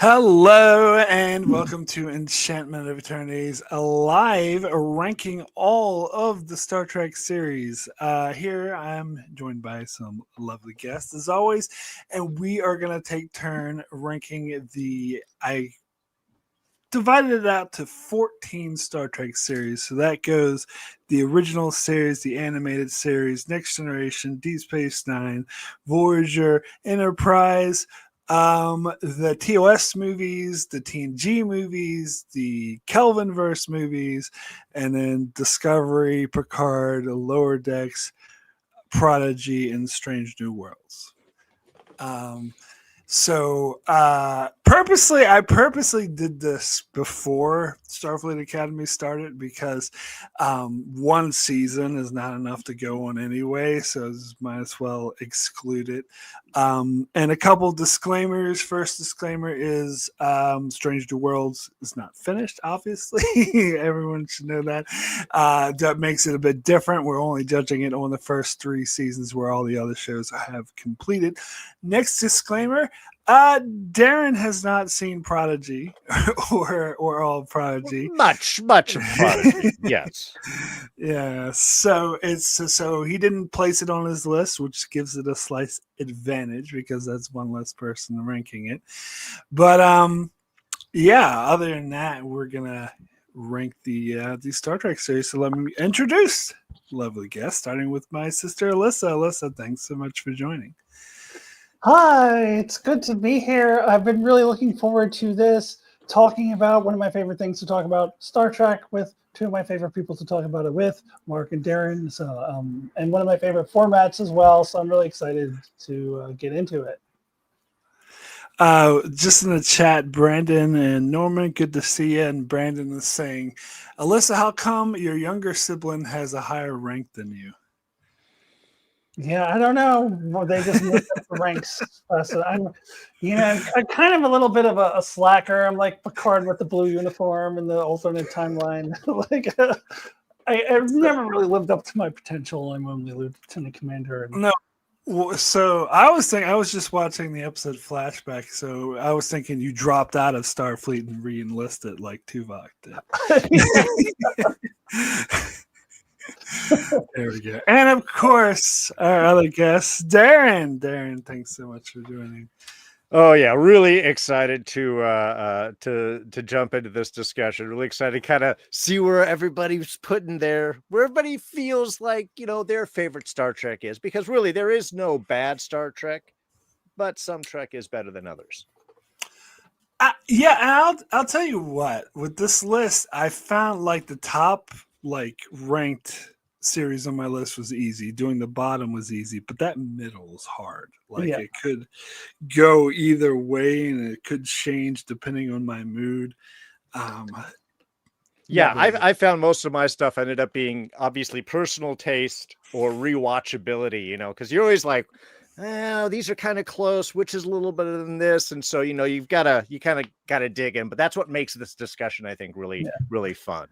Hello and welcome to Enchantment of Eternity's live ranking all of the Star Trek series. Here I'm joined by some lovely guests as always, and we are going to take turn ranking I divided it out to 14 Star Trek series. So that goes the original series, the animated series, Next Generation, Deep Space Nine, Voyager, Enterprise, the TOS movies, the TNG movies, the Kelvin-verse movies, and then Discovery, Picard, Lower Decks, Prodigy, and Strange New Worlds. I purposely did this before Starfleet Academy started because one season is not enough to go on anyway, so might as well exclude it. And a couple disclaimers. First disclaimer is Strange New Worlds is not finished, obviously. Everyone should know that. That makes it a bit different. We're only judging it on the first 3 seasons where all the other shows have completed. Next disclaimer, Darrin has not seen Prodigy or all of Prodigy. Much of Prodigy, yes. Yeah, so he didn't place it on his list, which gives it a slight advantage because that's one less person ranking it. But other than that, we're gonna rank the Star Trek series. So let me introduce lovely guest, starting with my sister Alyssa. Alyssa, thanks so much for joining. Hi, it's good to be here. I've been really looking forward to this, talking about one of my favorite things to talk about, Star Trek, with 2 of my favorite people to talk about it with, Mark and Darrin. So, and one of my favorite formats as well. So I'm really excited to get into it. Just in the chat, Brandon and Norman, good to see you. And Brandon is saying, Alyssa, how come your younger sibling has a higher rank than you? Yeah, I don't know. Well, they just moved up the ranks. So I'm kind of a little bit of a slacker. I'm like Picard with the blue uniform in the alternate timeline. I've never really lived up to my potential. I'm only lieutenant commander. No. So I was just watching the episode Flashback. So I was thinking you dropped out of Starfleet and re-enlisted like Tuvok did. There we go. And of course, our other guest, Darrin. Darrin, thanks so much for joining. Oh yeah, really excited to jump into this discussion. Really excited to kind of see where everybody's putting where everybody feels like, their favorite Star Trek is, because really there is no bad Star Trek, but some Trek is better than others. And I'll tell you what, with this list, I found like the top ranked series on my list was easy. Doing the bottom was easy, but that middle is hard. It could go either way and it could change depending on my mood. I found most of my stuff ended up being obviously personal taste or rewatchability, because you're always like, these are kind of close, which is a little better than this. And so, you kind of gotta dig in, but that's what makes this discussion, I think, really fun.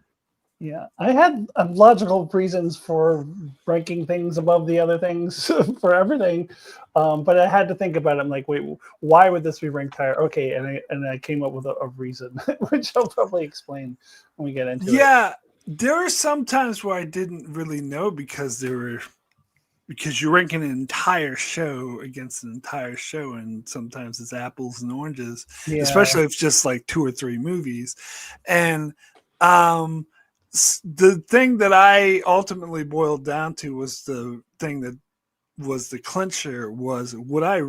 Yeah, I had logical reasons for ranking things above the other things for everything, but I had to think about it. I'm like, wait, why would this be ranked higher? Okay, and I came up with a reason, which I'll probably explain when we get into it. Yeah, there were some times where I didn't really know because you're ranking an entire show against an entire show, and sometimes it's apples and oranges, especially if it's just like 2 or 3 movies, and the thing that I ultimately boiled down to was the thing that was the clincher was what would I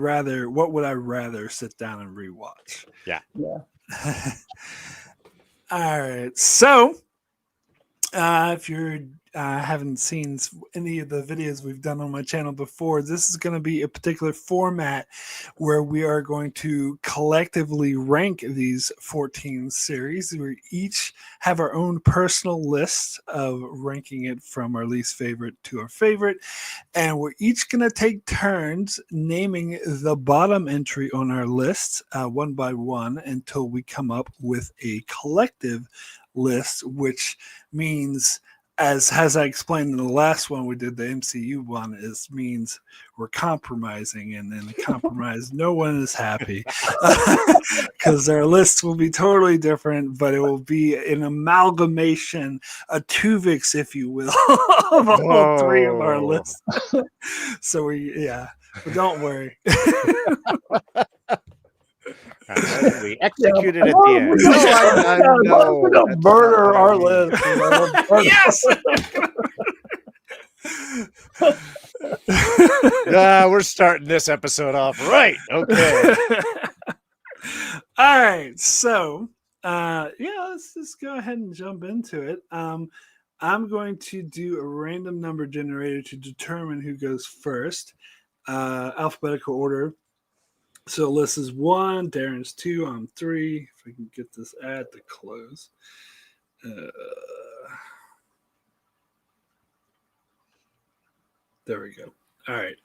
rather sit down and rewatch? Yeah. All right. So if you're haven't seen any of the videos we've done on my channel before, this is going to be a particular format where we are going to collectively rank these 14 series. We each have our own personal list of ranking it from our least favorite to our favorite, and we're each going to take turns naming the bottom entry on our list one by one until we come up with a collective list, which means as I explained in the last one we did, the MCU one, means we're compromising, and in the compromise, no one is happy because our lists will be totally different, but it will be an amalgamation, a Tuvix, if you will, of all three of our lists. So but don't worry. We executed at the end. I know. We're gonna murder our list. Yes. We're starting this episode off right. Okay. All right. So, let's just go ahead and jump into it. I'm going to do a random number generator to determine who goes first, alphabetical order. So Alyssa's 1, Darrin's 2, I'm 3. If I can get this ad to close. There we go. All right.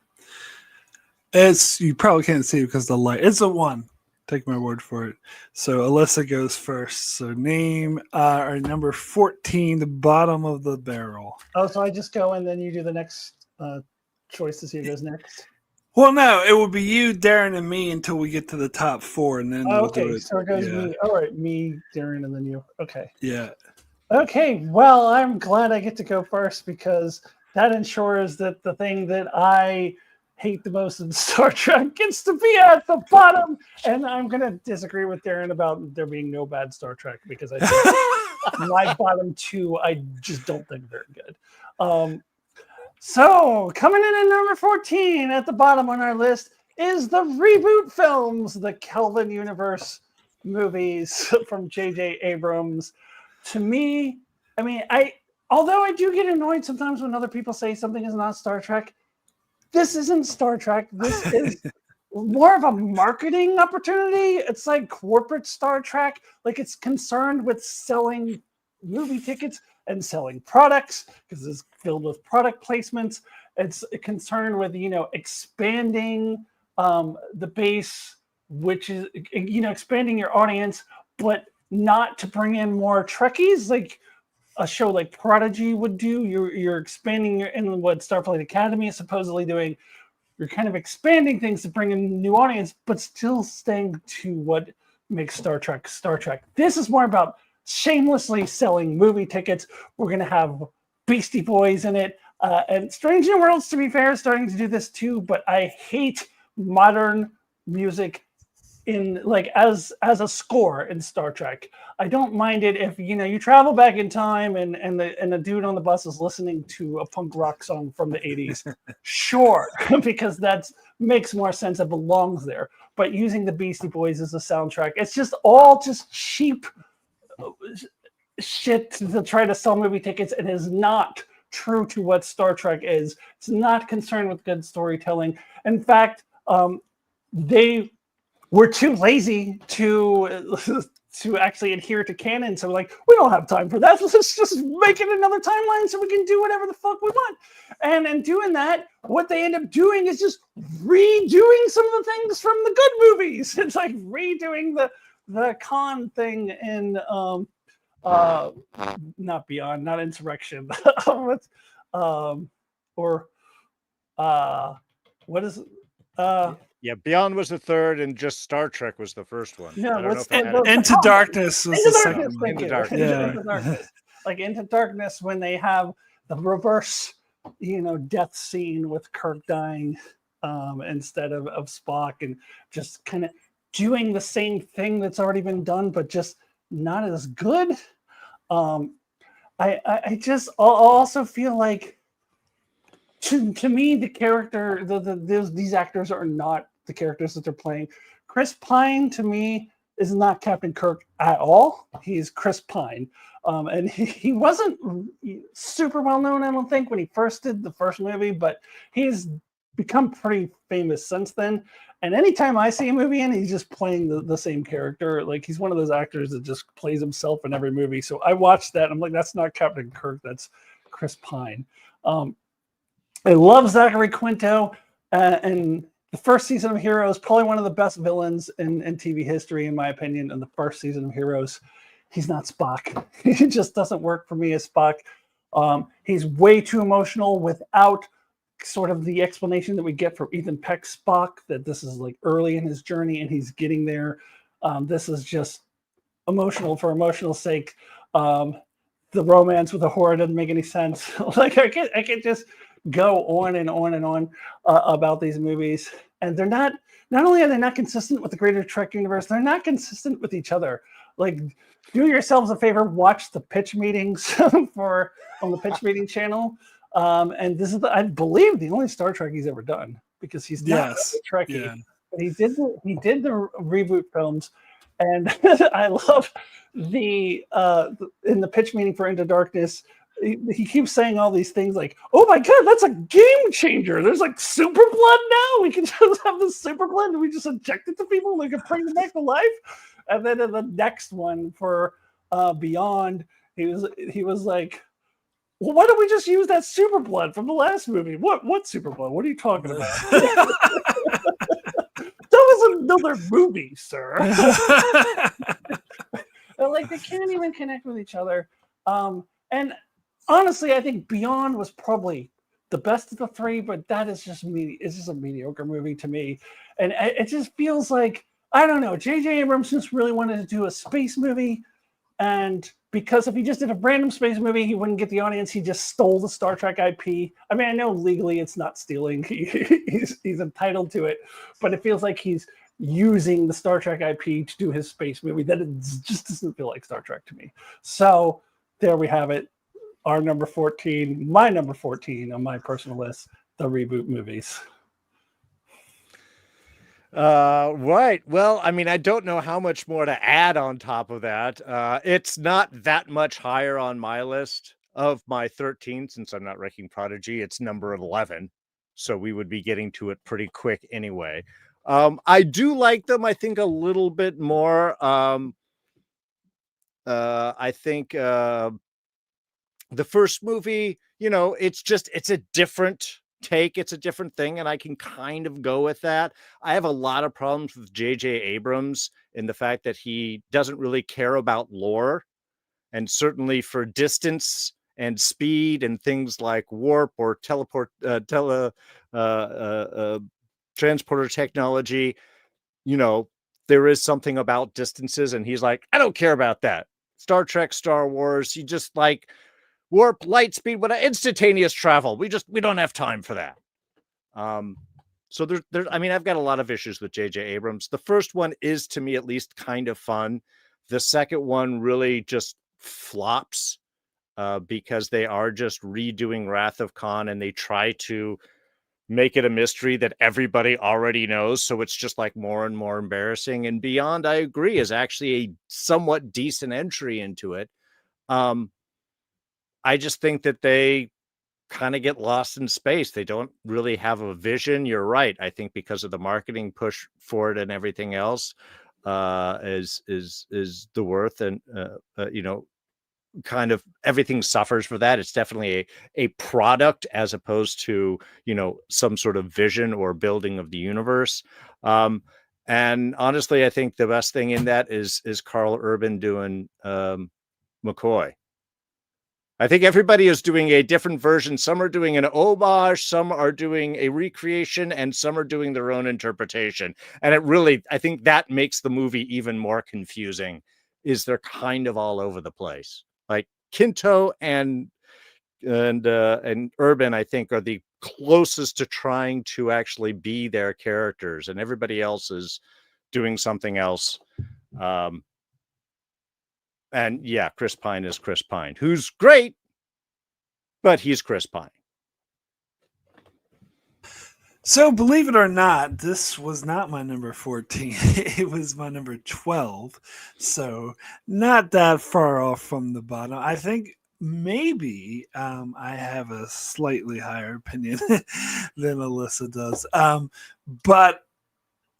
You probably can't see because the light. It's a 1. Take my word for it. So Alyssa goes first. So name our number 14, the bottom of the barrel. Oh, so I just go and then you do the next choice to see who goes next? Well, no, it will be you, Darrin, and me until we get to the top 4, and then we'll do it. So it goes me. All right, me, Darrin, and then you. Okay. Yeah. Okay, well, I'm glad I get to go first because that ensures that the thing that I hate the most in Star Trek gets to be at the bottom. And I'm going to disagree with Darrin about there being no bad Star Trek because I think my bottom 2, I just don't think very good. So, coming in at number 14 at the bottom on our list is the reboot films, the Kelvin-verse movies from J.J. Abrams. To me, I mean, although I do get annoyed sometimes when other people say something is not Star Trek, this isn't Star Trek. This is more of a marketing opportunity. It's like corporate Star Trek. Like it's concerned with selling movie tickets and selling products because it's filled with product placements. It's concerned with, expanding the base, which is, expanding your audience, but not to bring in more Trekkies like a show like Prodigy would do. You're expanding and what Starfleet Academy is supposedly doing. You're kind of expanding things to bring in a new audience, but still staying to what makes Star Trek Star Trek. This is more about shamelessly selling movie tickets. We're going to have Beastie Boys in it. And Strange New Worlds, to be fair, is starting to do this too, but I hate modern music in as a score in Star Trek. I don't mind it if you travel back in time and the dude on the bus is listening to a punk rock song from the 80s. Sure, because that makes more sense. It belongs there. But using the Beastie Boys as a soundtrack, it's just all just cheap shit to try to sell movie tickets and is not true to what Star Trek is. It's not concerned with good storytelling. In fact, they were too lazy to actually adhere to canon. So we don't have time for that. Let's just make it another timeline so we can do whatever the fuck we want. And in doing that, what they end up doing is just redoing some of the things from the good movies. It's like redoing the Khan thing in not Beyond, not Insurrection. What is Yeah, Beyond was the third, and just Star Trek was the first one. Yeah, Into Darkness was the second one. Into Darkness. Like Into Darkness, when they have the reverse, death scene with Kirk dying instead of Spock, and just kind of doing the same thing that's already been done, but just not as good. I also feel like to me the character, these actors are not the characters that they're playing. Chris Pine to me is not Captain Kirk at all. He's Chris Pine. And he wasn't super well known, I don't think, when he first did the first movie, but he's become pretty famous since then. And anytime I see a movie and he's just playing the same character, like he's one of those actors that just plays himself in every movie. So I watched that. I'm like, that's not Captain Kirk. That's Chris Pine. I love Zachary Quinto. And the first season of Heroes, probably one of the best villains in TV history, in my opinion, in the first season of Heroes. He's not Spock. He just doesn't work for me as Spock. He's way too emotional without sort of the explanation that we get from Ethan Peck's Spock, that this is like early in his journey and he's getting there. This is just emotional for emotional sake. The romance with Uhura doesn't make any sense. Like I can just go on and on and on about these movies, and they're not only are they not consistent with the greater Trek universe, they're not consistent with each other. Like, do yourselves a favor, watch the pitch meetings on the pitch meeting channel. And this is, I believe, the only Star Trek he's ever done, because he's not a Trekkie. Yeah. But he did the reboot films, and I love the in the pitch meeting for Into Darkness, he keeps saying all these things like, "Oh my god, that's a game changer! There's like super blood now. We can just have the super blood, and we just inject it to people, and we can bring them back to life." And then in the next one for Beyond, he was like, "Well, why don't we just use that super blood from the last movie? What super blood? What are you talking about?" That was another movie, sir. Like, they can't even connect with each other. And honestly, I think Beyond was probably the best of the three, but that is just me. It's just a mediocre movie to me. And it just feels like, I don't know, J.J. Abrams just really wanted to do a space movie. And because if he just did a random space movie, he wouldn't get the audience. He just stole the Star Trek IP. I mean, I know legally it's not stealing. He's entitled to it. But it feels like he's using the Star Trek IP to do his space movie. That it just doesn't feel like Star Trek to me. So there we have it. Our number 14, my number 14 on my personal list, the reboot movies. Right. Well, I mean, I don't know how much more to add on top of that. It's not that much higher on my list of my 13, since I'm not ranking Prodigy. It's number 11. So we would be getting to it pretty quick anyway. I do like them, I think, a little bit more. I think the first movie, it's a different take. It's a different thing, and I can kind of go with that. I have a lot of problems with J.J. Abrams in the fact that he doesn't really care about lore, and certainly for distance and speed and things like warp or transporter technology, there is something about distances, and he's like, I don't care about that. Star Trek, Star Wars, you just like warp, light speed, but instantaneous travel. We don't have time for that. So there's, I mean, I've got a lot of issues with J.J. Abrams. The first one is, to me at least, kind of fun. The second one really just flops because they are just redoing Wrath of Khan, and they try to make it a mystery that everybody already knows. So it's just like more and more embarrassing. And Beyond, I agree, is actually a somewhat decent entry into it. I just think that they kind of get lost in space. They don't really have a vision. You're right. I think because of the marketing push for it and everything else is the worth, and kind of everything suffers for that. It's definitely a product as opposed to, some sort of vision or building of the universe. And honestly, I think the best thing in that is Carl Urban doing McCoy. I think everybody is doing a different version. Some are doing an homage, some are doing a recreation, and some are doing their own interpretation. And it really, I think that makes the movie even more confusing, is they're kind of all over the place. Like Kinto and Urban, I think, are the closest to trying to actually be their characters, and everybody else is doing something else. And yeah, Chris Pine is Chris Pine, who's great, but he's Chris Pine. So believe it or not, this was not my number 14. It was my number 12. So not that far off from the bottom. I think maybe I have a slightly higher opinion than Alyssa does. But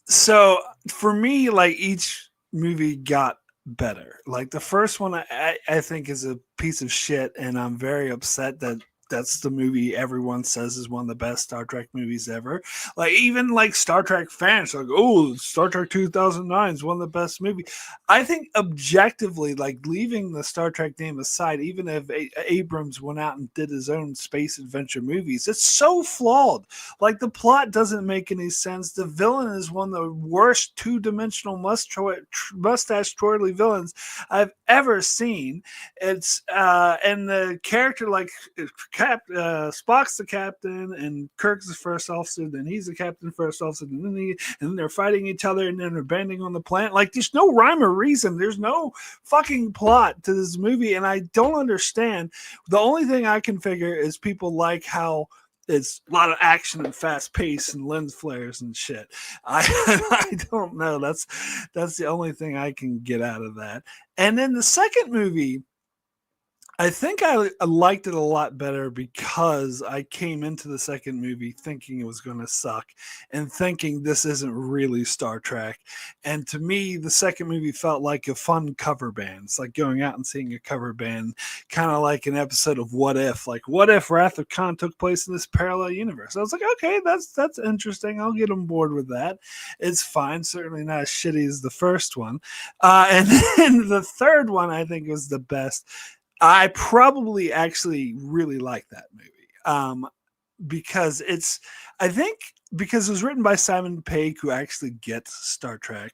so for me, like, each movie got better. Like the first one, I think is a piece of shit, and I'm very upset that that's the movie everyone says is one of the best Star Trek movies ever. Like even like Star Trek fans are like, oh, Star Trek 2009 is one of the best movies. I think objectively, like leaving the Star Trek name aside, even if Abrams went out and did his own space adventure movies, it's so flawed. Like the plot doesn't make any sense. The villain is one of the worst two-dimensional mustache twirly villains I've ever seen. It's and the character like Spock's the captain and Kirk's the first officer, then he's the captain, first officer, and then they're fighting each other and then they're banding on the planet. Like there's no rhyme or reason. There's no fucking plot to this movie, and I don't understand. The only thing I can figure is people like how it's a lot of action and fast pace and lens flares and shit. I don't know. That's the only thing I can get out of that. And then the second movie, I think I liked it a lot better because I came into the second movie thinking it was going to suck and thinking this isn't really Star Trek. And to me, the second movie felt like a fun cover band. It's like going out and seeing a cover band, kind of like an episode of What If. Like, what if Wrath of Khan took place in this parallel universe? I was like, okay, that's interesting. I'll get on board with that. It's fine. Certainly not as shitty as the first one. And then the third one, I think, was the best. I probably actually really like that movie because because it was written by Simon Pegg, who actually gets Star Trek.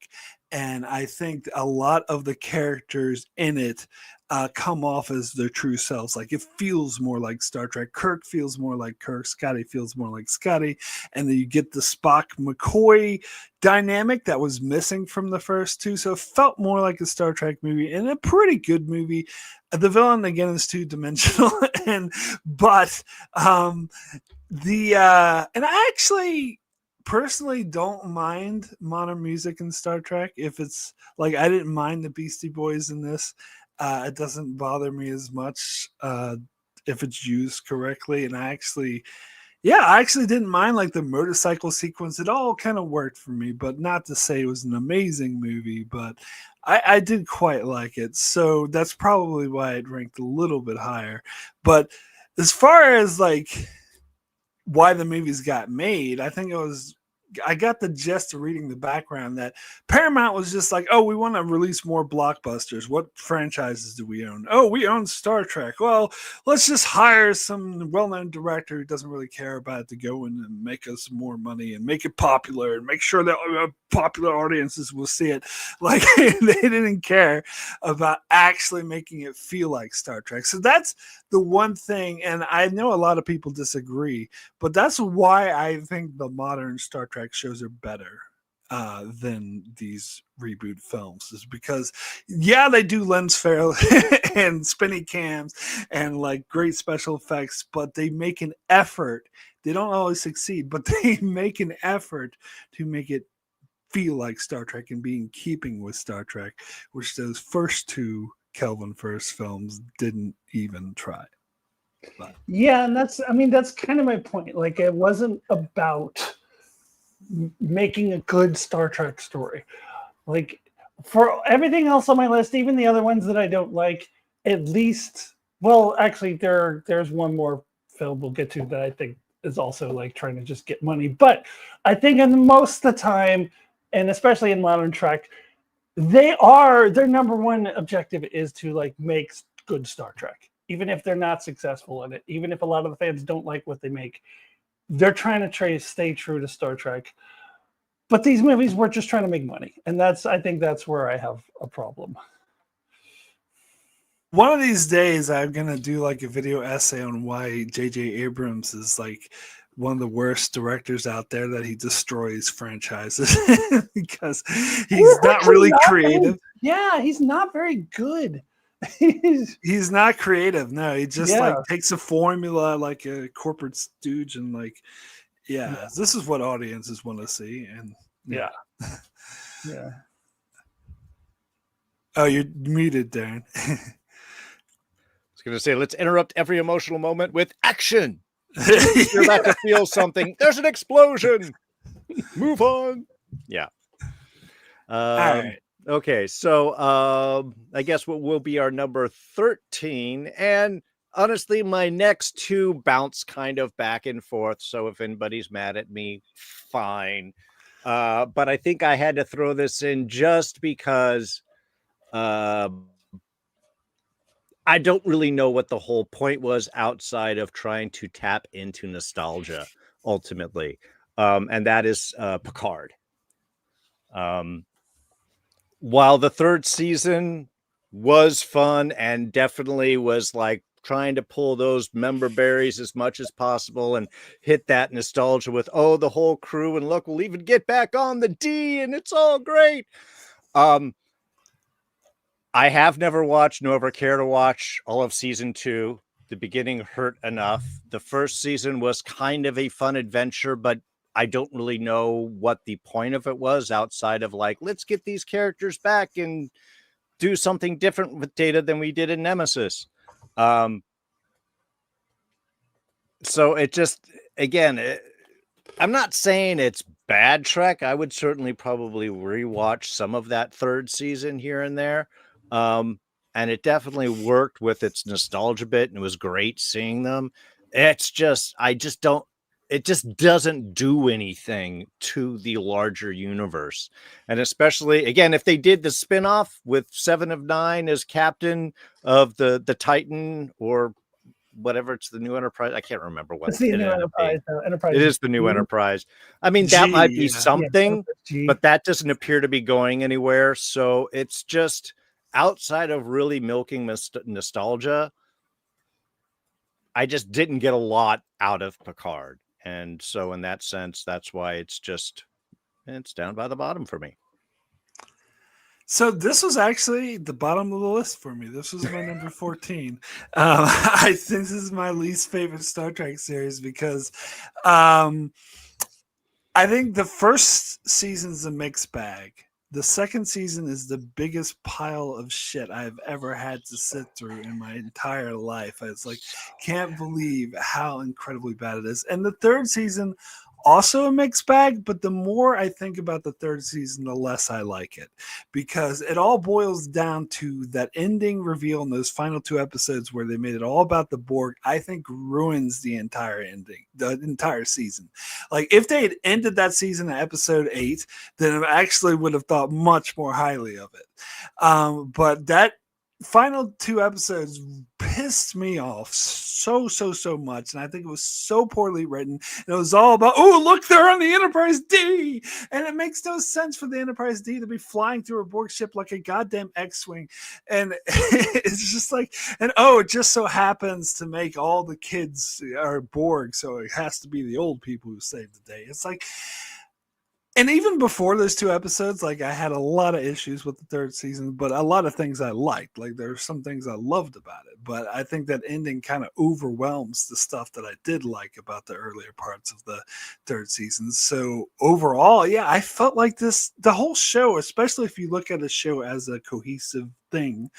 And I think a lot of the characters in it come off as their true selves. Like it feels more like Star Trek. Kirk feels more like Kirk. Scotty feels more like Scotty. And then you get the Spock McCoy dynamic that was missing from the first two. So it felt more like a Star Trek movie and a pretty good movie. The villain again is two-dimensional, and I actually personally don't mind modern music in Star Trek. If it's like I didn't mind the Beastie Boys in this, it doesn't bother me as much if it's used correctly. And I actually didn't mind like the motorcycle sequence. It all kind of worked for me, but not to say it was an amazing movie, but I did quite like it. So that's probably why it ranked a little bit higher. But as far as like why the movies got made, I got the gist of reading the background that Paramount was just like, oh, we want to release more blockbusters. What franchises do we own? Oh, we own Star Trek. Well, let's just hire some well-known director who doesn't really care about it to go in and make us more money and make it popular and make sure that popular audiences will see it. Like they didn't care about actually making it feel like Star Trek. So that's the one thing, and I know a lot of people disagree, but that's why I think the modern Star Trek shows are better than these reboot films, is because they do lens flare and spinny cams and like great special effects, but they make an effort. They don't always succeed, but they make an effort to make it feel like Star Trek and be in keeping with Star Trek, which those first two Kelvin-verse films didn't even try. But. Yeah, and that's kind of my point. Like it wasn't about making a good Star Trek story. Like for everything else on my list, even the other ones that I don't like, at least, well, actually there's one more film we'll get to that I think is also like trying to just get money. But I think in most of the time, and especially in modern Trek, their number one objective is to like make good Star Trek, even if they're not successful in it, even if a lot of the fans don't like what they make. They're trying to stay true to Star Trek. But these movies were just trying to make money. And I think that's where I have a problem. One of these days, I'm going to do like a video essay on why J.J. Abrams is like one of the worst directors out there, that he destroys franchises because he's not really creative. He's not very good. He's not creative. No, he just like takes a formula like a corporate stooge and like, this is what audiences want to see. And yeah. Oh, you're muted, Darrin. I was going to say, let's interrupt every emotional moment with action. You're about to feel something. There's an explosion. Move on. Yeah. All right. Okay, so I guess what will be our number 13, and honestly, my next two bounce kind of back and forth. So if anybody's mad at me, fine. But I think I had to throw this in just because I don't really know what the whole point was outside of trying to tap into nostalgia ultimately. And that is Picard. While the third season was fun and definitely was like trying to pull those member berries as much as possible and hit that nostalgia with, oh, the whole crew, and look, we'll even get back on the D and it's all great. I have never watched nor ever care to watch all of season 2. The beginning hurt enough. The first season was kind of a fun adventure, but I don't really know what the point of it was outside of like, let's get these characters back and do something different with Data than we did in Nemesis. So it just, again, I'm not saying it's bad Trek. I would certainly probably rewatch some of that third season here and there. And it definitely worked with its nostalgia bit, and it was great seeing them. It's just, it just doesn't do anything to the larger universe. And especially, again, if they did the spinoff with 7 of 9 as captain of the Titan or whatever, it's the new Enterprise. I can't remember what It's the new Enterprise. Enterprise. It is the new Enterprise. I mean, G, that might be yeah. something, G. but that doesn't appear to be going anywhere. So it's just outside of really milking nostalgia, I just didn't get a lot out of Picard. And so in that sense, that's why it's down by the bottom for me. So this was actually the bottom of the list for me. This was my number 14. I think this is my least favorite Star Trek series because I think the first season's a mixed bag. The second season is the biggest pile of shit I've ever had to sit through in my entire life. It's like, can't believe how incredibly bad it is. And the third season, also a mixed bag, but the more I think about the third season, the less I like it, because it all boils down to that ending reveal in those final 2 episodes where they made it all about the Borg. I think ruins the entire ending, the entire season. Like if they had ended that season at episode 8, then I actually would have thought much more highly of it. But that final 2 episodes pissed me off so much, and I think it was so poorly written. And it was all about, oh, look, they're on the Enterprise D, and it makes no sense for the Enterprise D to be flying through a Borg ship like a goddamn X-wing, and it's just like, and oh, it just so happens to make all the kids are Borg, so it has to be the old people who save the day. It's like, and even before those 2 episodes, like I had a lot of issues with the third season, but a lot of things I liked. Like there are some things I loved about it, but I think that ending kind of overwhelms the stuff that I did like about the earlier parts of the third season. So overall, yeah, I felt like the whole show, especially if you look at a show as a cohesive thing,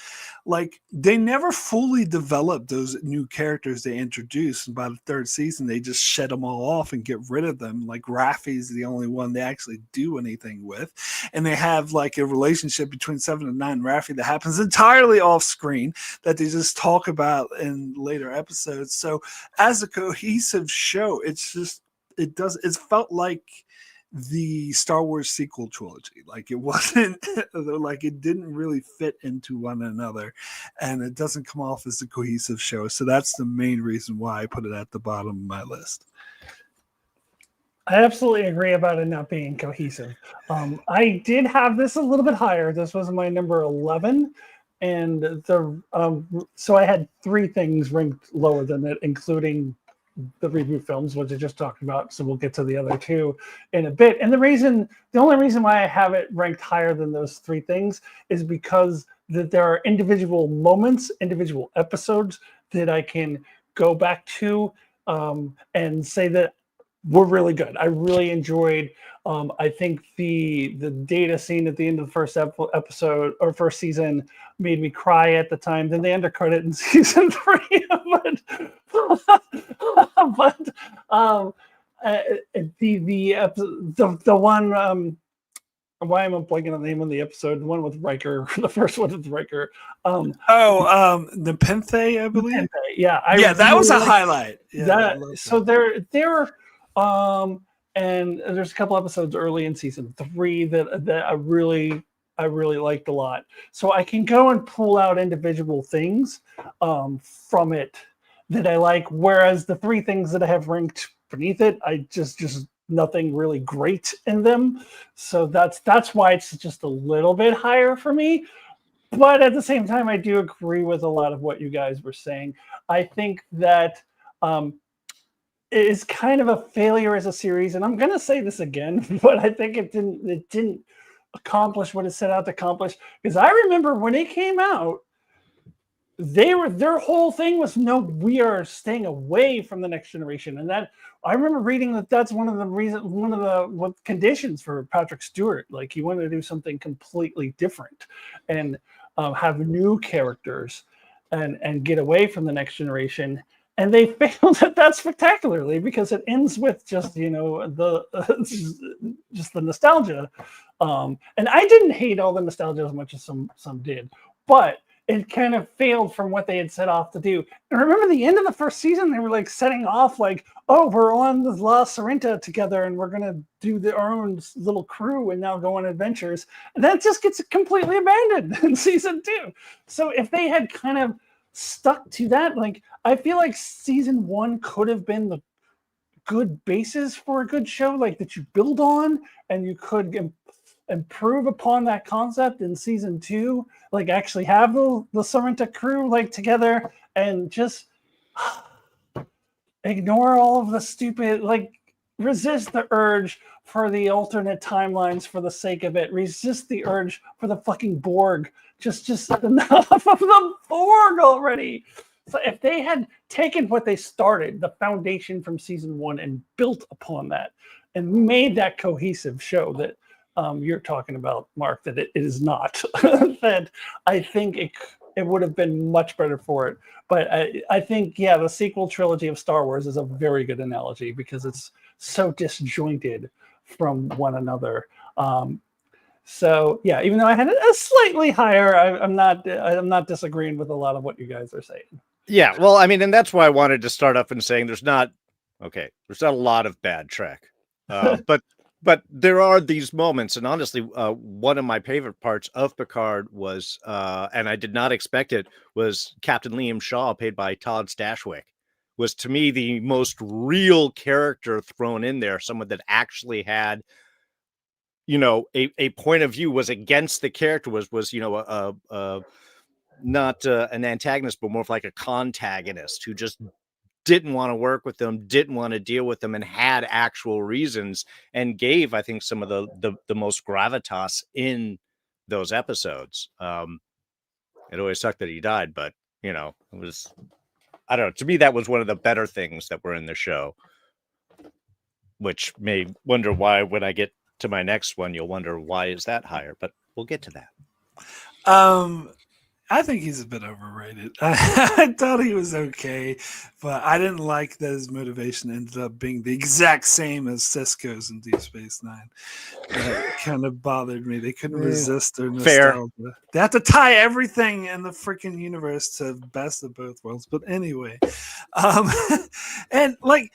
like they never fully developed those new characters they introduced, and by the third season they just shed them all off and get rid of them. Like Raffi's the only one they actually do anything with, and they have like a relationship between 7 and 9 and Raffi that happens entirely off screen that they just talk about in later episodes. So as a cohesive show, it felt like the Star Wars sequel trilogy. Like it wasn't like it didn't really fit into one another, and it doesn't come off as a cohesive show. So that's the main reason why I put it at the bottom of my list. I absolutely agree about it not being cohesive. I did have this a little bit higher. This was my number 11, and so I had 3 things ranked lower than it, including the reboot films, which I just talked about. So we'll get to the other 2 in a bit. And the only reason why I have it ranked higher than those 3 things is because there are individual moments, individual episodes that I can go back to and say that were really good. I really enjoyed. I think the Data scene at the end of the first episode or first season made me cry at the time. Then they undercut it in season 3, but the one why am I blanking on the name of the episode? The one with Riker, the first one with Riker. The Penthe, I believe. Yeah, Yeah, that was a like highlight. Yeah, that. I love So that. and there's a couple episodes early in season 3 that I really liked a lot. So I can go and pull out individual things from it that I like. Whereas the 3 things that I have ranked beneath it, I just nothing really great in them. So that's why it's just a little bit higher for me. But at the same time, I do agree with a lot of what you guys were saying. I think that it is kind of a failure as a series, and I'm going to say this again, but I think it didn't accomplish what it set out to accomplish. Because I remember when it came out, their whole thing was we are staying away from the next generation, and that I remember reading that's one of the conditions for Patrick Stewart. Like, he wanted to do something completely different, and have new characters, and get away from the next generation. And they failed at that spectacularly, because it ends with just the just the nostalgia. And I didn't hate all the nostalgia as much as some did, but it kind of failed from what they had set off to do. And remember the end of the first season, they were like setting off like, oh, we're on the La Sorrenta together, and we're going to do our own little crew and now go on adventures. And that just gets completely abandoned in season 2. So if they had kind of stuck to that, like, I feel like season 1 could have been the good basis for a good show, like that you build on, and you could improve upon that concept in season 2, like actually have the Sorrenta crew like together, and just ignore all of the stupid, like, resist the urge for the alternate timelines for the sake of it. Resist the urge for the fucking Borg. Just enough of the Borg already. So if they had taken what they started, the foundation from season 1, and built upon that, and made that cohesive show that you're talking about, Mark, that it is not, that I think it would have been much better for it. But I think, yeah, the sequel trilogy of Star Wars is a very good analogy, because it's so disjointed from one another. So yeah, even though I had a slightly higher, I'm not disagreeing with a lot of what you guys are saying. Yeah, well, I mean, and that's why I wanted to start off in saying there's not a lot of bad Trek, but there are these moments, and honestly, one of my favorite parts of Picard was, and I did not expect it, was Captain Liam Shaw, played by Todd Stashwick, was to me the most real character thrown in there, someone that actually had, a point of view, was against the character, was not an antagonist, but more of like a contagonist who just didn't want to work with them, didn't want to deal with them, and had actual reasons, and gave, I think, some of the most gravitas in those episodes. It always sucked that he died, but it was, I don't know, to me that was one of the better things that were in the show, which may wonder why, when I get to my next one, you'll wonder why is that higher, but we'll get to that. I think he's a bit overrated. I thought he was okay, but I didn't like that his motivation ended up being the exact same as Sisko's in Deep Space Nine. That kind of bothered me. They couldn't resist their nostalgia. Fair. They have to tie everything in the freaking universe to best of both worlds. But anyway, and like,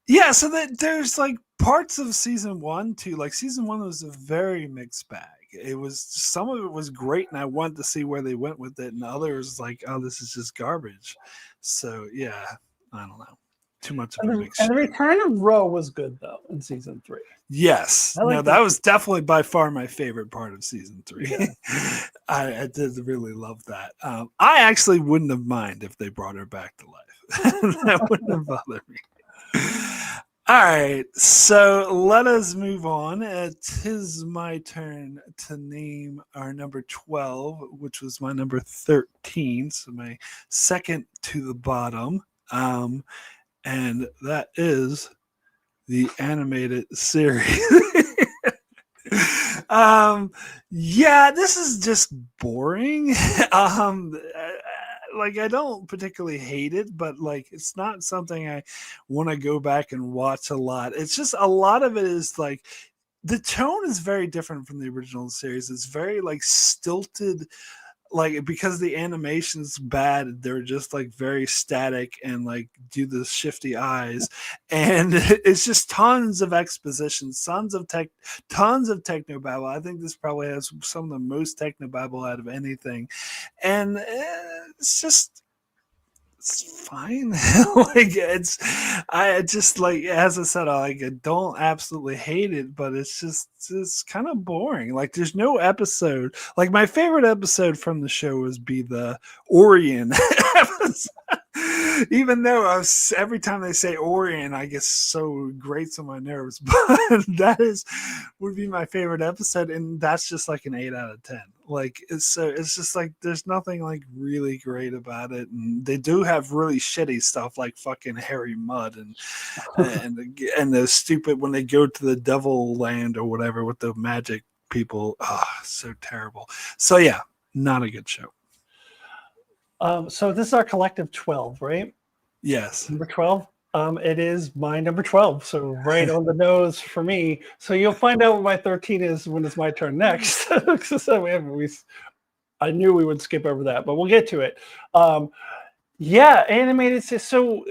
yeah, so that there's like parts of season 1 too. Like, season 1 was a very mixed bag. It was, some of it was great, and I wanted to see where they went with it, and others like, oh, this is just garbage. So yeah, I don't know, too much of a mix. And the return of Ro was good though in season 3. Yes, that was definitely by far my favorite part of season 3. Yeah. I did really love that. I actually wouldn't have minded if they brought her back to life. That wouldn't have bothered me. All right, so let us move on. It is my turn to name our number 12, which was my number 13, so my second to the bottom, and that is the animated series. Yeah, this is just boring. Like, I don't particularly hate it, but like, it's not something I want to go back and watch a lot. It's just, a lot of it is like, the tone is very different from the original series. It's very like stilted, like because the animation's bad, they're just like very static and like do the shifty eyes, and it's just tons of exposition, tons of techno babble. I think this probably has some of the most techno babble out of anything, and it's fine. Like I just like, as I said, I don't absolutely hate it, but it's kind of boring. Like there's no episode. Like my favorite episode from the show was be the Orion episode. Even though every time they say Orion, I get so grates on my nerves. But would be my favorite episode, and that's just like an 8 out of 10. Like it's just like there's nothing like really great about it, and they do have really shitty stuff like fucking Harry Mudd and the stupid when they go to the Devil Land or whatever with the magic people. So terrible. So yeah, not a good show. So this is our collective 12, right? Yes. Number 12. It is my number 12, so right on the nose for me. So you'll find out what my 13 is when it's my turn next. So I knew we would skip over that, but we'll get to it. Yeah, animated. So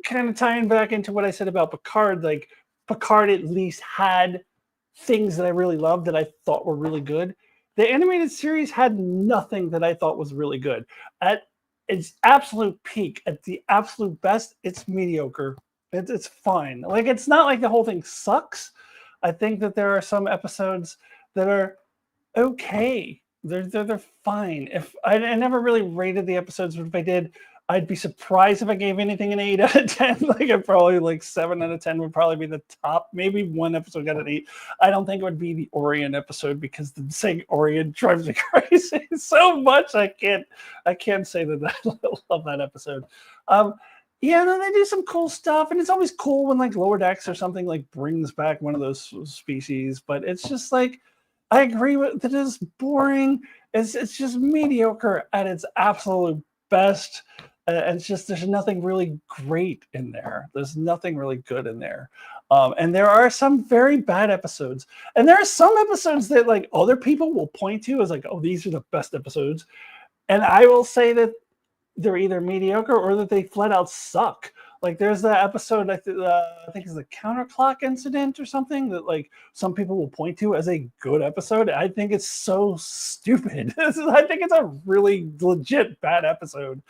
kind of tying back into what I said about Picard, like Picard at least had things that I really loved that I thought were really good. The animated series had nothing that I thought was really good. At its absolute peak, at the absolute best, it's mediocre. It's fine. Like it's not like the whole thing sucks. I think that there are some episodes that are okay. They're fine. If I never really rated the episodes, but if I did, I'd be surprised if I gave anything an 8 out of 10. Like I'd probably like 7 out of 10 would probably be the top. Maybe one episode got an 8. I don't think it would be the Orion episode because the saying Orion drives me crazy so much. I can't say that I love that episode. Yeah, no, they do some cool stuff, and it's always cool when like Lower Decks or something like brings back one of those species. But it's just like I agree with that. It's boring. It's just mediocre at its absolute best. It's just there's nothing really great in there. There's nothing really good in there. And there are some very bad episodes. And there are some episodes that like other people will point to as like, oh, these are the best episodes. And I will say that they're either mediocre or that they flat out suck. Like there's that episode I think is the counterclock incident or something that like some people will point to as a good episode. I think it's so stupid. I think it's a really legit bad episode.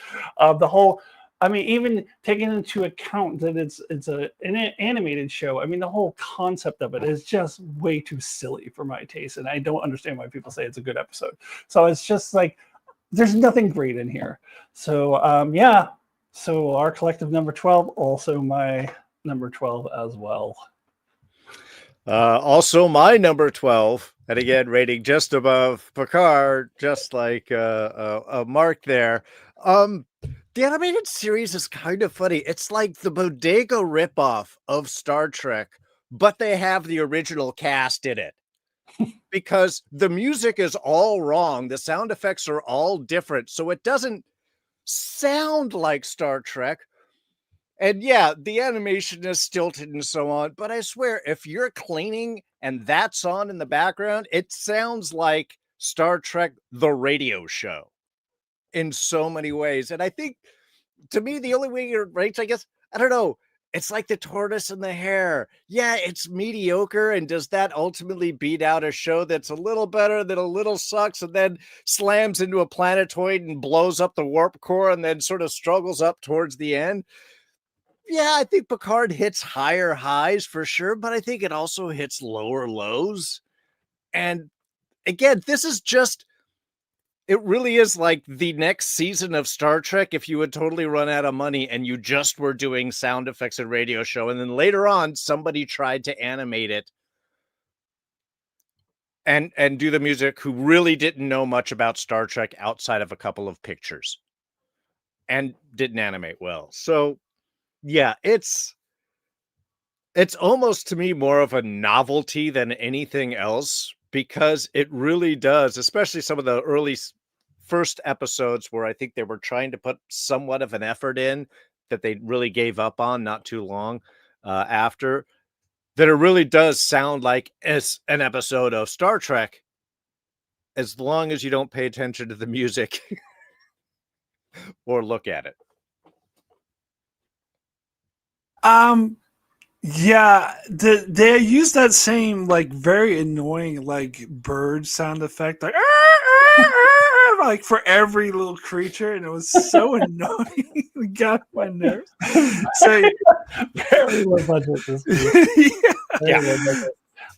Even taking into account that it's an animated show. I mean, the whole concept of it is just way too silly for my taste, and I don't understand why people say it's a good episode. So it's just like there's nothing great in here. So yeah. So our collective number 12, also my number 12 as well. Also my number 12, and again, rating just above Picard, just like a mark there. The animated series is kind of funny. It's like the bodega ripoff of Star Trek, but they have the original cast in it. Because the music is all wrong. The sound effects are all different. So it doesn't sound like Star Trek. And yeah, the animation is stilted and so on, but I swear if you're cleaning and that's on in the background, it sounds like Star Trek the radio show in so many ways. And I think to me the only way it rates, I guess, I don't know, it's like the tortoise and the hare. Yeah, it's mediocre. And does that ultimately beat out a show that's a little better, that a little sucks, and then slams into a planetoid and blows up the warp core and then sort of struggles up towards the end? Yeah, I think Picard hits higher highs for sure, but I think it also hits lower lows. And again, it really is like the next season of Star Trek if you had totally run out of money and you just were doing sound effects and radio show. And then later on, somebody tried to animate it and do the music who really didn't know much about Star Trek outside of a couple of pictures and didn't animate well. So yeah, it's almost to me more of a novelty than anything else, because it really does, especially some of the early first episodes where I think they were trying to put somewhat of an effort in that they really gave up on not too long after. that it really does sound like it's an episode of Star Trek, as long as you don't pay attention to the music or look at it. Yeah, they use that same like very annoying like bird sound effect, like like for every little creature, and it was so annoying. It got my nerves. So Very low budget. This movie. yeah. Very low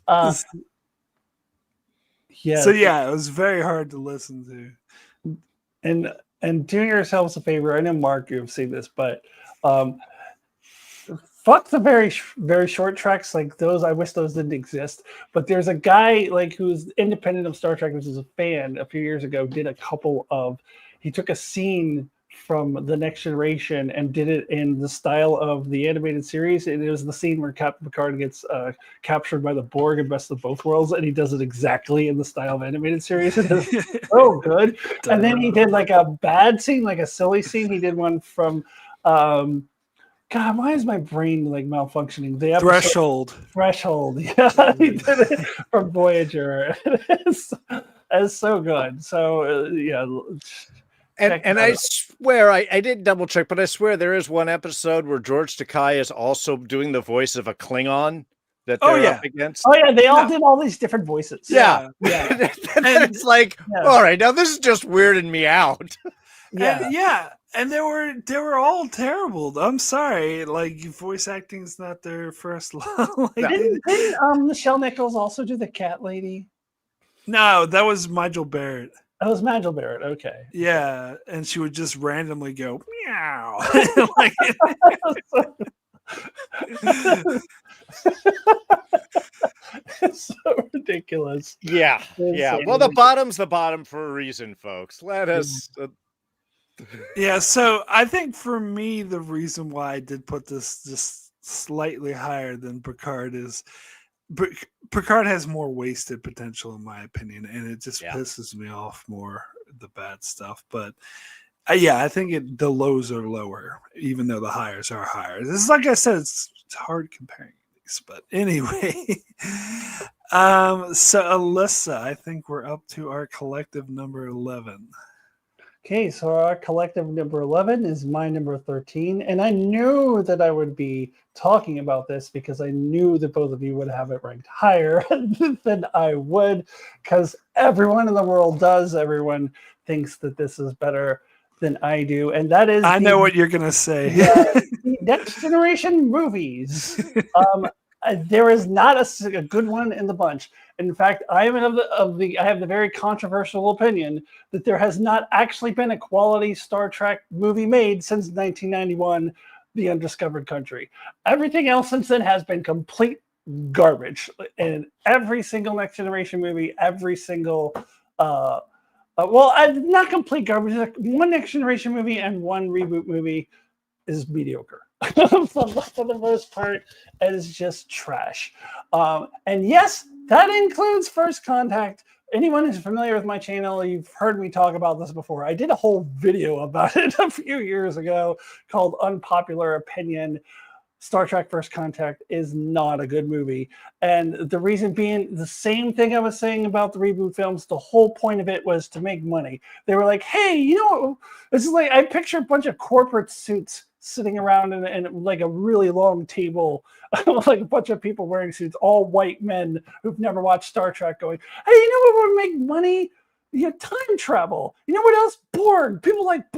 budget. Yeah. So yeah, it was very hard to listen to. And do yourselves a favor. I know Mark, you've seen this, but fuck the very short tracks like those. I wish those didn't exist. But there's a guy like who's independent of Star Trek, which is a fan. A few years ago, did a couple of. He took a scene from The Next Generation and did it in the style of the animated series. And it was the scene where Captain Picard gets captured by the Borg and Best of Both Worlds, and he does it exactly in the style of animated series. It is so good. And then he did like a bad scene, like a silly scene. He did one from. God, why is my brain like malfunctioning? The episode, Threshold. Yeah, he did it from Voyager. It's so good. So yeah. And I swear, I did double check, but I swear there is one episode where George Takei is also doing the voice of a Klingon that they're up against. Oh yeah, they all did all these different voices. Yeah. Yeah. And it's like, all right, now this is just weirding me out. And they were all terrible. I'm sorry, like voice acting's not their first love. Didn't Michelle Nichols also do the cat lady? No, that was Nigel Barrett. That was Nigel Barrett. Okay. Yeah, and she would just randomly go meow. Like, it's so ridiculous. Yeah. Well, the bottom's the bottom for a reason, folks. Let us. Yeah, so I think for me, the reason why I did put this just slightly higher than Picard is Picard has more wasted potential, in my opinion, and it just pisses me off more, the bad stuff. But I think the lows are lower, even though the highs are higher. This is, like I said, it's hard comparing these. But anyway, so Alyssa, I think we're up to our collective number 11. Okay, so our collective number 11 is my number 13. And I knew that I would be talking about this because I knew that both of you would have it ranked higher than I would, because everyone in the world does. Everyone thinks that this is better than I do. And that is... I know what you're going to say. The Next Generation movies. There is not a good one in the bunch. In fact, I have the very controversial opinion that there has not actually been a quality Star Trek movie made since 1991, The Undiscovered Country. Everything else since then has been complete garbage. And every single Next Generation movie, every single not complete garbage. Like one Next Generation movie and one reboot movie is mediocre. For the most part, it is just trash. And yes, that includes First Contact. Anyone who's familiar with my channel, you've heard me talk about this before. I did a whole video about it a few years ago called Unpopular Opinion. Star Trek First Contact is not a good movie. And the reason being the same thing I was saying about the reboot films. The whole point of it was to make money. They were like, hey, this is like, I picture a bunch of corporate suits sitting around in like a really long table, like a bunch of people wearing suits, all white men who've never watched Star Trek, going, hey, you know what would make money? Time travel. You know what else? Borg. People like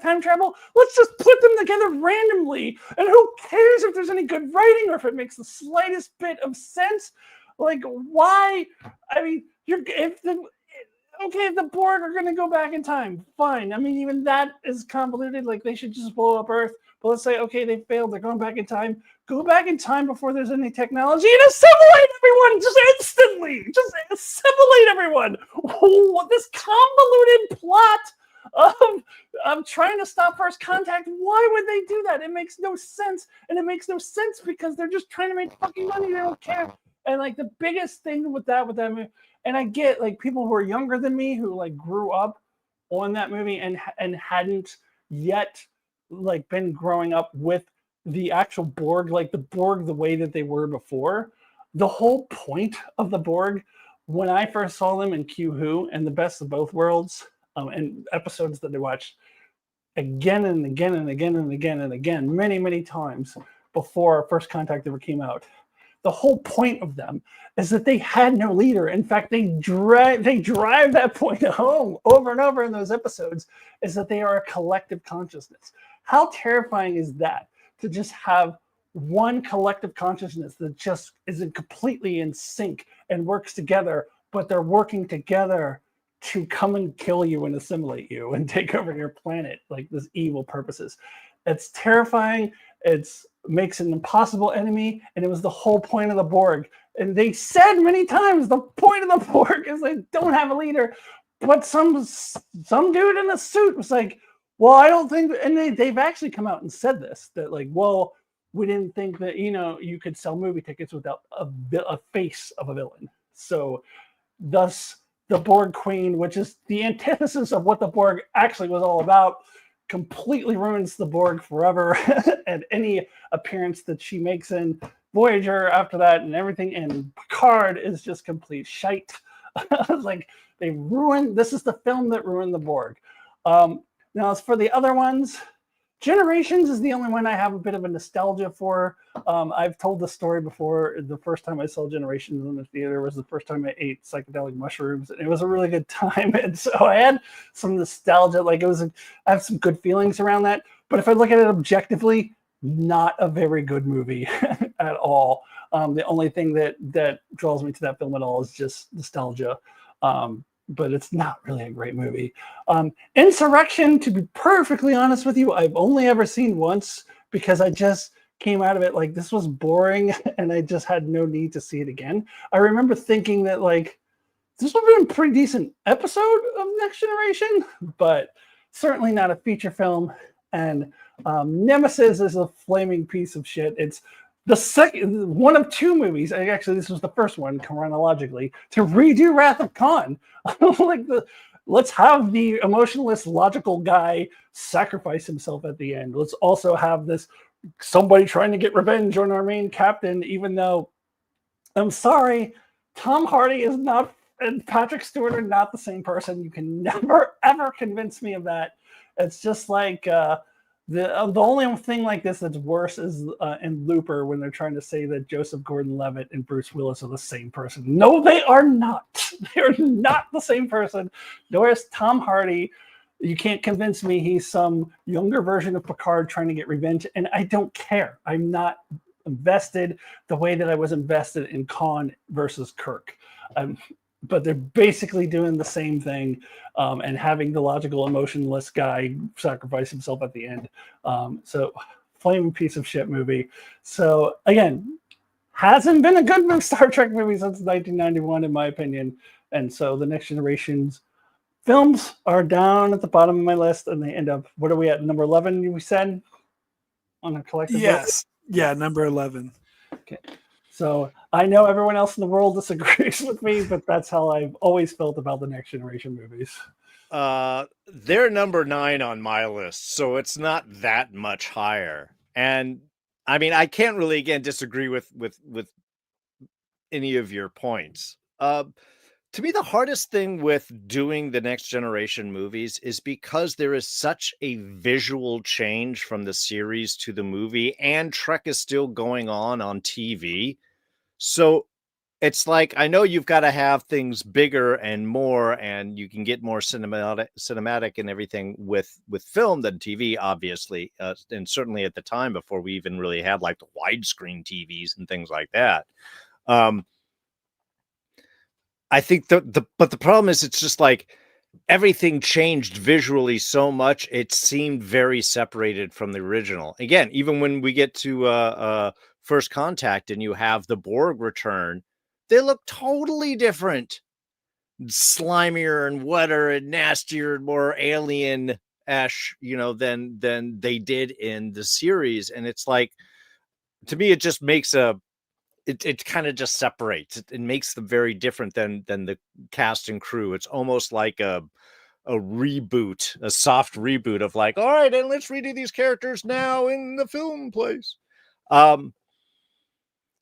time travel. Let's just put them together randomly. And who cares if there's any good writing or if it makes the slightest bit of sense? Like, why? I mean, if the Borg are going to go back in time, fine. I mean, even that is convoluted. Like, they should just blow up Earth. But let's say, okay, they failed. They're going back in time. Go back in time before there's any technology and assimilate everyone just instantly. Just assimilate everyone. This convoluted plot of trying to stop First Contact, why would they do that? It makes no sense. And it makes no sense because they're just trying to make fucking money. They don't care. And, like, the biggest thing with that movie, and I get, like, people who are younger than me who, like, grew up on that movie and hadn't yet, like, been growing up with the actual Borg, like the Borg, the way that they were before, the whole point of the Borg, when I first saw them in Q Who and the Best of Both Worlds, and episodes that I watched again and again and again and again and again, many, many times before First Contact ever came out. The whole point of them is that they had no leader. In fact, they drive that point home over and over in those episodes, is that they are a collective consciousness. How terrifying is that, to just have one collective consciousness that just isn't completely in sync and works together, but they're working together to come and kill you and assimilate you and take over your planet, like this evil purposes. It's terrifying. It's makes an impossible enemy, and it was the whole point of the Borg. And they said many times the point of the Borg is they don't have a leader. But some dude in a suit was like, well, I don't think, and they've actually come out and said this, that like, well, we didn't think that, you know, you could sell movie tickets without a face of a villain. So thus the Borg Queen, which is the antithesis of what the Borg actually was all about, completely ruins the Borg forever. And any appearance that she makes in Voyager after that and everything, and Picard is just complete shite. Like, they ruined, this is the film that ruined the Borg. Now, as for the other ones, Generations is the only one I have a bit of a nostalgia for. I've told the story before. The first time I saw Generations in the theater was the first time I ate psychedelic mushrooms, and it was a really good time. And so I had some nostalgia. Like, I have some good feelings around that. But if I look at it objectively, not a very good movie at all. The only thing that draws me to that film at all is just nostalgia. But it's not really a great movie. Insurrection, to be perfectly honest with you, I've only ever seen once, because I just came out of it like, this was boring, and I just had no need to see it again. I remember thinking that, like, this would have been a pretty decent episode of Next Generation, but certainly not a feature film. And Nemesis is a flaming piece of shit. It's the second one of two movies. Actually, this was the first one chronologically to redo Wrath of Khan. Like, let's have the emotionless, logical guy sacrifice himself at the end. Let's also have this somebody trying to get revenge on our main captain, even though, I'm sorry, Tom Hardy is not, and Patrick Stewart are not the same person. You can never ever convince me of that. It's just like the only thing like this that's worse is in Looper, when they're trying to say that Joseph Gordon-Levitt and Bruce Willis are the same person. No, they are not. They are not the same person. Nor is Tom Hardy. You can't convince me he's some younger version of Picard trying to get revenge, and I don't care. I'm not invested the way that I was invested in Khan versus Kirk. But they're basically doing the same thing, and having the logical, emotionless guy sacrifice himself at the end. So, flaming piece of shit movie. So, again, hasn't been a good Star Trek movie since 1991, in my opinion. And so, the Next Generation's films are down at the bottom of my list, and they end up, what are we at, number 11, we said? On a collective Yes. Yeah, number 11. Okay. So I know everyone else in the world disagrees with me, but that's how I've always felt about the Next Generation movies. They're number 9 on my list, so it's not that much higher. And I mean, I can't really, again, disagree with any of your points. To me, the hardest thing with doing the Next Generation movies is because there is such a visual change from the series to the movie, and Trek is still going on TV. So it's like, I know you've got to have things bigger and more, and you can get more cinematic and everything with film than TV, obviously. And certainly at the time, before we even really had like the widescreen TVs and things like that. I think but the problem is, it's just like everything changed visually so much. It seemed very separated from the original. Again, even when we get to First Contact and you have the Borg return, they look totally different. Slimier and wetter and nastier and more alien-esque, than they did in the series. And it's like, to me, it just makes it kind of just separates. It makes them very different than the cast and crew. It's almost like reboot, a soft reboot of like, all right, and let's redo these characters now in the film place.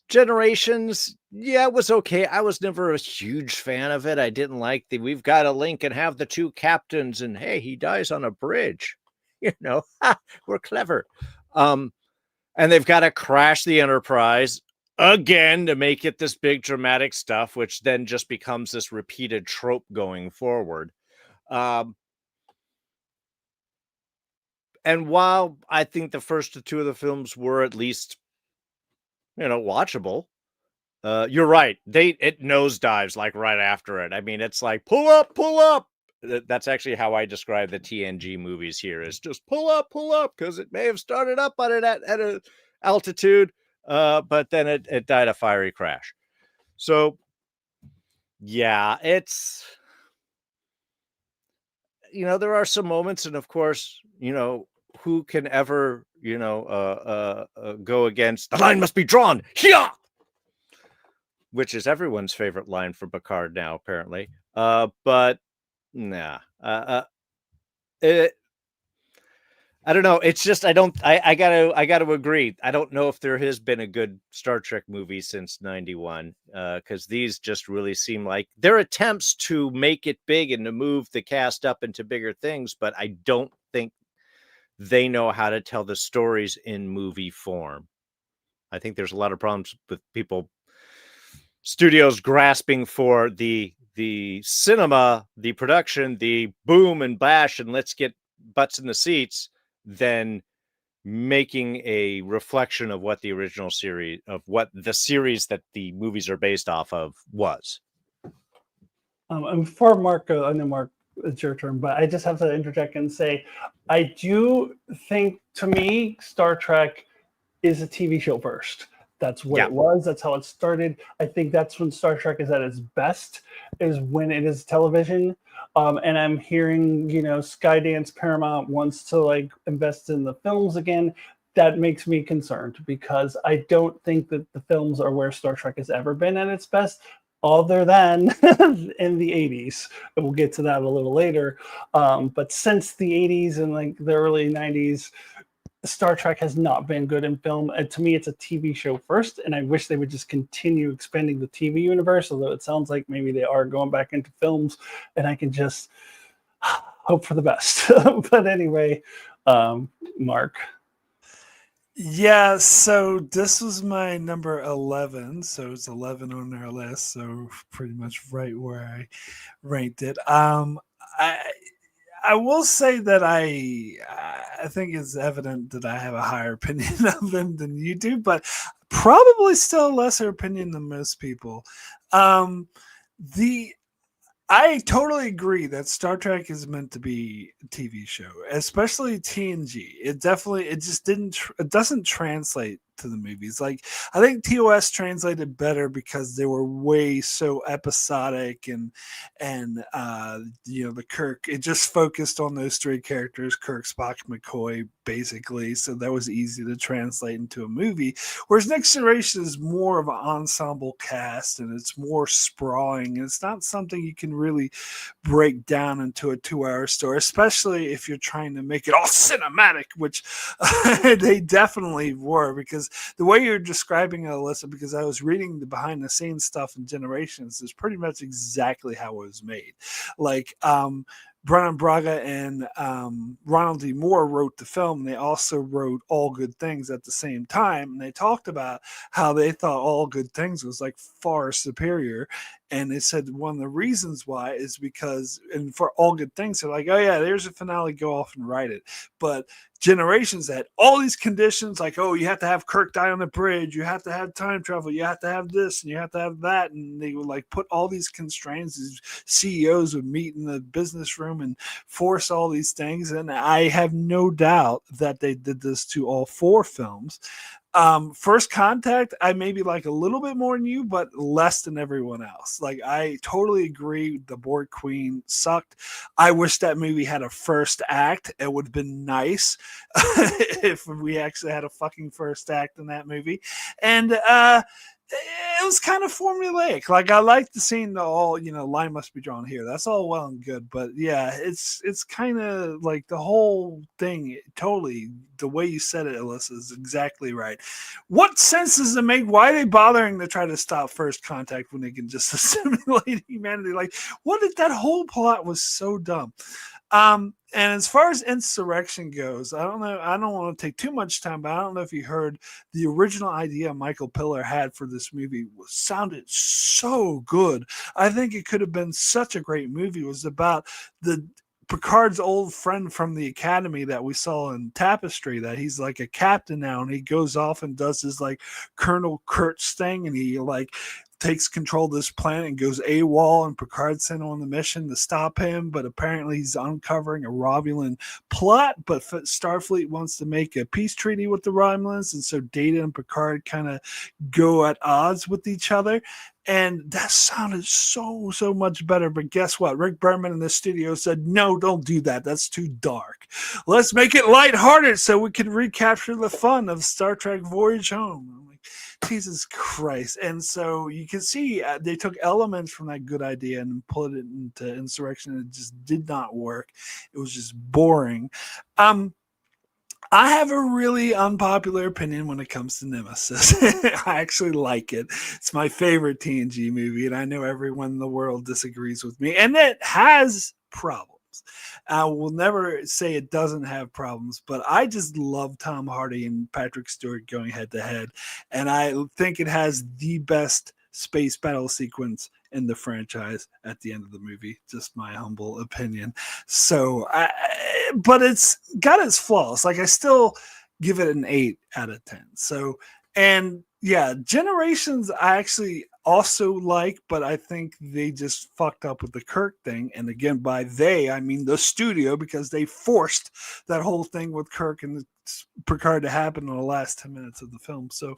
Generations, yeah, it was okay. I was never a huge fan of it. I didn't like we've got to link and have the two captains, and hey, he dies on a bridge. We're clever. And they've got to crash the Enterprise again to make it this big dramatic stuff, which then just becomes this repeated trope going forward. And while I think the first two of the films were at least, watchable, you're right. It nosedives like right after it. I mean, it's like pull up. That's actually how I describe the TNG movies here, is just pull up, because it may have started up on it at an altitude, but then it died a fiery crash. So, yeah, it's, there are some moments, and of course, who can ever, go against the line must be drawn. Here! Which is everyone's favorite line for Picard now, apparently. But nah, I don't know. It's just, I gotta agree. I don't know if there has been a good Star Trek movie since 91, because these just really seem like their attempts to make it big and to move the cast up into bigger things, but I don't think they know how to tell the stories in movie form. I think there's a lot of problems with studios grasping for the cinema, the production, the boom and bash, and let's get butts in the seats, than making a reflection of what the original series, of what the series that the movies are based off of was. And before Mark, I know Mark, it's your turn, but I just have to interject and say, I do think, to me, Star Trek is a TV show first. That's what it was. That's how it started. I think that's when Star Trek is at its best, is when it is television. And I'm hearing, Skydance Paramount wants to invest in the films again. That makes me concerned, because I don't think that the films are where Star Trek has ever been at its best, other than in the 80s. And we'll get to that a little later. But since the 80s and the early 90s, Star Trek has not been good in film. And to me, it's a TV show first, and I wish they would just continue expanding the TV universe, although it sounds like maybe they are going back into films, and I can just hope for the best. But anyway, Mark. Yeah, so this was my number 11, so it's 11 on our list, so pretty much right where I ranked it. I will say that I think it's evident that I have a higher opinion of them than you do, but probably still a lesser opinion than most people. I totally agree that Star Trek is meant to be a TV show, especially TNG. It doesn't translate to the movies. I think TOS translated better because they were way so episodic, and the Kirk, it just focused on those three characters, Kirk, Spock, McCoy, basically. So that was easy to translate into a movie. Whereas Next Generation is more of an ensemble cast, and it's more sprawling, and it's not something you can really break down into a 2-hour story, especially if you're trying to make it all cinematic, which they definitely were, because the way you're describing it, Alyssa, because I was reading the behind the scenes stuff in Generations, is pretty much exactly how it was made. Brennan Braga and Ronald D. Moore wrote the film. They also wrote All Good Things at the same time. And they talked about how they thought All Good Things was far superior. And they said one of the reasons why is because, and for All Good Things, they're like, oh yeah, there's a finale, go off and write it. But Generations had all these conditions, you have to have Kirk die on the bridge, you have to have time travel, you have to have this, and you have to have that. And they would put all these constraints. These CEOs would meet in the business room and force all these things. And I have no doubt that they did this to all 4 films. First Contact, I maybe like a little bit more than you, but less than everyone else. I totally agree. The Borg Queen sucked. I wish that movie had a first act. It would have been nice if we actually had a fucking first act in that movie. And it was kind of formulaic. Like, I like the scene, the all, line must be drawn here. That's all well and good, but yeah, it's kind of like the whole thing. Totally, the way you said it, Alyssa, is exactly right. What sense does it make? Why are they bothering to try to stop first contact when they can just assimilate humanity? Like, what did that whole plot was so dumb. And as far as insurrection goes, I don't know. I don't want to take too much time, but I don't know if you heard the original idea Michael Piller had for this movie sounded so good. I think it could have been such a great movie. It was about the Picard's old friend from the academy that we saw in Tapestry, that he's like a captain now, and he goes off and does his like Colonel Kurtz thing, and he like takes control of this planet and goes AWOL, and Picard sent on the mission to stop him, but apparently he's uncovering a Romulan plot, but Starfleet wants to make a peace treaty with the Romulans, and so Data and Picard kind of go at odds with each other. And that sounded so much better. But guess what? Rick Berman in the studio said, no, don't do that. That's too dark. Let's make it lighthearted so we can recapture the fun of Star Trek Voyage Home. I'm like, Jesus Christ. And so you can see they took elements from that good idea and put it into Insurrection. It just did not work. It was just boring. I have a really unpopular opinion when it comes to Nemesis. I actually like it. It's my favorite TNG movie, and I know everyone in the world disagrees with me. And it has problems. I will never say it doesn't have problems, but I just love Tom Hardy and Patrick Stewart going head to head. And I think it has the best space battle sequence in the franchise at the end of the movie. Just my humble opinion. So, but it's got its flaws. Like, I still give it an 8 out of 10. So, and yeah, Generations I actually also like, but I think they just fucked up with the Kirk thing. And again, by they, I mean the studio, because they forced that whole thing with Kirk and Picard to happen in the last 10 minutes of the film. So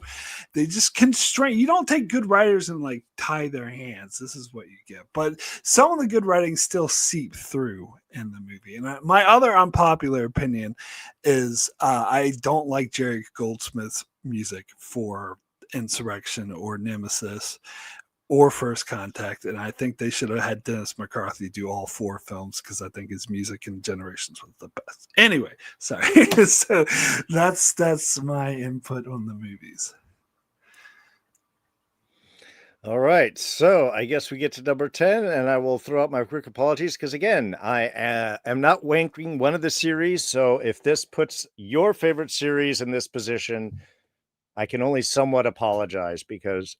they just constrain. You don't take good writers and like tie their hands. This is what you get. But some of the good writing still seep through in the movie. And my other unpopular opinion is I don't like Jerry Goldsmith's music for Insurrection or Nemesis or First Contact, and I think they should have had Dennis McCarthy do all 4 films, because I think his music in Generations was the best. Anyway, sorry. So that's my input on the movies. All right, so I guess we get to number 10, and I will throw out my quick apologies, because again, I am not ranking one of the series, so if this puts your favorite series in this position, I can only somewhat apologize, because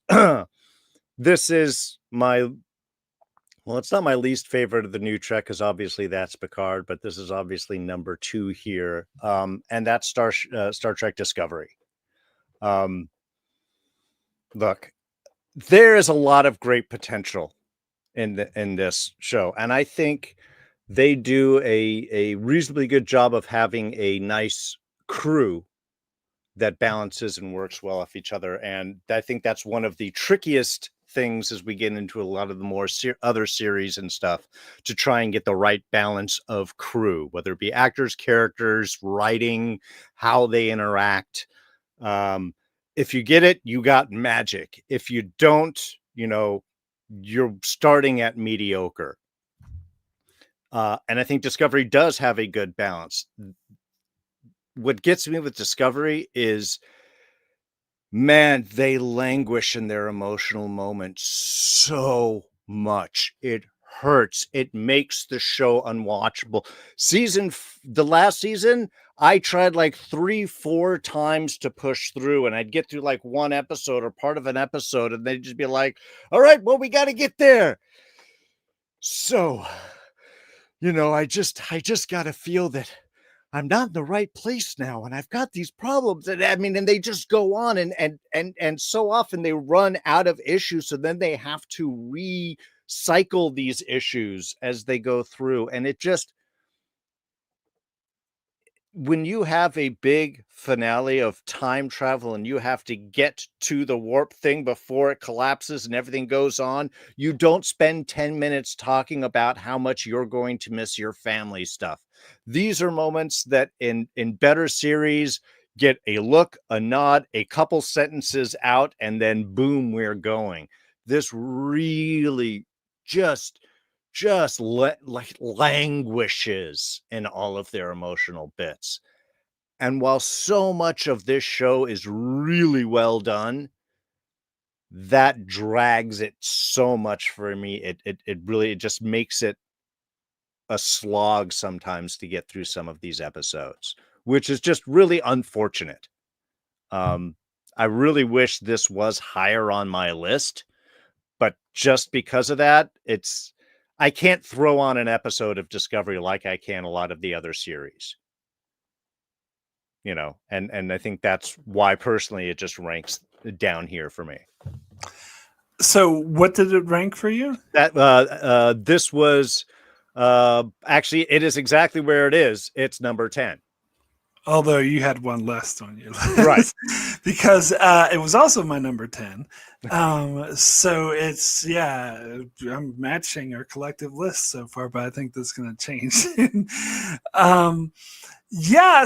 this is it's not my least favorite of the new Trek, because obviously that's Picard, but this is obviously number 2 here, and that's Star Trek Discovery. Look, there is a lot of great potential in this show, and I think they do a reasonably good job of having a nice crew that balances and works well with each other. And I think that's one of the trickiest things as we get into a lot of the more other series and stuff, to try and get the right balance of crew, whether it be actors, characters, writing, how they interact. If you get it, you got magic. If you don't, you're starting at mediocre. And I think Discovery does have a good balance. What gets me with Discovery is, man, they languish in their emotional moments so much. It hurts. It makes the show unwatchable. The last season, I tried like 3-4 times to push through, and I'd get through like one episode or part of an episode, and they'd just be like, all right, well, we got to get there. So, I just got to feel that I'm not in the right place now, and I've got these problems. And and they just go on, and so often they run out of issues. So then they have to recycle these issues as they go through. And it just, when you have a big finale of time travel and you have to get to the warp thing before it collapses and everything goes on, you don't spend 10 minutes talking about how much you're going to miss your family stuff. These are moments that in better series, get a look, a nod, a couple sentences out, and then boom, we're going. This really just languishes in all of their emotional bits. And while so much of this show is really well done, that drags it so much for me. It really just makes it a slog sometimes to get through some of these episodes, which is just really unfortunate. I really wish this was higher on my list, but just because of that, I can't throw on an episode of Discovery like I can a lot of the other series. And I think that's why personally it just ranks down here for me. So what did it rank for you? That this was actually, it is exactly where it is. It's number 10. Although you had one less on your list. Right. Because it was also my number 10. So it's, I'm matching our collective list so far, but I think that's going to change.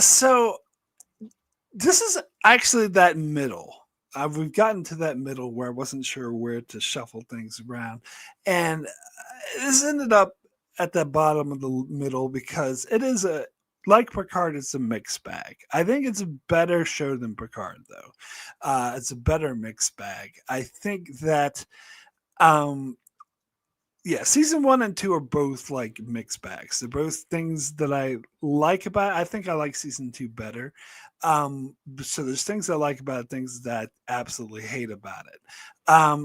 So this is actually that middle. We've gotten to that middle where I wasn't sure where to shuffle things around. And this ended up at the bottom of the middle because it is like Picard, it's a mixed bag. I think it's a better show than Picard, though. It's a better mixed bag. I think that, season 1 and 2 are both like mixed bags. They're both things that I like about it. I think I like season 2 better. So there's things I like about it, things that I absolutely hate about it.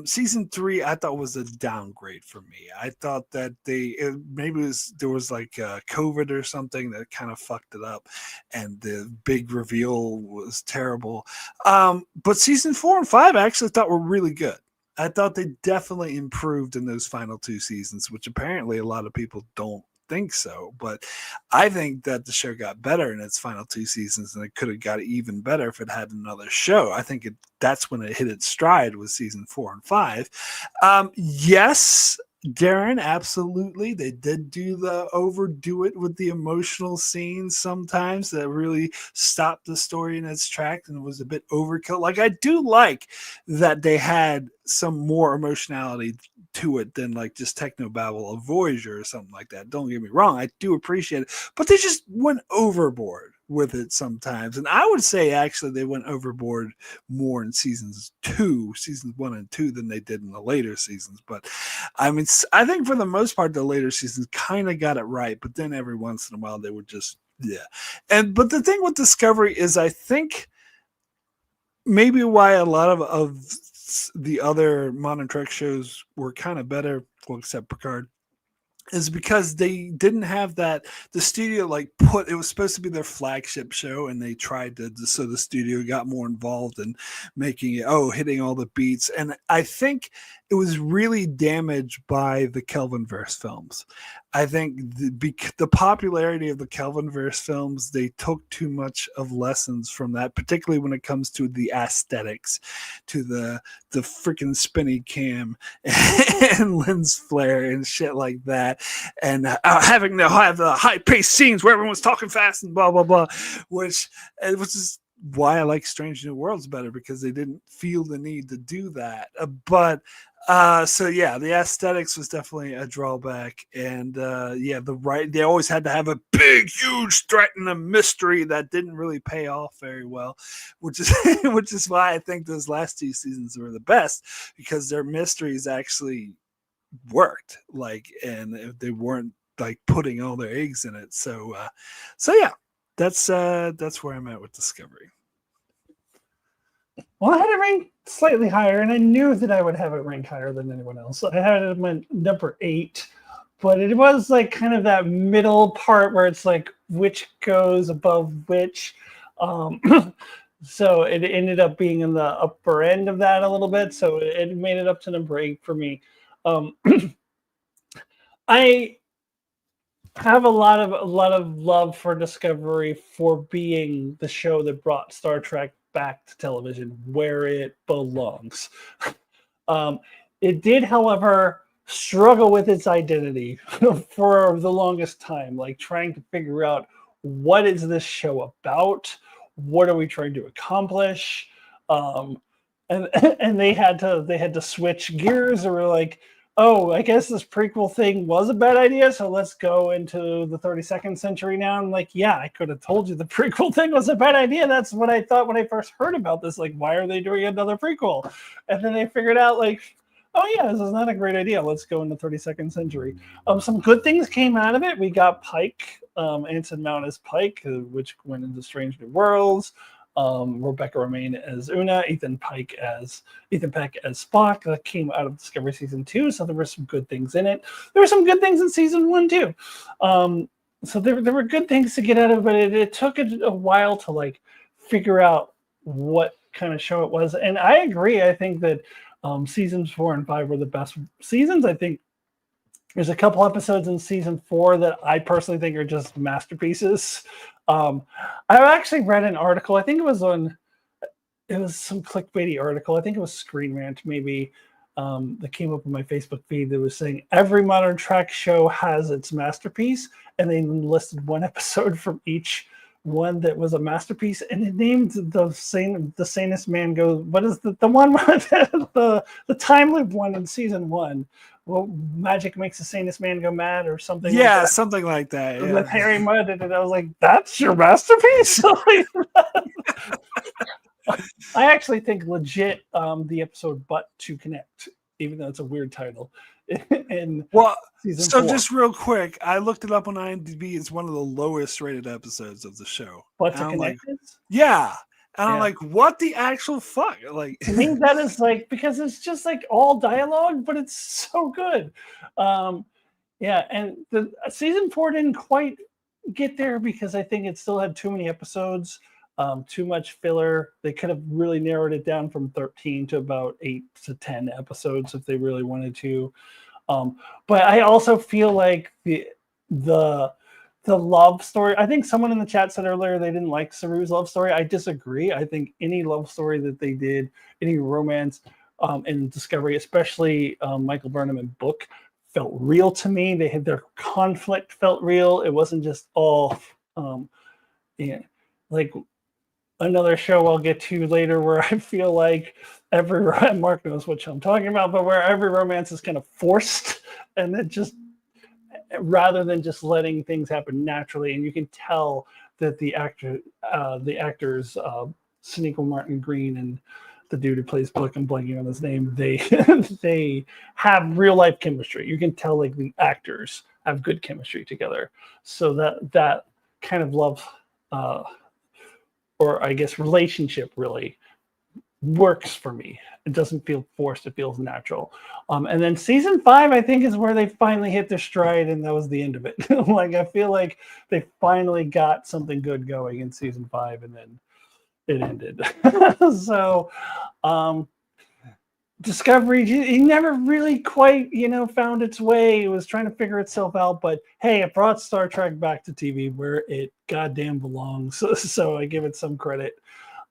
Season 3 I thought was a downgrade for me. I thought that there was like COVID or something that kind of fucked it up, and the big reveal was terrible. But season 4 and 5 I actually thought were really good. I thought they definitely improved in those final 2 seasons, which apparently a lot of people don't think so, but I think that the show got better in its final 2 seasons, and it could have got even better if it had another show. I think that's when it hit its stride, was season 4 and 5. Yes, Darrin, absolutely. They did overdo it with the emotional scenes sometimes that really stopped the story in its tracks, and it was a bit overkill. Like, I do like that they had some more emotionality to it than like just technobabble of Voyager or something like that. Don't get me wrong, I do appreciate it, but they just went overboard with it sometimes. And I would say actually they went overboard more in seasons 1 and 2 than they did in the later seasons. But I mean, I think for the most part the later seasons kind of got it right, but then every once in a while they would just but the thing with Discovery is, I think maybe why a lot of the other modern Trek shows were kind of better, well, except Picard, is because they didn't have that. The studio it was supposed to be their flagship show, and they tried to, so the studio got more involved in making it hitting all the beats. And I think it was really damaged by the Kelvin-verse films. I think the popularity of the Kelvin-verse films, they took too much of lessons from that, particularly when it comes to the aesthetics, to the freaking spinny cam and lens flare and shit like that, and having to have the high-paced scenes where everyone's talking fast and blah blah blah, which is why I like Strange New Worlds better, because they didn't feel the need to do that. The aesthetics was definitely a drawback, and they always had to have a big, huge threat and a mystery that didn't really pay off very well, which is why I think those last 2 seasons were the best, because their mysteries actually worked, and they weren't like putting all their eggs in it. So that's where I'm at with Discovery. Well, I had it ranked slightly higher, and I knew that I would have it ranked higher than anyone else. I had it at my number 8, but it was like kind of that middle part where it's like which goes above which. So it ended up being in the upper end of that a little bit. So it made it up to number 8 for me. I have a lot of love for Discovery for being the show that brought Star Trek back to television where it belongs. It did, however, struggle with its identity for the longest time, like trying to figure out what is this show about? What are we trying to accomplish? And and they had to switch gears. They were like, oh, I guess this prequel thing was a bad idea, so let's go into the 32nd century now. I'm like, yeah, I could have told you the prequel thing was a bad idea. That's what I thought when I first heard about this. Like, why are they doing another prequel? And then they figured out, like, oh yeah, this is not a great idea. Let's go in the 32nd century. Some good things came out of it. We got Pike, Anson Mount as Pike, which went into Strange New Worlds. Rebecca Romaine as Una, Ethan Peck as Spock. That came out of Discovery season 2, so there were some good things in it. There were some good things in season 1 too. So there were good things to get out of it, but it took a while to like figure out what kind of show it was. And I agree. I think that seasons 4 and 5 were the best seasons. I think there's a couple episodes in season 4 that I personally think are just masterpieces. I actually read an article. I think it was some clickbaity article. I think it was Screen Rant, maybe, that came up on my Facebook feed that was saying every modern Trek show has its masterpiece, and they listed one episode from each one that was a masterpiece, and it named the sanest man goes. What is the one the time loop one in season 1? Well, magic makes the sanest man go mad, or something. Yeah, like that. something like that. Yeah. With Harry Mudd, and I was like, "That's your masterpiece." I actually think legit the episode "But to Connect," even though it's a weird title. In season 4. Just real quick, I looked it up on IMDb. It's one of the lowest rated episodes of the show. But to Connect is? Yeah. And I'm like, what the actual fuck? Like, to me, that is like, because it's just like all dialogue, but it's so good. Yeah, and the season 4 didn't quite get there because I think it still had too many episodes, too much filler. They could have really narrowed it down from 13 to about 8 to 10 episodes if they really wanted to. But I also feel like the love story. I think someone in the chat said earlier they didn't like Saru's love story. I disagree. I think any love story that they did, any romance in Discovery, especially Michael Burnham and Book, felt real to me. They had their conflict felt real. It wasn't just all like another show I'll get to later where I feel like Mark knows what show I'm talking about, but where every romance is kind of forced, and it just, rather than just letting things happen naturally. And you can tell that the actors, Sonequa Martin Green and the dude who plays Book, I'm blanking on his name, they have real life chemistry. You can tell like the actors have good chemistry together. So that kind of love, or I guess relationship, really works for me. It doesn't feel forced. It feels natural. And then season 5, I think, is where they finally hit their stride, and that was the end of it. Like, I feel like they finally got something good going in season 5, and then it ended. So Discovery, it never really quite, found its way. It was trying to figure itself out, but hey, it brought Star Trek back to TV where it goddamn belongs. So I give it some credit.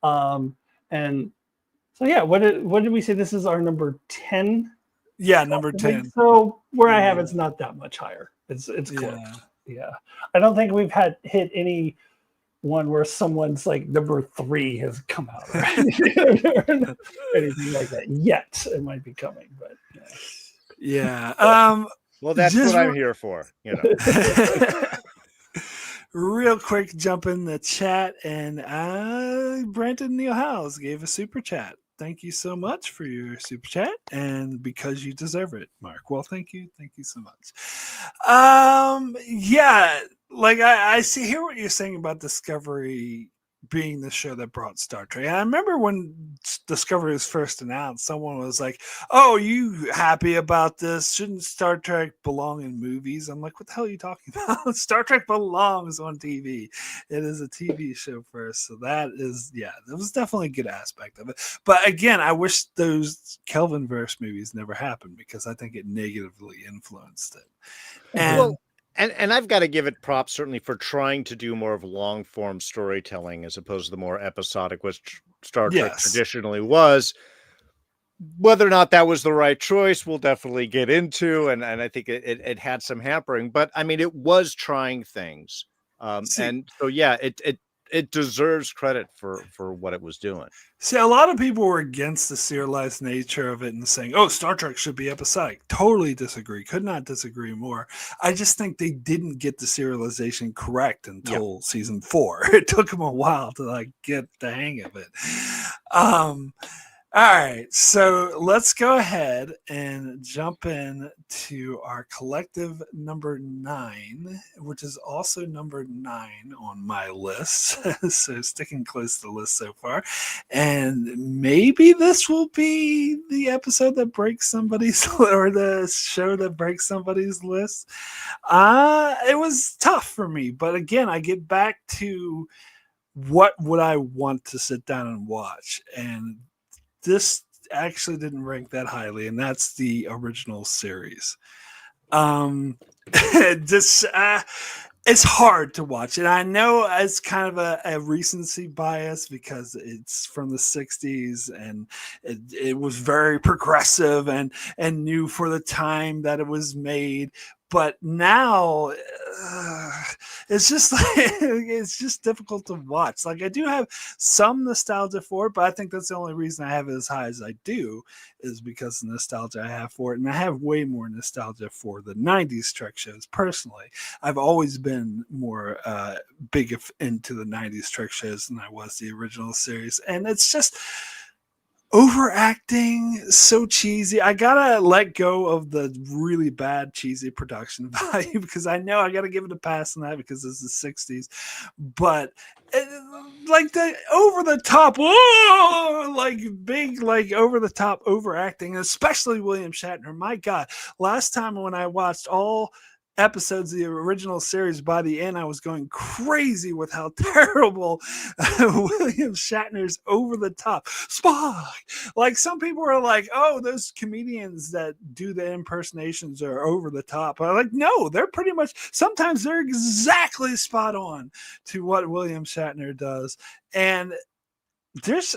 And so yeah, what did we say? This is our number 10. Yeah, number 10. So where I have it's not that much higher. It's close. Yeah. I don't think we've hit any one where someone's like number 3 has come out, right? Anything like that yet. It might be coming, but yeah. Well, that's what I'm here for, Real quick, jump in the chat, and Brandon Neil Howes gave a super chat. Thank you so much for your super chat, and because you deserve it, Mark. Well, thank you so much. Yeah, like I hear what you're saying about Discovery being the show that brought Star Trek. And I remember when Discovery was first announced, someone was like, "Oh, you happy about this? Shouldn't Star Trek belong in movies?" I'm like, "What the hell are you talking about? Star Trek belongs on TV. It is a TV show first." So that was definitely a good aspect of it. But again, I wish those Kelvin-verse movies never happened, because I think it negatively influenced it. And I've got to give it props, certainly, for trying to do more of long form storytelling as opposed to the more episodic, which Star Trek traditionally was. Whether or not that was the right choice, we'll definitely get into. And I think it had some hampering, but I mean, it was trying things. And so, yeah, it deserves credit for what it was doing. See, a lot of people were against the serialized nature of it and saying, "Oh, Star Trek should be episodic." Totally disagree. Could not disagree more. I just think they didn't get the serialization correct until season 4. It took them a while to like get the hang of it. All right, so let's go ahead and jump in to our collective number 9, which is also number 9 on my list. So sticking close to the list so far. And maybe this will be the episode that breaks somebody's or the show that breaks somebody's list. It was tough for me, but again, I get back to what would I want to sit down and watch, and this actually didn't rank that highly, and that's the original series. This it's hard to watch, and I know it's kind of a recency bias because it's from the 60s and it was very progressive and new for the time that it was made. But now it's just like, it's just difficult to watch. Like I do have some nostalgia for it, but I think that's the only reason I have it as high as I do is because of the nostalgia I have for it. And I have way more nostalgia for the 90s Trek shows personally. I've always been more big into the 90s Trek shows than I was the original series. And it's just overacting, so cheesy. I gotta let go of the really bad cheesy production value because I know I gotta give it a pass on that because it's the 60s. But like the over the top, like big, like over the top overacting, especially William Shatner. My God, last time when I watched all episodes of the original series, by the end I was going crazy with how terrible William Shatner's over the top Spock. Like some people are like, oh, those comedians that do the impersonations are over the top. I'm like, no, they're pretty much, sometimes they're exactly spot on to what William Shatner does. And there's,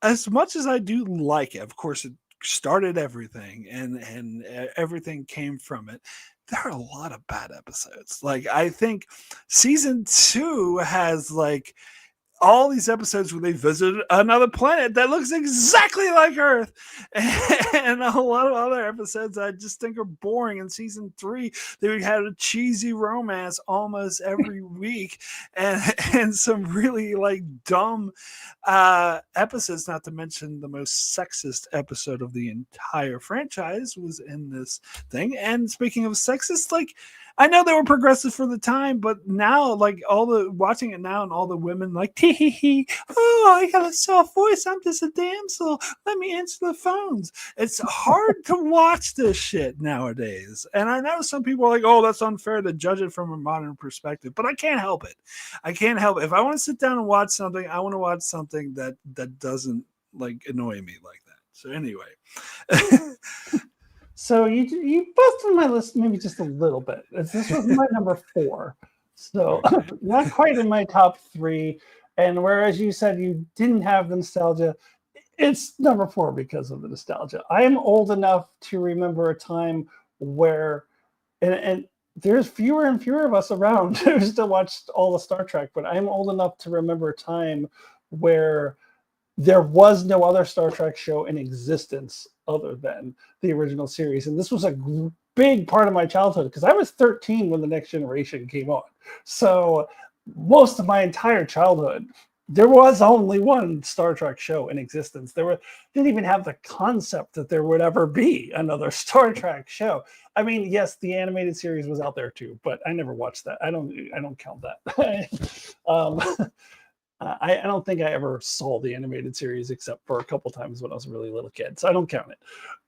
as much as I do like it, of course it started everything and everything came from it, there are a lot of bad episodes. Like I think season 2 has like all these episodes where they visit another planet that looks exactly like Earth, and a lot of other episodes I just think are boring. In season 3, they had a cheesy romance almost every week, and some really like dumb episodes. Not to mention the most sexist episode of the entire franchise was in this thing. And speaking of sexist, like, I know they were progressive for the time, but now, like, all the watching it now and all the women like, tee hee hee, oh, I got a soft voice, I'm just a damsel, let me answer the phones. It's hard to watch this shit nowadays. And I know some people are like, oh, that's unfair to judge it from a modern perspective, but I can't help it. I can't help it. If I want to sit down and watch something, I want to watch something that doesn't like annoy me like that. So anyway. So you both on my list maybe just a little bit. This was my number 4, so not quite in my top 3. And whereas you said you didn't have the nostalgia, it's number 4 because of the nostalgia. I am old enough to remember a time where, and there's fewer and fewer of us around who still watched all the Star Trek, but I'm old enough to remember a time where there was no other Star Trek show in existence other than the original series. And this was a big part of my childhood because I was 13 when The Next Generation came on. So most of my entire childhood, there was only one Star Trek show in existence. Didn't even have the concept that there would ever be another Star Trek show. I mean, yes, the animated series was out there too, but I never watched that. I don't count that. I don't think I ever saw the animated series except for a couple times when I was a really little kid, so I don't count it.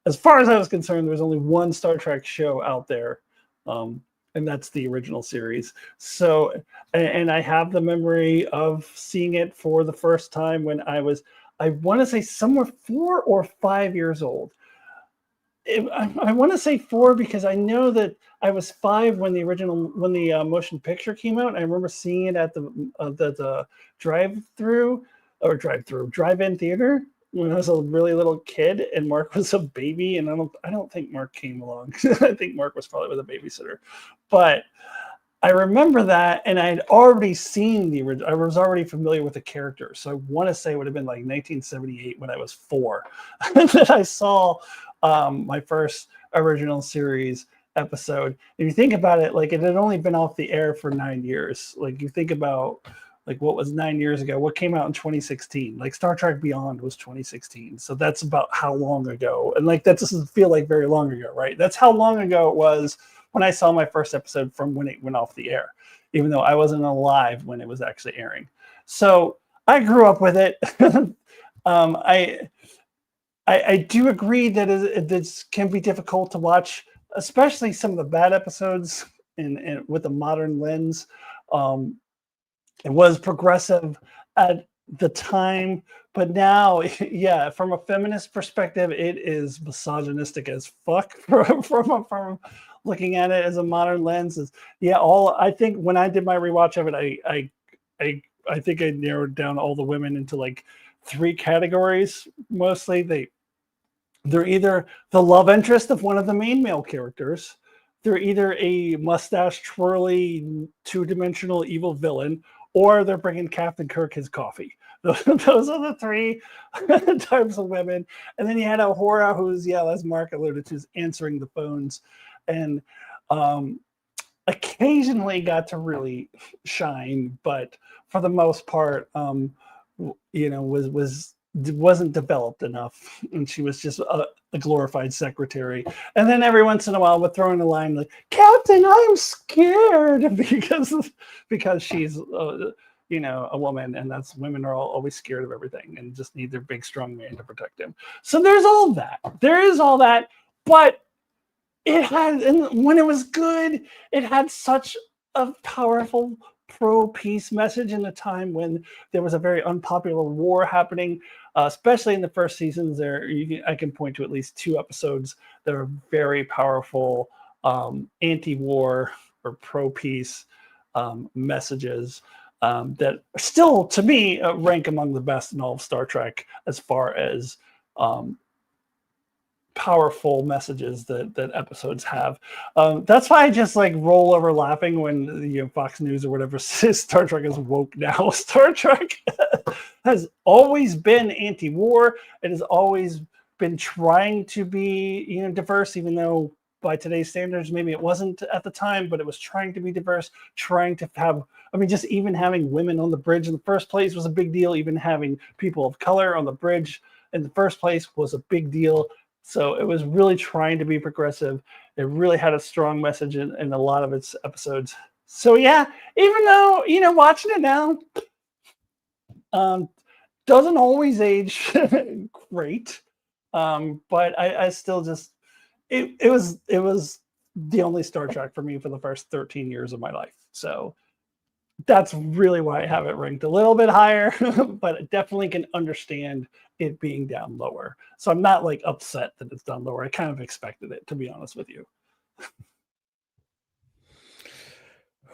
As far as I was concerned, there was only one Star Trek show out there, and that's the original series. So, and I have the memory of seeing it for the first time when I want to say somewhere 4 or 5 years old. I want to say 4 because I know that I was 5 when the motion picture came out. I remember seeing it at the drive-in theater when I was a really little kid, and Mark was a baby, and I don't think Mark came along. I think Mark was probably with a babysitter, but I remember that, and I had already seen the original. I was already familiar with the character, so I want to say it would have been like 1978 when I was 4 that I saw my first original series episode. If you think about it, like it had only been off the air for 9 years. Like you think about like what was 9 years ago, what came out in 2016. Like Star Trek Beyond was 2016, so that's about how long ago. And like that doesn't feel like very long ago, right? That's how long ago it was when I saw my first episode from when it went off the air, even though I wasn't alive when it was actually airing. So I grew up with it. I do agree that this can be difficult to watch, especially some of the bad episodes and with a modern lens. It was progressive at the time, but now, yeah, from a feminist perspective, it is misogynistic as fuck. From looking at it as a modern lens, is yeah. All I think when I did my rewatch of it, I think I narrowed down all the women into like 3 categories. Mostly, they're either the love interest of one of the main male characters, they're either a mustache twirly, 2-dimensional evil villain, or they're bringing Captain Kirk his coffee. Those are the 3 types of women. And then you had Uhura, who's, yeah, as Mark alluded to, is answering the phones, and occasionally got to really shine, but for the most part, wasn't developed enough, and she was just a glorified secretary. And then every once in a while would throw in a line like, "Captain, I am scared," because she's a woman, and that's women are always scared of everything and just need their big strong man to protect them. So there's all that. There is all that, but it had, and when it was good, it had such a powerful pro-peace message in a time when there was a very unpopular war happening, especially in the first seasons. I can point to at least 2 episodes that are very powerful anti-war or pro-peace messages that still, to me, rank among the best in all of Star Trek as far as powerful messages that episodes have. That's why I just like roll over laughing when Fox News or whatever says Star Trek is woke now. Star Trek has always been anti-war. It has always been trying to be diverse, even though by today's standards maybe it wasn't at the time, but it was trying to be diverse, trying to have, just even having women on the bridge in the first place was a big deal. Even having people of color on the bridge in the first place was a big deal. So it was really trying to be progressive. It really had a strong message in a lot of its episodes. So yeah, even though, watching it now doesn't always age great. But I still just, it was the only Star Trek for me for the first 13 years of my life. So that's really why I have it ranked a little bit higher, but I definitely can understand it being down lower. So I'm not like upset that it's down lower. I kind of expected it, to be honest with you.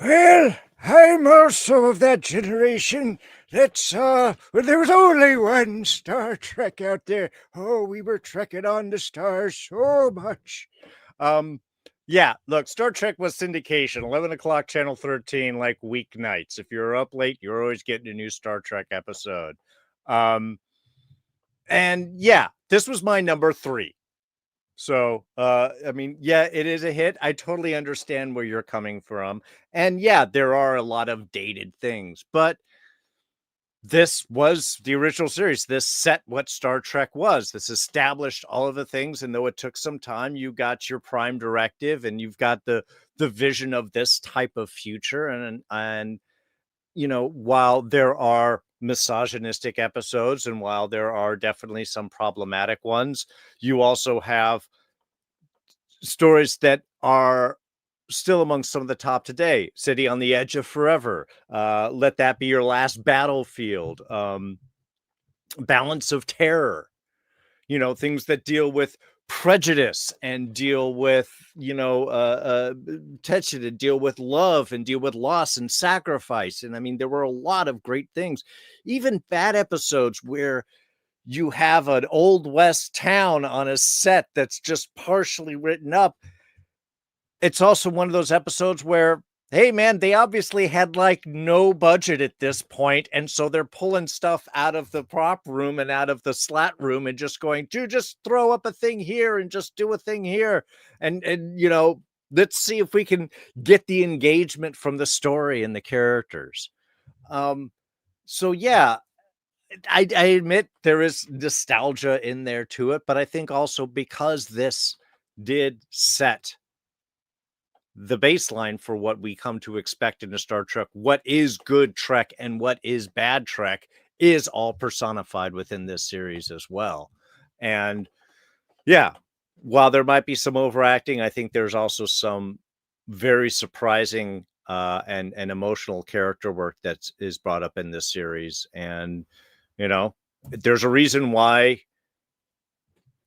Well, I'm also of that generation that saw when there was only one Star Trek out there. Oh, we were trekking on the stars so much. Yeah, look, Star Trek was syndication, 11 o'clock, Channel 13, like weeknights. If you're up late, you're always getting a new Star Trek episode. And yeah, this was my number 3. So, yeah, it is a hit. I totally understand where you're coming from. And yeah, there are a lot of dated things, but this was the original series. This set what Star Trek was. This established all of the things. And though it took some time, you got your prime directive and you've got the vision of this type of future. And while there are misogynistic episodes and while there are definitely some problematic ones, you also have stories that are still among some of the top today. City on the Edge of Forever, Let That Be Your Last Battlefield, Balance of Terror, things that deal with prejudice and deal with, tension and deal with love and deal with loss and sacrifice. And there were a lot of great things, even bad episodes where you have an old West town on a set that's just partially written up. It's also one of those episodes where hey man, they obviously had like no budget at this point, and so they're pulling stuff out of the prop room and out of the slat room and just going, dude, just throw up a thing here and just do a thing here, and let's see if we can get the engagement from the story and the characters. So yeah, I admit there is nostalgia in there to it, but I think also because this did set the baseline for what we come to expect in a Star Trek, what is good Trek and what is bad Trek, is all personified within this series as well. And yeah, while there might be some overacting, I think there's also some very surprising and emotional character work that is brought up in this series. And, there's a reason why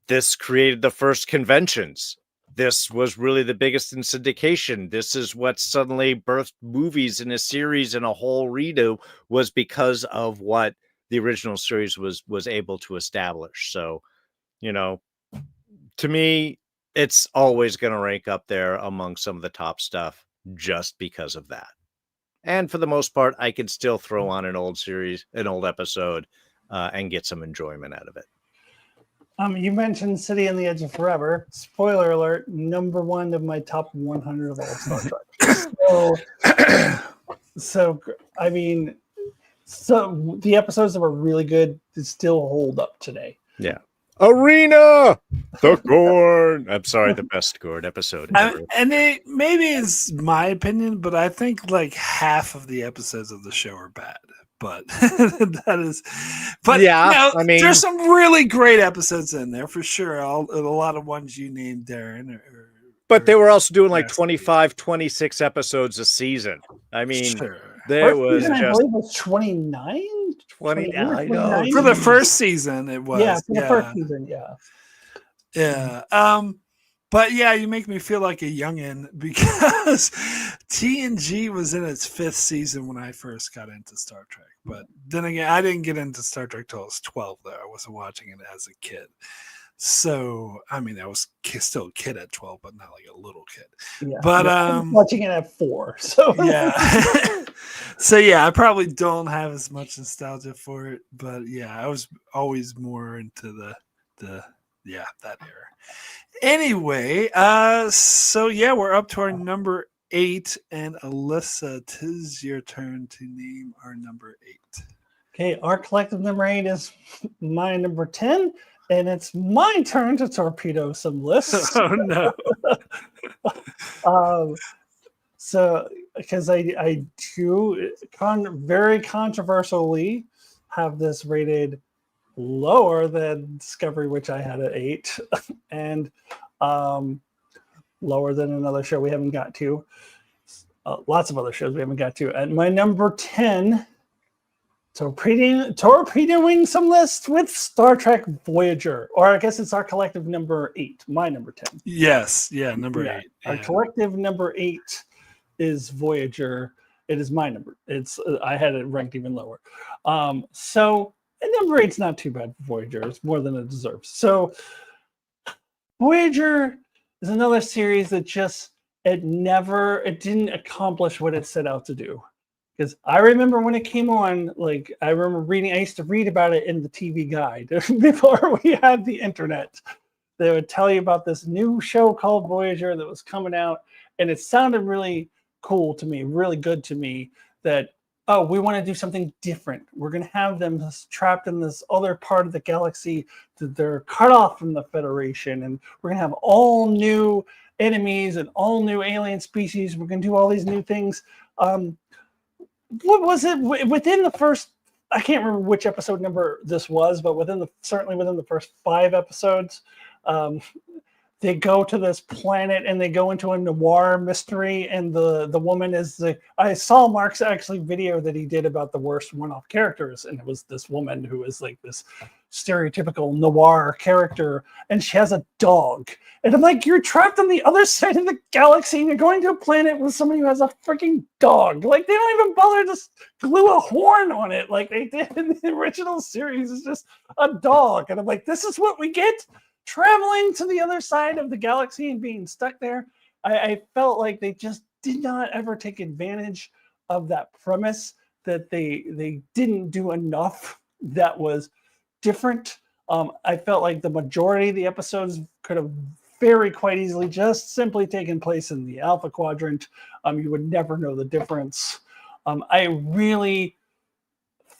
this created the first conventions. This was really the biggest in syndication. This is what suddenly birthed movies in a series and a whole redo, was because of what the original series was able to establish. So, to me, it's always going to rank up there among some of the top stuff just because of that. And for the most part, I can still throw on an old episode, and get some enjoyment out of it. You mentioned City on the Edge of Forever. Spoiler alert, number 1 of my top 100 of all Star Trek. So the episodes that were really good still hold up today. Yeah. Arena, the Gorn. I'm sorry, the best Gorn episode ever. And it maybe is my opinion, but I think like half of the episodes of the show are bad. But yeah, there's some really great episodes in there for sure. A lot of ones you named, Darrin. But they were also doing like 25, 26 episodes a season. I mean, there was just... I believe it was 29? 20, I know. For the first season, it was. Yeah, for the first season, yeah. Yeah. But yeah, you make me feel like a youngin' because TNG was in its 5th season when I first got into Star Trek. But then again, I didn't get into Star Trek till I was 12, though. I wasn't watching it as a kid. So, I mean, I was still a kid at 12, but not like a little kid. Yeah, but I was watching it at 4. So yeah. So yeah, I probably don't have as much nostalgia for it. But yeah, I was always more into that era. Anyway, so yeah, we're up to our number 8, and Alyssa, 'tis your turn to name our number 8. Okay, our collective number 8 is my number 10, and it's my turn to torpedo some lists. Oh no! So because I do very controversially have this rated lower than Discovery, which I had at 8, and lower than another show we haven't got to. Lots of other shows we haven't got to. At my number 10, torpedoing some lists with Star Trek Voyager, or I guess it's our collective number 8. My number 10. Yes, yeah, number 8. Our collective number 8 is Voyager. It is my number. I had it ranked even lower. And number 8's not too bad for Voyager. It's more than it deserves. So Voyager is another series that it didn't accomplish what it set out to do. Because I remember when it came on, I used to read about it in the TV guide before we had the internet. They would tell you about this new show called Voyager that was coming out, and it sounded really cool to me, really good to me, that we want to do something different. We're going to have them trapped in this other part of the galaxy that they're cut off from the Federation. And we're going to have all new enemies and all new alien species. We're going to do all these new things. What was it within the first, I can't remember which episode number this was, but certainly within the first 5 episodes, they go to this planet and they go into a noir mystery, and the woman is I saw Mark's actually video that he did about the worst one-off characters, and it was this woman who is like this stereotypical noir character, and she has a dog. And I'm like, you're trapped on the other side of the galaxy and you're going to a planet with somebody who has a freaking dog. Like, they don't even bother to glue a horn on it like they did in the original series. It's just a dog. And I'm like, this is what we get? Traveling to the other side of the galaxy and being stuck there. I felt like they just did not ever take advantage of that premise, that they didn't do enough that was different. I felt like the majority of the episodes could have very quite easily just simply taken place in the Alpha Quadrant. You would never know the difference. I really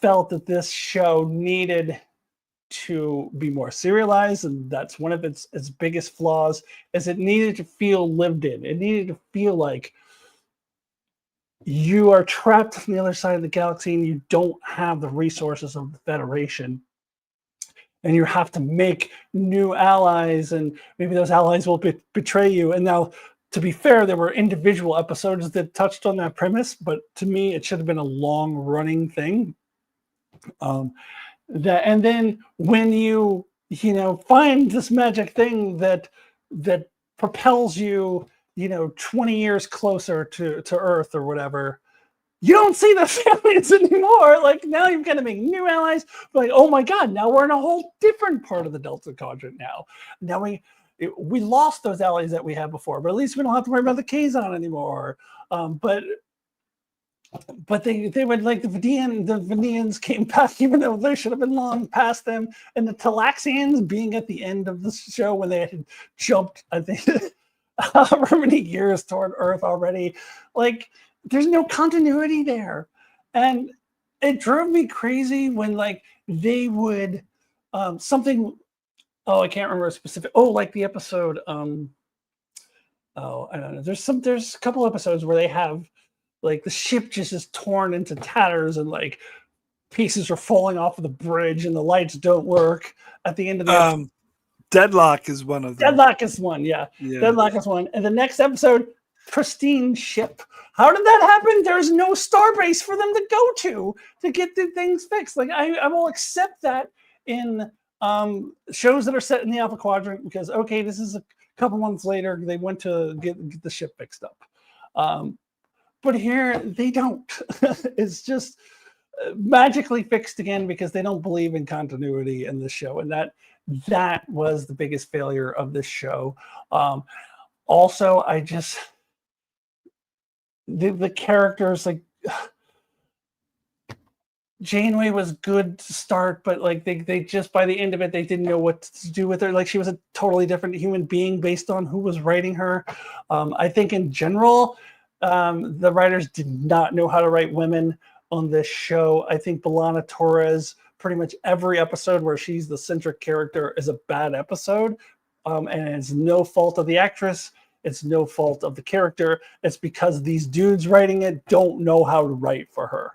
felt that this show needed to be more serialized, and that's one of its biggest flaws, is it needed to feel lived in. It needed to feel like you are trapped on the other side of the galaxy and you don't have the resources of the Federation, and you have to make new allies, and maybe those allies will betray you. And now, to be fair, there were individual episodes that touched on that premise, but to me it should have been a long running thing. And then when you find this magic thing that propels you 20 years closer to Earth or whatever, you don't see the aliens anymore. Like, now you've got to make new allies. Like, oh my God, now we're in a whole different part of the Delta Quadrant now we lost those allies that we had before, but at least we don't have to worry about the Kazon anymore. But they would, like, the Venetians came back, even though they should have been long past them. And the Talaxians being at the end of the show when they had jumped, I think, however many years toward Earth already. Like, there's no continuity there. And it drove me crazy when, like, they would something. Oh, I can't remember a specific. Oh, like the episode. I don't know. There's a couple episodes where they have, like, the ship just is torn into tatters and, like, pieces are falling off of the bridge and the lights don't work at the end of the episode. Deadlock is one of them. Deadlock is one, yeah. Deadlock is one. And the next episode, pristine ship. How did that happen? There's no starbase for them to go to get the things fixed. Like, I will accept that in shows that are set in the Alpha Quadrant, because, okay, this is a couple months later, they went to get the ship fixed up. But here they don't. It's just magically fixed again because they don't believe in continuity in this show, and that was the biggest failure of this show. Also, I just the characters, like, Janeway was good to start, but, like, they just, by the end of it, they didn't know what to do with her. Like, she was a totally different human being based on who was writing her. I think in general, the writers did not know how to write women on this show. I think B'Elanna Torres, pretty much every episode where she's the centric character, is a bad episode. And it's no fault of the actress. It's no fault of the character. It's because these dudes writing it don't know how to write for her.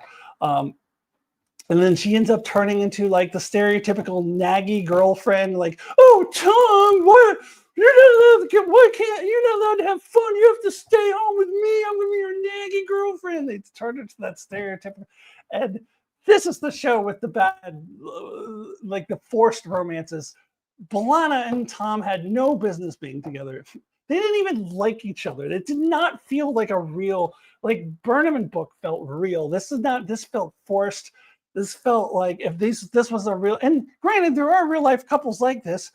And then she ends up turning into, like, the stereotypical naggy girlfriend, like, oh, Tom, what? You're not allowed to why can't you're not allowed to have fun? You have to stay home with me. I'm gonna be your naggy girlfriend. They turned into that stereotypical. And this is the show with the bad, like, the forced romances. B'Elanna and Tom had no business being together. They didn't even like each other. It did not feel like a real, like, Burnham and Book felt real. This felt forced. This felt like if this was a real, and granted, there are real life couples like this.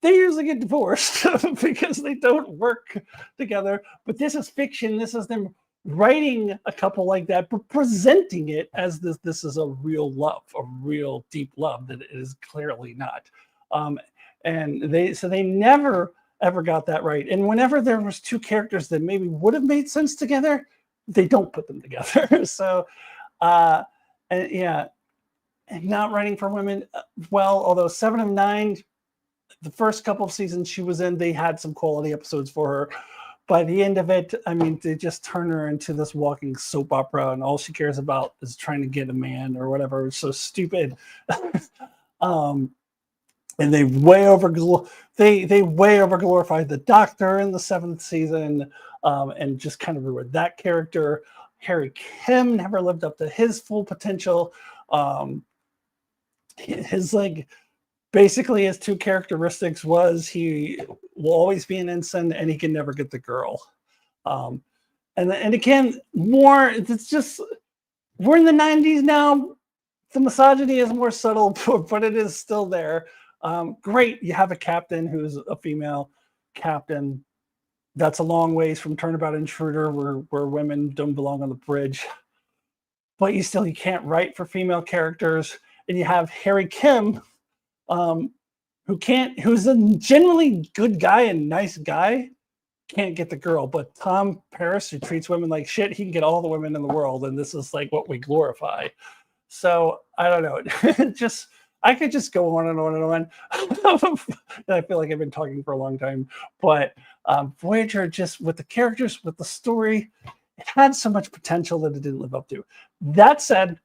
They usually get divorced because they don't work together. But this is fiction. This is them writing a couple like that, but presenting it as this is a real love, a real deep love that it is clearly not. And they never ever got that right. And whenever there was two characters that maybe would have made sense together, they don't put them together. So, and yeah, and not writing for women well. Although 7 of 9. The first couple of seasons she was in, they had some quality episodes for her. By the end of it, I mean, they just turn her into this walking soap opera, and all she cares about is trying to get a man or whatever. It's so stupid. And they way over glorified the Doctor in the 7th season, and just kind of ruined that character. Harry Kim never lived up to his full potential. His, like, basically his two characteristics was he will always be an ensign and he can never get the girl. And again, more, it's just, we're in the 90s now. The misogyny is more subtle, but it is still there. Great, you have a captain who's a female captain. That's a long ways from Turnabout Intruder, where women don't belong on the bridge. But you can't write for female characters, and you have Harry Kim, who's a genuinely good guy and nice guy, can't get the girl. But Tom Paris, who treats women like shit, he can get all the women in the world, and this is like what we glorify. So I don't know. I could just go on and on and on. And I feel like I've been talking for a long time, but Voyager, just with the characters, with the story, it had so much potential that it didn't live up to. That said,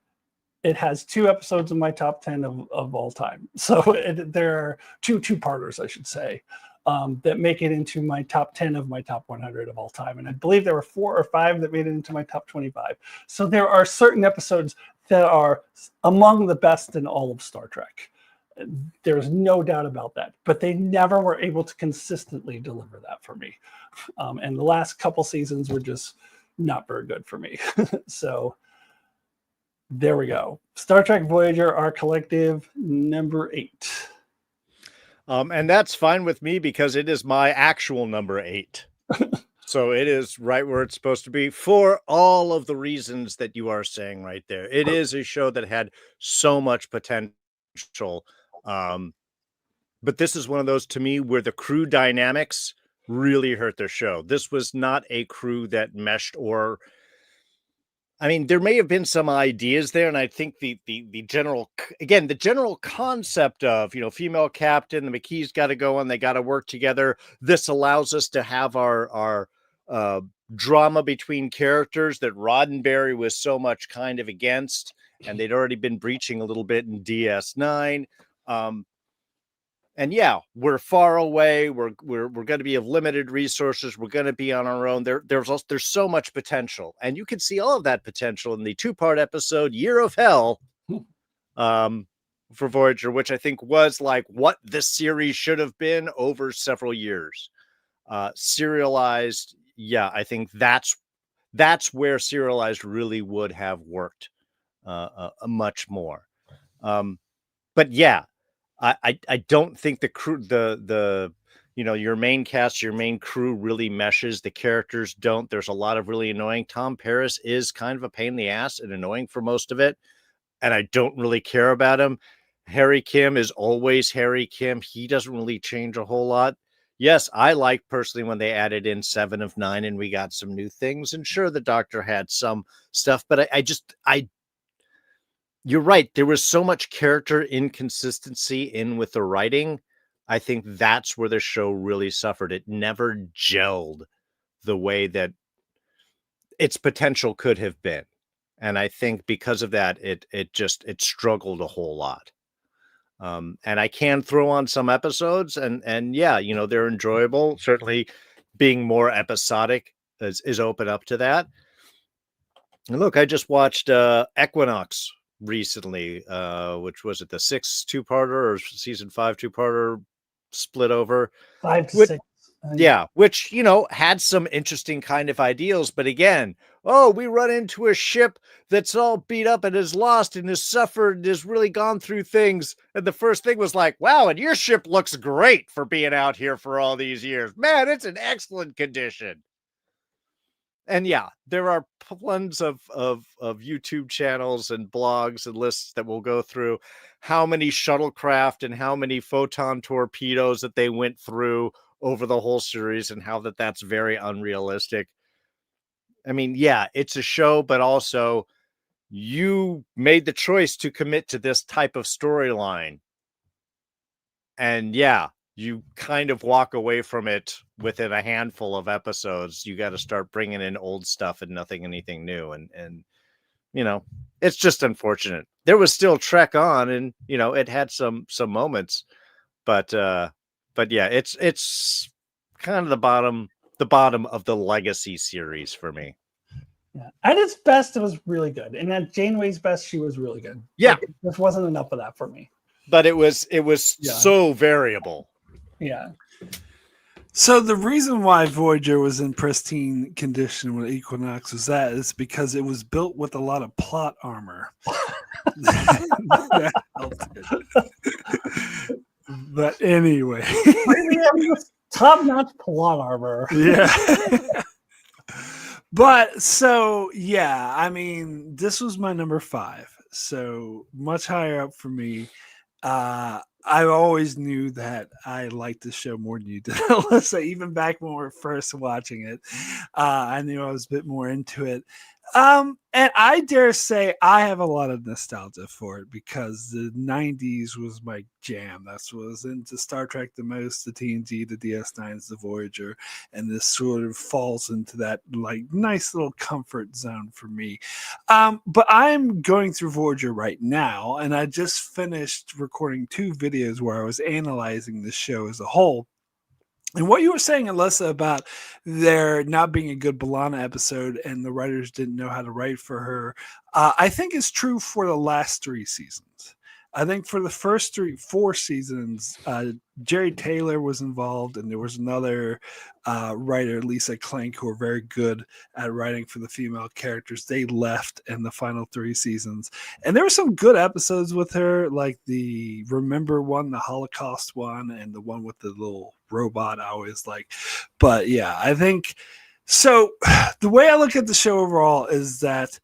it has 2 episodes in my top 10 of all time. So there are two-parters, I should say, that make it into my top 10 of my top 100 of all time. And I believe there were 4 or 5 that made it into my top 25. So there are certain episodes that are among the best in all of Star Trek. There's no doubt about that. But they never were able to consistently deliver that for me. And the last couple seasons were just not very good for me. So there we go. Star Trek Voyager, our collective number 8. And that's fine with me because it is my actual number 8. So it is right where it's supposed to be for all of the reasons that you are saying right there. It is a show that had so much potential. But this is one of those, to me, where the crew dynamics really hurt their show. This was not a crew that meshed, or I mean, there may have been some ideas there, and I think the general concept of, female captain, the McKee's got to go on, they got to work together. This allows us to have our drama between characters that Roddenberry was so much kind of against, and they'd already been breaching a little bit in DS9. And yeah, we're far away. We're going to be of limited resources. We're going to be on our own. There's so much potential, and you can see all of that potential in the 2-part episode "Year of Hell" for Voyager, which I think was like what this series should have been over several years. Serialized, yeah, I think that's where serialized really would have worked much more. But yeah. I don't think the crew, your main cast, your main crew really meshes. The characters don't. There's a lot of really annoying. Tom Paris is kind of a pain in the ass and annoying for most of it, and I don't really care about him. Harry Kim is always Harry Kim. He doesn't really change a whole lot. Yes, I like personally when they added in 7 of 9 and we got some new things. And sure, the Doctor had some stuff, but you're right. There was so much character inconsistency in with the writing. I think that's where the show really suffered. It never gelled the way that its potential could have been. And I think because of that, it struggled a whole lot. And I can throw on some episodes and yeah, they're enjoyable. Certainly being more episodic is open up to that. And look, I just watched Equinox recently, which was it, the 6 2-parter or season 5 2-parter split over 5 to 6. Yeah, which had some interesting kind of ideals, but again, we run into a ship that's all beat up and is lost and has suffered and has really gone through things, and the first thing was like, wow, and your ship looks great for being out here for all these years, man, it's in excellent condition. And yeah, there are tons of YouTube channels and blogs and lists that will go through how many shuttlecraft and how many photon torpedoes that they went through over the whole series and how that's very unrealistic. I mean, yeah, it's a show, but also you made the choice to commit to this type of storyline. And yeah, you kind of walk away from it within a handful of episodes. You got to start bringing in old stuff and anything new. And it's just unfortunate. There was still Trek on, and it had some moments, but yeah, it's kind of the bottom of the legacy series for me. Yeah, at its best, it was really good, and at Janeway's best, she was really good. Yeah, like, this wasn't enough of that for me. But it was so variable. Yeah. So the reason why Voyager was in pristine condition with Equinox is because it was built with a lot of plot armor. That helped it. But anyway, we have this top-notch plot armor. Yeah. But so yeah, I mean, this was my number 5, so much higher up for me. I always knew that I liked the show more than you did, Alyssa. Even back when we were first watching it, I knew I was a bit more into it. And I dare say I have a lot of nostalgia for it because the 90s was my jam. That's what I was into Star Trek the most, the TNG, the DS9s, the Voyager, and this sort of falls into that like nice little comfort zone for me. But I'm going through Voyager right now, and I just finished recording 2 videos where I was analyzing the show as a whole. And what you were saying, Alyssa, about there not being a good B'Elanna episode and the writers didn't know how to write for her, I think is true for the last 3 seasons. I think for the first 4 seasons, Jerry Taylor was involved, and there was another writer, Lisa Clank, who were very good at writing for the female characters. They left in the final 3 seasons, and there were some good episodes with her, like the Remember one, the Holocaust one, and the one with the little robot I always like. But yeah, I think so. The way I look at the show overall is that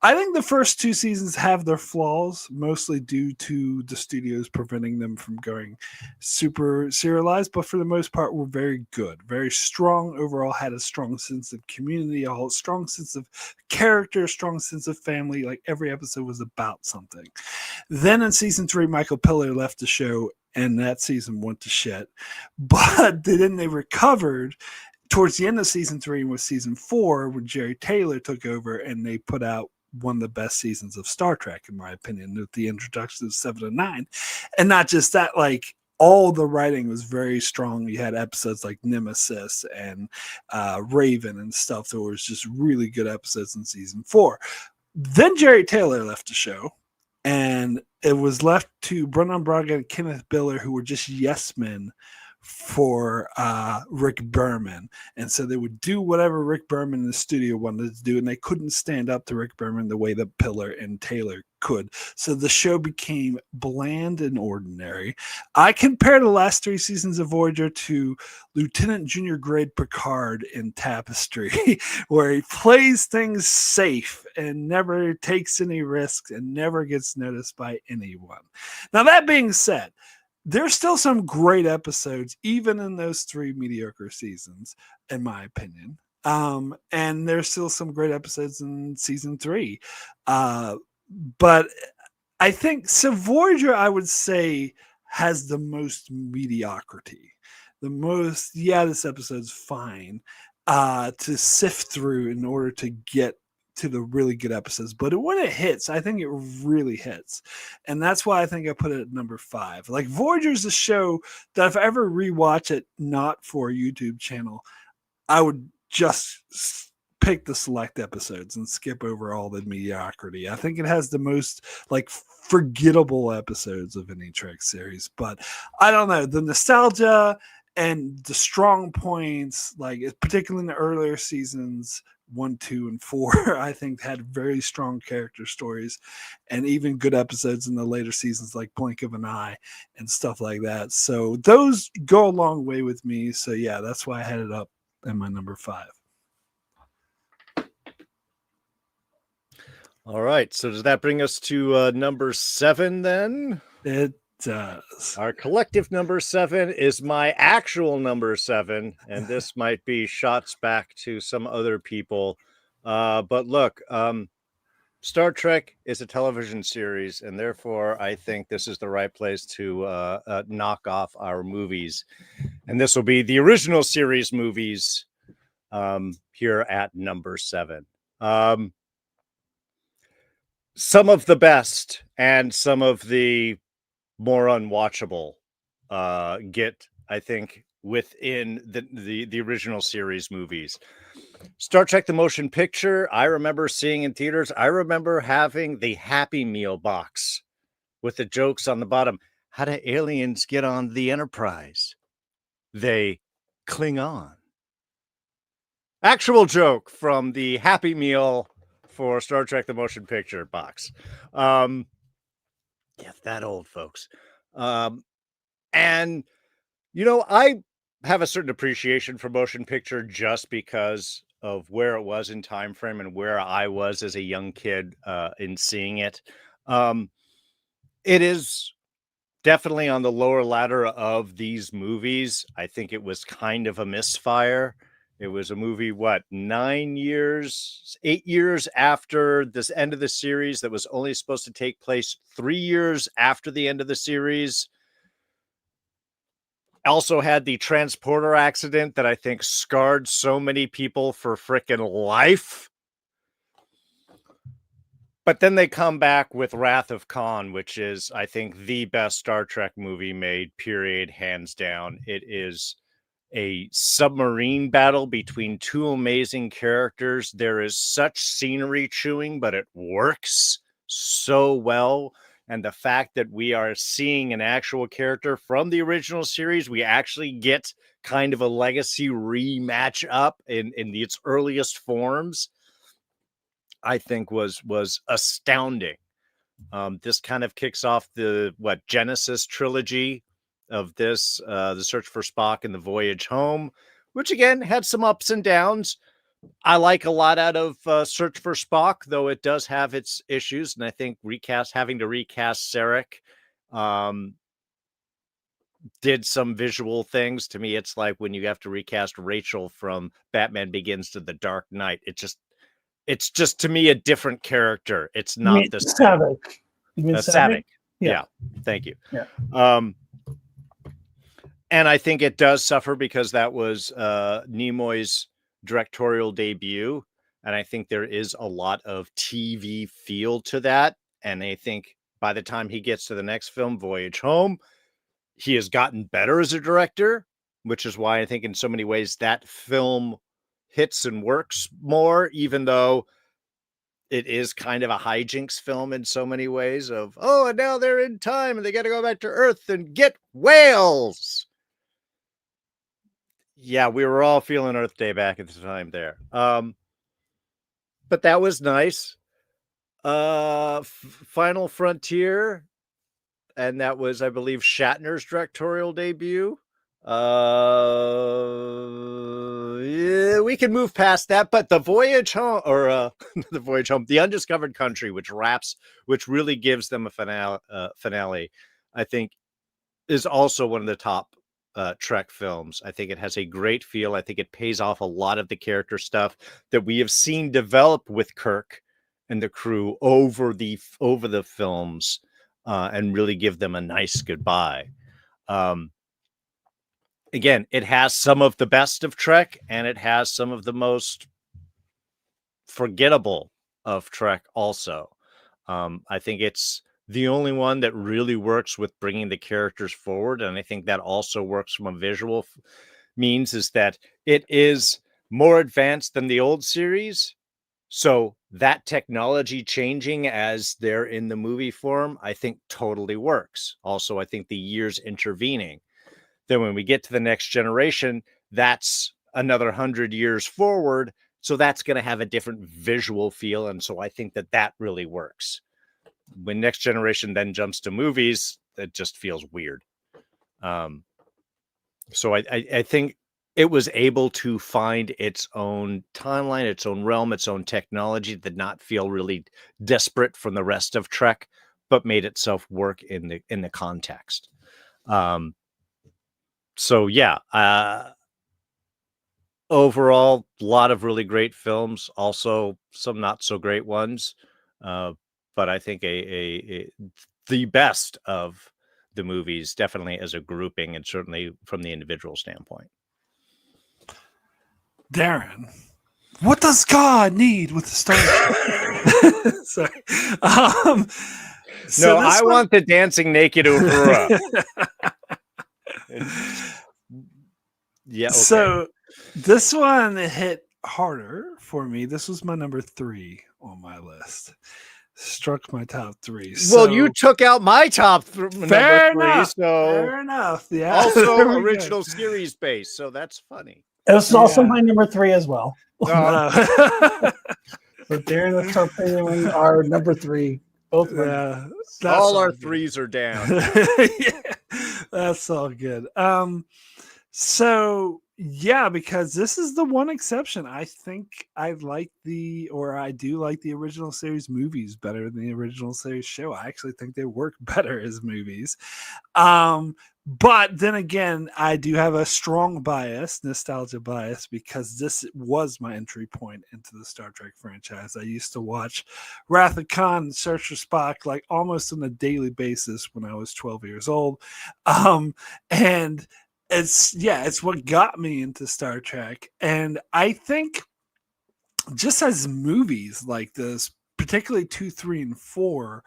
I think the first 2 seasons have their flaws, mostly due to the studios preventing them from going super serialized, but for the most part were very good, very strong overall, had a strong sense of community, a whole strong sense of character, strong sense of family. Like every episode was about something. Then in season 3, Michael Piller left the show, and that season went to shit. But then they recovered towards the end of season 3 and with season 4 when Jerry Taylor took over, and they put out one of the best seasons of Star Trek, in my opinion, with the introduction of 7 and 9. And not just that, like all the writing was very strong. You had episodes like Nemesis and Raven and stuff that was just really good episodes in season 4. Then Jerry Taylor left the show, and it was left to Brennan Braga and Kenneth Biller, who were just yes men for Rick Berman. And so they would do whatever Rick Berman in the studio wanted to do, and they couldn't stand up to Rick Berman the way that Piller and Taylor could. So the show became bland and ordinary. I compare the last 3 seasons of Voyager to Lieutenant Junior Grade Picard in Tapestry, where he plays things safe and never takes any risks and never gets noticed by anyone. Now, that being said, there's still some great episodes, even in those 3 mediocre seasons, in my opinion. And there's still some great episodes in season 3. But I think so Voyager, I would say, has the most mediocrity. The most, yeah, this episode's fine to sift through in order to get to the really good episodes, but when it hits, I think it really hits, and that's why I think I put it at number 5. Like Voyager's a show that if I ever rewatch it, not for a YouTube channel, I would just pick the select episodes and skip over all the mediocrity. I think it has the most like forgettable episodes of any Trek series, but I don't know, the nostalgia and the strong points, like particularly in the earlier seasons 1, 2, and 4, I think had very strong character stories, and even good episodes in the later seasons like Blink of an Eye and stuff like that. So those go a long way with me. So yeah, that's why I had it up in my number 5. All right. So does that bring us to number 7 then? It does. Our collective number 7 is my actual number 7, and this might be shots back to some other people. But look, Star Trek is a television series, and therefore I think this is the right place to knock off our movies. And this will be the original series movies here at number 7. Some of the best and some of the more unwatchable get, I think, within the original series movies. Star Trek the Motion Picture, I remember seeing in theaters. I remember having the Happy Meal box with the jokes on the bottom. How do aliens get on the Enterprise? They cling on. Actual joke from the Happy Meal for Star Trek the Motion Picture box. Yeah, that old, folks. And, you know, I have a certain appreciation for motion picture just because of where it was in time frame and where I was as a young kid in seeing it. It is definitely on the lower ladder of these movies. I think it was kind of a misfire. It was a movie, 8 years after this end of the series that was only supposed to take place 3 years after the end of the series. Also had the transporter accident that I think scarred so many people for frickin' life. But then they come back with Wrath of Khan, which is, I think, the best Star Trek movie made, period, hands down. It is a submarine battle between two amazing characters. There is such scenery chewing, but it works so well. And the fact that we are seeing an actual character from the original series, we actually get kind of a legacy rematch up in its earliest forms, I think was astounding. This kind of kicks off the Genesis trilogy of this, The Search for Spock and The Voyage Home, which again had some ups and downs. I like a lot out of Search for Spock, though it does have its issues, and I think having to recast Sarek did some visual things. To me, it's like when you have to recast Rachel from Batman Begins to The Dark Knight. It's just to me a different character. It's not the same. Saavik. You mean Saavik. Yeah. Thank you. Yeah. And I think it does suffer because that was Nimoy's directorial debut. And I think there is a lot of TV feel to that. And I think by the time he gets to the next film, Voyage Home, he has gotten better as a director, which is why I think in so many ways that film hits and works more, even though it is kind of a hijinks film in so many ways of, oh, and now they're in time and they got to go back to Earth and get whales. Yeah, we were all feeling Earth Day back at the time there. But that was nice. Final Frontier, and that was, I believe, Shatner's directorial debut. Yeah, we can move past that, but The Voyage Home, or The Voyage Home, The Undiscovered Country, which really gives them a finale, I think, is also one of the top Trek films. I think it has a great feel. I think it pays off a lot of the character stuff that we have seen develop with Kirk and the crew over the films, and really give them a nice goodbye. Again, it has some of the best of Trek, and it has some of the most forgettable of Trek also. I think it's the only one that really works with bringing the characters forward, and I think that also works from a visual means, is that it is more advanced than the old series. So that technology changing as they're in the movie form, I think totally works. Also, I think the years intervening. Then when we get to the next generation, that's another 100 years forward. So that's going to have a different visual feel. And so I think that really works. When Next Generation then jumps to movies, that just feels weird. So I think it was able to find its own timeline, its own realm, its own technology that did not feel really desperate from the rest of Trek, but made itself work in the context. So yeah, overall, a lot of really great films, also some not so great ones. But I think the best of the movies, definitely as a grouping and certainly from the individual standpoint. Darrin, what does God need with the Star Trek? Sorry. So I want the dancing naked Uhura. Yeah. Okay. So this one hit harder for me. This was my number 3 on my list. Struck my top 3. Well, you took out my top number 3, enough. so fair enough. Yeah. Also original series base, so that's funny. It was also my number 3 as well. No. So Darrin and Torpedoing are number 3. Both all our 3s are down. Yeah, that's all good. So yeah, because this is the one exception. I think I do like the original series movies better than the original series show. I actually think they work better as movies. But then again, I do have a strong nostalgia bias, because this was my entry point into the Star Trek franchise. I used to watch Wrath of Khan and Search for Spock like almost on a daily basis when I was 12 years old. And it's what got me into Star Trek. And I think just as movies like this, particularly 2, 3, and 4,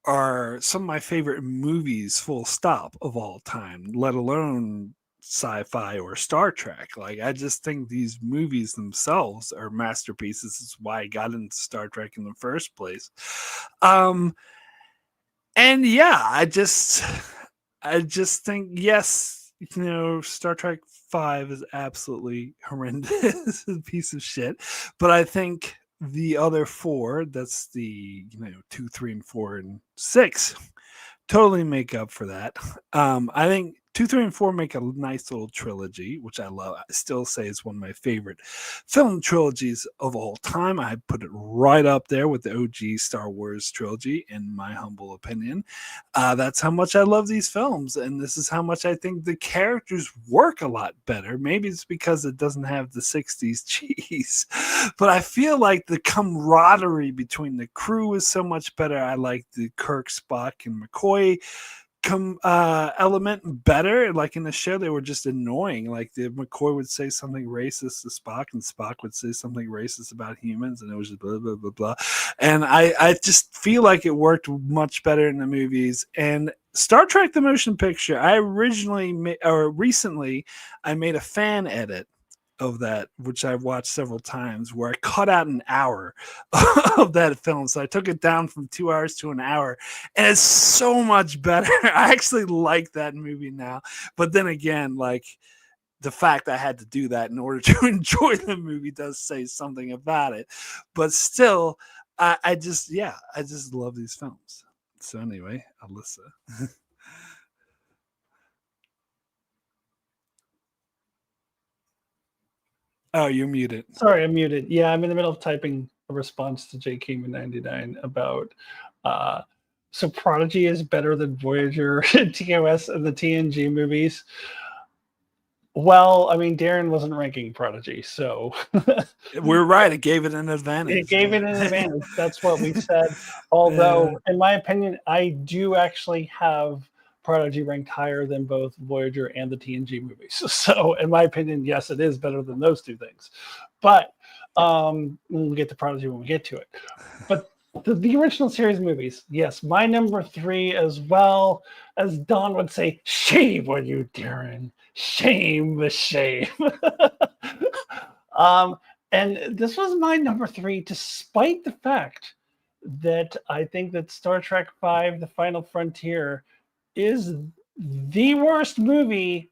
are some of my favorite movies, full stop, of all time, let alone sci-fi or Star Trek. Like, I just think these movies themselves are masterpieces. It's why I got into Star Trek in the first place. And yeah, I just think, yes, Star Trek 5 is absolutely horrendous, a piece of shit. But I think the other 4, that's the 2, 3, and 4, and 6, totally make up for that. I think 2, 3, and 4 make a nice little trilogy, which I love. I still say it's one of my favorite film trilogies of all time. I put it right up there with the OG Star Wars trilogy, in my humble opinion. That's how much I love these films, and this is how much I think the characters work a lot better. Maybe it's because it doesn't have the 60s cheese, but I feel like the camaraderie between the crew is so much better. I like the Kirk, Spock, and McCoy element better. Like in the show, they were just annoying. Like the McCoy would say something racist to Spock, and Spock would say something racist about humans, and it was just blah blah blah blah. And I just feel like it worked much better in the movies. And Star Trek: The Motion Picture, I recently I made a fan edit of that, which I've watched several times, where I cut out an hour of that film. So I took it down from 2 hours to an hour, and it's so much better. I actually like that movie now. But then again, like, the fact I had to do that in order to enjoy the movie does say something about it. But still, I just love these films. So anyway, Alyssa. Oh, you're muted. Sorry, I'm muted. Yeah, I'm in the middle of typing a response to J. Kingman 99 about so Prodigy is better than Voyager, TOS, and the TNG movies. Well, I mean, Darrin wasn't ranking Prodigy, so we're right. It gave it an advantage. It gave it an advantage. That's what we said. Although, in my opinion, I do actually have Prodigy ranked higher than both Voyager and the TNG movies. So, in my opinion, yes, it is better than those two things. But we'll get to Prodigy when we get to it. But the original series movies, yes, my number 3 as well. As Don would say, shame on you, Darrin. Shame the shame. And this was my number 3, despite the fact that I think that Star Trek V, The Final Frontier, is the worst movie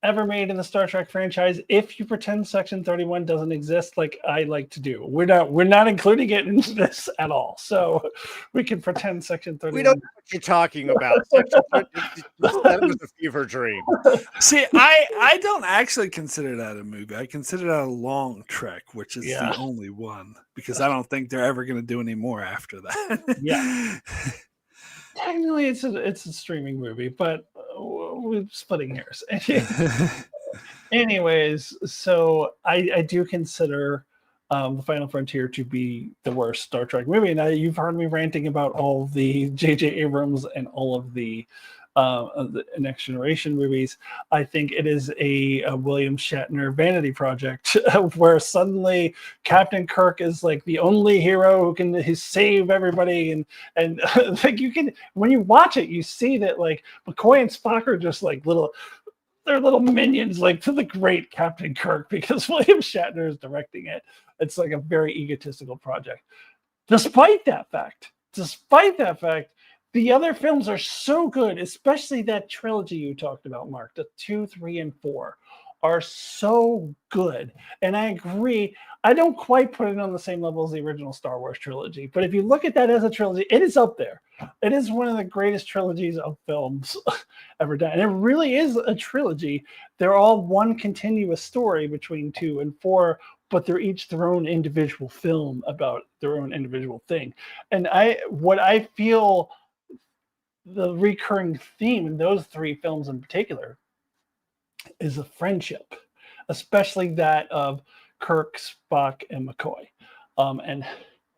ever made in the Star Trek franchise, if you pretend Section 31 doesn't exist, like I like to do. We're not including it in this at all. So we can pretend Section 31. We don't know what you're talking about. That was a fever dream. See, I don't actually consider that a movie. I consider that a long trek, which is the only one, because I don't think they're ever going to do any more after that. Yeah. Technically, it's a streaming movie, but we're splitting hairs. Anyways, so I do consider The Final Frontier to be the worst Star Trek movie. Now, you've heard me ranting about all the J.J. Abrams and all of the Next Generation movies. I think it is a William Shatner vanity project where suddenly Captain Kirk is like the only hero who can save everybody, and like you can, when you watch it, you see that like McCoy and Spock are just like they're little minions like to the great Captain Kirk, because William Shatner is directing it. It's like a very egotistical project. Despite that fact, the other films are so good, especially that trilogy you talked about, Mark, the 2, 3, and 4. are so good. And I agree. I don't quite put it on the same level as the original Star Wars trilogy, but if you look at that as a trilogy, it is up there. It is one of the greatest trilogies of films ever done. And it really is a trilogy. They're all one continuous story between 2 and 4, but they're each their own individual film about their own individual thing. And what I feel the recurring theme in those 3 films in particular is a friendship, especially that of Kirk, Spock, and McCoy,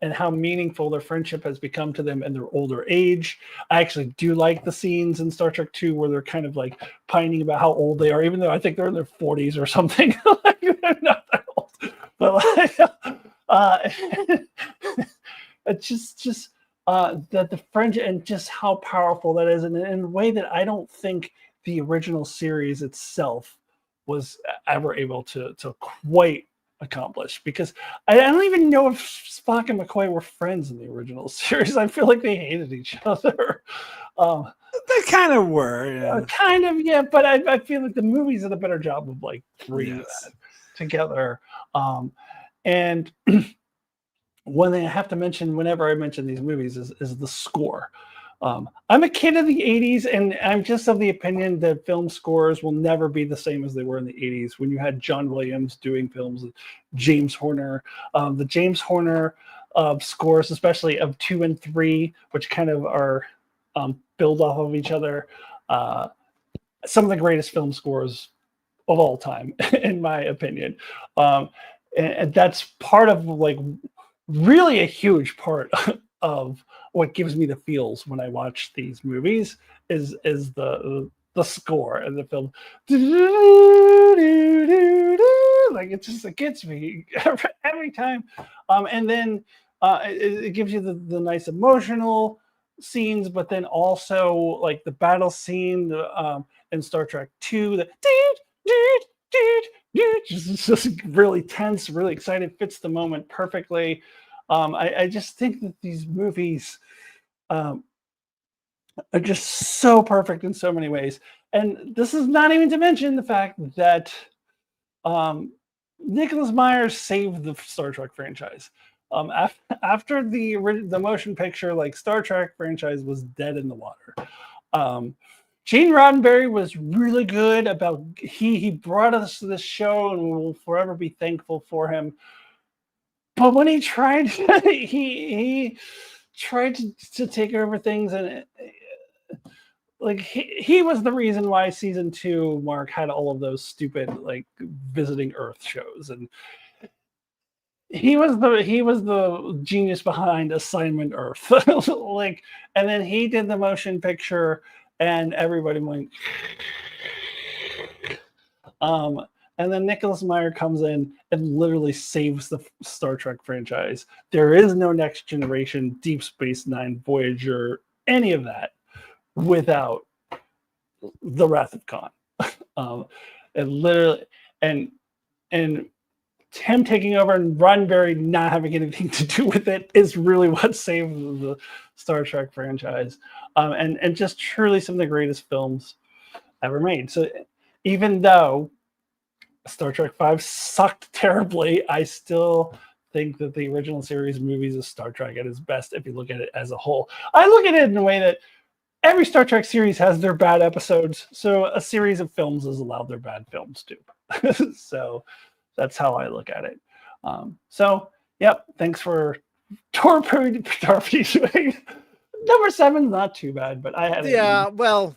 and how meaningful their friendship has become to them in their older age. I actually do like the scenes in Star Trek 2 where they're kind of like pining about how old they are, even though I think they're in their 40s or something. Like, they're not that old, but like, it's just that the friendship and just how powerful that is, and in a way that I don't think the original series itself was ever able to quite accomplish, because I don't even know if Spock and McCoy were friends in the original series. I feel like they hated each other. They kind of were, yeah. Kind of, yeah, but I feel like the movies did a better job of like bringing that together. And one thing I have to mention whenever I mention these movies is the score. I'm a kid of the 80s, and I'm just of the opinion that film scores will never be the same as they were in the 80s when you had John Williams doing films, James Horner. The James Horner scores, especially of 2 and 3, which kind of are build off of each other. Some of the greatest film scores of all time, in my opinion. And that's part of like really a huge part of what gives me the feels when I watch these movies is the score and the film. Like it gets me every time. And then it gives you the nice emotional scenes, but then also like the battle scene in Star Trek 2, the just really tense, really excited, fits the moment perfectly. I just think that these movies are just so perfect in so many ways. And this is not even to mention the fact that Nicholas Myers saved the Star Trek franchise. After the motion picture, like Star Trek franchise was dead in the water. Gene Roddenberry was really good about he brought us to this show, and we will forever be thankful for him. But when he tried, he tried to take over things, and like he was the reason why season 2 Mark had all of those stupid like visiting Earth shows, and he was the genius behind Assignment Earth. Like, and then he did the motion picture, and everybody went. And then Nicholas Meyer comes in and literally saves the Star Trek franchise. There is no Next Generation, Deep Space Nine, Voyager, any of that without the Wrath of Khan. And literally, and him taking over and Roddenberry not having anything to do with it is really what saved the Star Trek franchise. And just truly some of the greatest films ever made. So even though Star Trek V sucked terribly, I still think that the original series movies of Star Trek at its best if you look at it as a whole. I look at it in a way that every Star Trek series has their bad episodes, so a series of films is allowed their bad films too. So that's how I look at it. So, yep, thanks for torpedoing. Number 7's not too bad, but I had it. Yeah, well,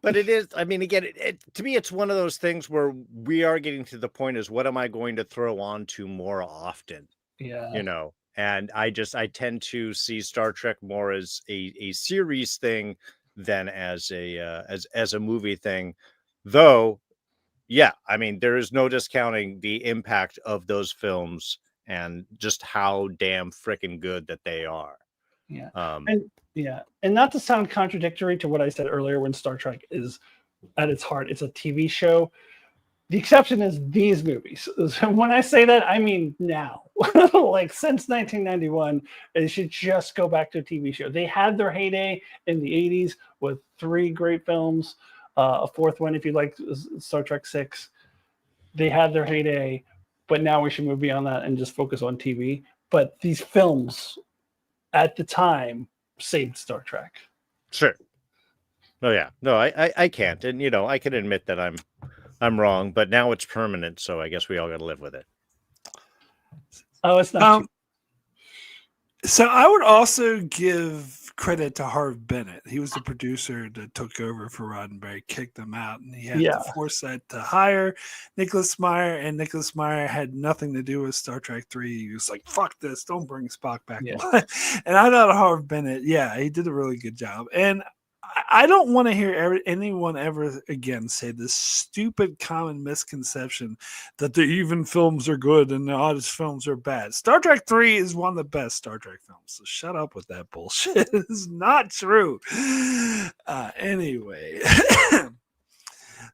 but it is. I mean, again, to me, it's one of those things where we are getting to the point is what am I going to throw on to more often? Yeah, you know, and I tend to see Star Trek more as a series thing than as a movie thing, though. Yeah, I mean, there is no discounting the impact of those films and just how damn freaking good that they are. Yeah. And not to sound contradictory to what I said earlier, when Star Trek is at its heart, it's a TV show. The exception is these movies. When I say that, I mean now. Like since 1991, it should just go back to a TV show. They had their heyday in the 80s with 3 great films, a 4th one if you like Star Trek 6. they had their heyday, but now we should move beyond that and just focus on TV. But these films at the time saved Star Trek. Sure. Oh yeah. No, I can't. And I can admit that I'm wrong, but now it's permanent, so I guess we all got to live with it. Oh, it's not. So I would also give credit to Harv Bennett. He was the producer that took over for Roddenberry, kicked him out, and he had the foresight to hire Nicholas Meyer, and Nicholas Meyer had nothing to do with Star Trek 3. He was like, fuck this, don't bring Spock back to life. And I thought Harv Bennett, he did a really good job. And I don't want to hear anyone ever again say this stupid common misconception that the even films are good and the oddest films are bad. Star Trek 3 is one of the best Star Trek films, so shut up with that bullshit. It's not true. Anyway.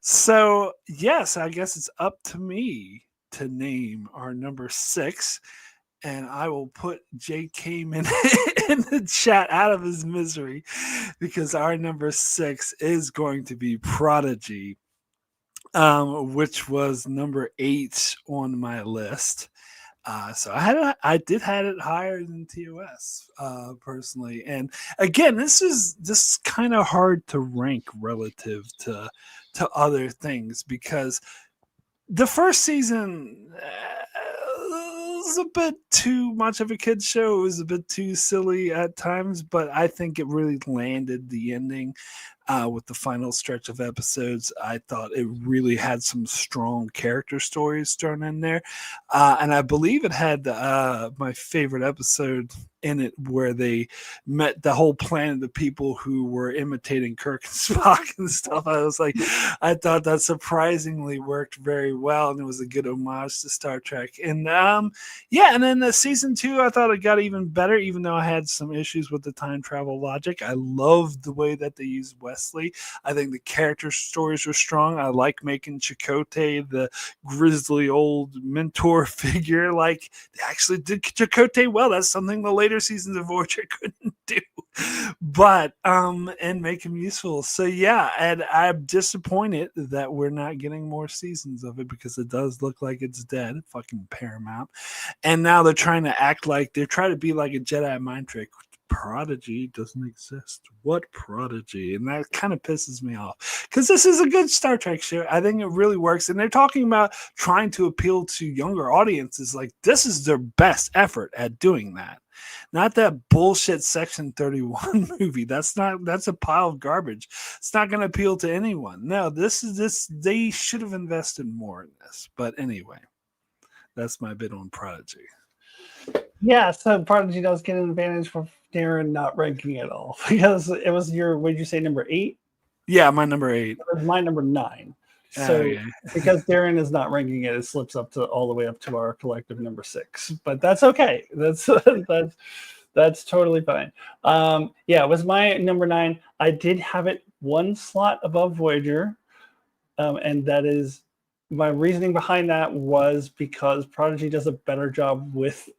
So, yes, I guess it's up to me to name our number 6. And I will put Jay Kamen in the chat out of his misery because our number 6 is going to be Prodigy, which was number 8 on my list. So I did have it higher than TOS personally. And again, this is kind of hard to rank relative to other things because the first season was a bit too much of a kid's show. It was a bit too silly at times, but I think it really landed the ending with the final stretch of episodes. I thought it really had some strong character stories thrown in there. And I believe it had my favorite episode in it where they met the whole planet of people who were imitating Kirk and Spock and stuff. I thought that surprisingly worked very well, and it was a good homage to Star Trek. And and then the season 2, I thought it got even better, even though I had some issues with the time travel logic. I loved the way that they used Wesley. I think the character stories were strong. I like making Chakotay the grizzly old mentor figure. Like, they actually did Chakotay well. That's something the later seasons of Voyager couldn't do, but and make him useful. So and I'm disappointed that we're not getting more seasons of it because it does look like it's dead. Fucking Paramount. And now they're trying to act like they're trying to be like a Jedi mind trick. Prodigy doesn't exist. What Prodigy? And that kind of pisses me off because this is a good Star Trek show. I think it really works. And they're talking about trying to appeal to younger audiences. Like, this is their best effort at doing that. Not that bullshit Section 31 movie. That's a pile of garbage. It's not going to appeal to anyone. No, they should have invested more in this. But anyway, that's my bit on Prodigy. Yeah, so Prodigy does get an advantage for Darrin not ranking it all because it was what did you say, number 8? Yeah, my number 8. It was my number 9. So because Darrin is not ranking it, it slips up to all the way up to our collective number 6. But that's okay. That's totally fine. It was my number 9. I did have it one slot above Voyager, and that is my reasoning behind that was because Prodigy does a better job with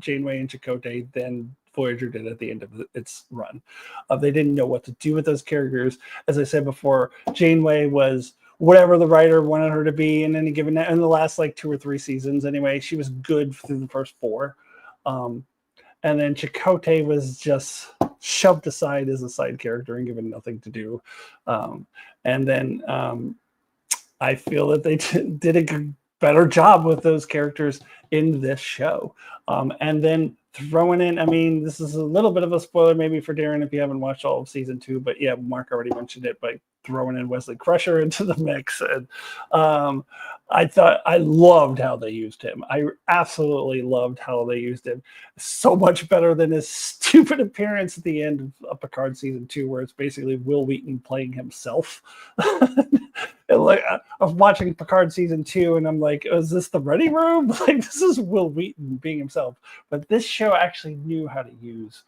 Janeway and Chakotay than Voyager did at the end of its run. They didn't know what to do with those characters. As I said before, Janeway was whatever the writer wanted her to be in any given in the last 2 or 3 seasons. Anyway, she was good through the first 4. And then Chakotay was just shoved aside as a side character and given nothing to do. And then I feel that they did a better job with those characters in this show. And then throwing in, I mean, this is a little bit of a spoiler maybe for Darrin if you haven't watched all of season 2, but yeah, Mark already mentioned it, but throwing in Wesley Crusher into the mix. And I loved how they used him. I absolutely loved how they used him. So much better than his stupid appearance at the end of Picard season 2, where it's basically Will Wheaton playing himself. I was watching Picard season 2 and I'm like, is this the Ready Room? This is Will Wheaton being himself. But this show actually knew how to use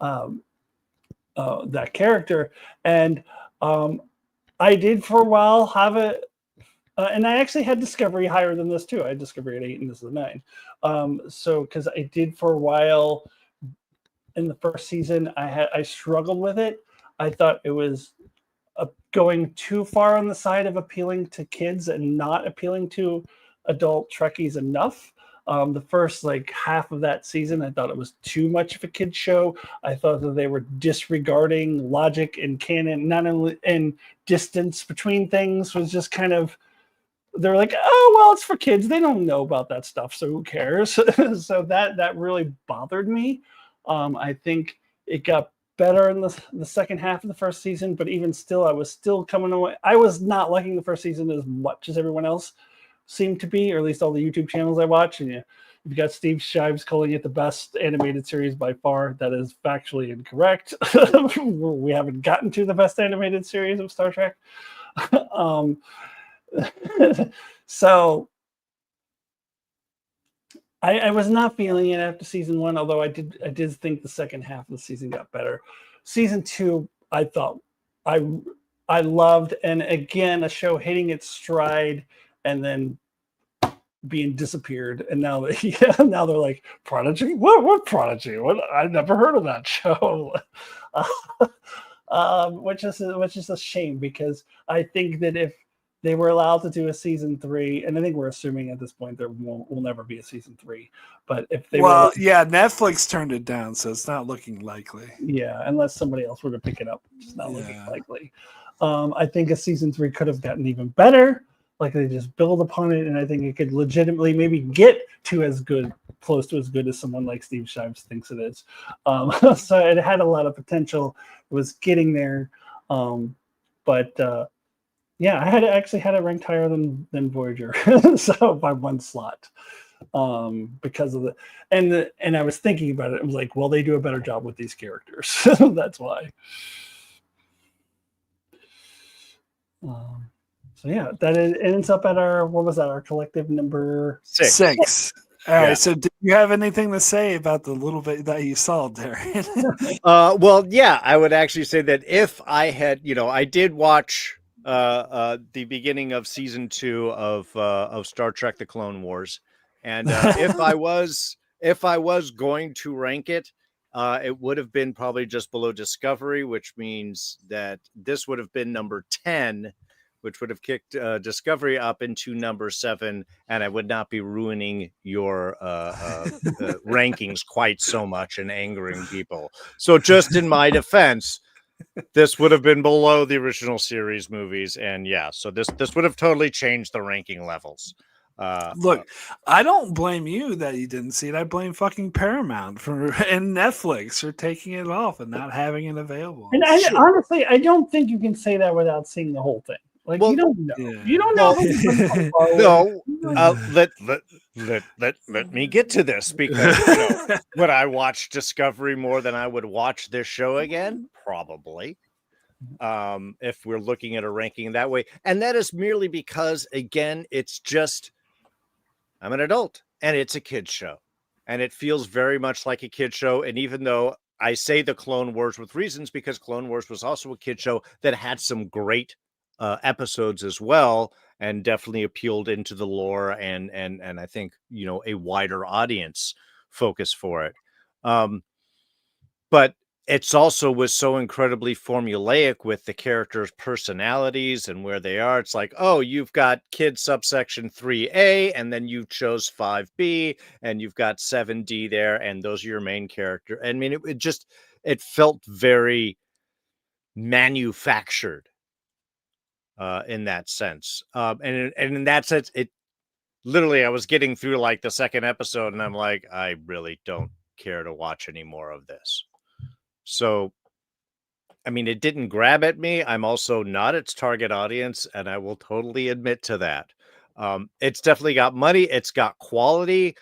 that character. And I did for a while have it, and I actually had Discovery higher than this too. I had Discovery at 8 and this is a 9. So because I did for a while in the first season, I struggled with it. I thought it was going too far on the side of appealing to kids and not appealing to adult Trekkies enough. The first half of that season, I thought it was too much of a kid show. I thought that they were disregarding logic and canon, not only and distance between things was just kind of. They're like, oh well, it's for kids. They don't know about that stuff, so who cares? So that really bothered me. I think it got better in the second half of the first season, but even still, I was still coming away. I was not liking the first season as much as everyone else seemed to be, or at least all the YouTube channels I watch. And you've got Steve Shives calling it the best animated series by far. That is factually incorrect. We haven't gotten to the best animated series of Star Trek. So I was not feeling it after season 1, although I did think the second half of the season got better. Season 2, I thought I loved, and again, a show hitting its stride and then being disappeared. And now now they're like, Prodigy? What Prodigy? What? I've never heard of that show. Which is a shame, because I think that if they were allowed to do a season 3, and I think we're assuming at this point there will never be a season 3. But if they Netflix turned it down, so it's not looking likely. Yeah, unless somebody else were to pick it up, it's not looking likely. I think a season 3 could have gotten even better. Like, they just build upon it, and I think it could legitimately maybe get to close to as good as someone like Steve Shives thinks it is. So it had a lot of potential. It was getting there, but. Yeah, I actually had it ranked higher than Voyager, so by 1 slot, because of and I was thinking about it. I was like, well, they do a better job with these characters, that's why. So yeah, that ends up at our collective number 6. All right. So, do you have anything to say about the little bit that you saw, Darrin? Well, yeah, I would actually say that if I had, I did watch the beginning of season 2 of Star Trek: The Clone Wars, and if I was going to rank it, it would have been probably just below Discovery, which means that this would have been number 10, which would have kicked Discovery up into number 7, and I would not be ruining your rankings quite so much and angering people. So, just in my defense, this would have been below the original series movies, and so this would have totally changed the ranking levels. Look, I don't blame you that you didn't see it. I blame fucking Paramount and Netflix for taking it off and not having it available. And honestly, I don't think you can say that without seeing the whole thing. You don't know. Yeah. You don't know. No, let me get to this, because would I watch Discovery more than I would watch this show again? Probably. If we're looking at a ranking that way, and that is merely because, again, it's just I'm an adult and it's a kid's show, and it feels very much like a kid's show. And even though I say the Clone Wars with reasons, because Clone Wars was also a kid's show that had some great episodes as well, and definitely appealed into the lore and I think a wider audience focus for it. But it's also was so incredibly formulaic with the characters' personalities and where they are. It's like, oh, you've got kid subsection 3A, and then you chose 5B, and you've got 7D there, and those are your main character. I mean, it felt very manufactured. In that sense, and in that sense, it literally, I was getting through like the second episode, and I'm like, I really don't care to watch any more of this. So, I mean, it didn't grab at me. I'm also not its target audience, and I will totally admit to that. It's definitely got money. It's got quality.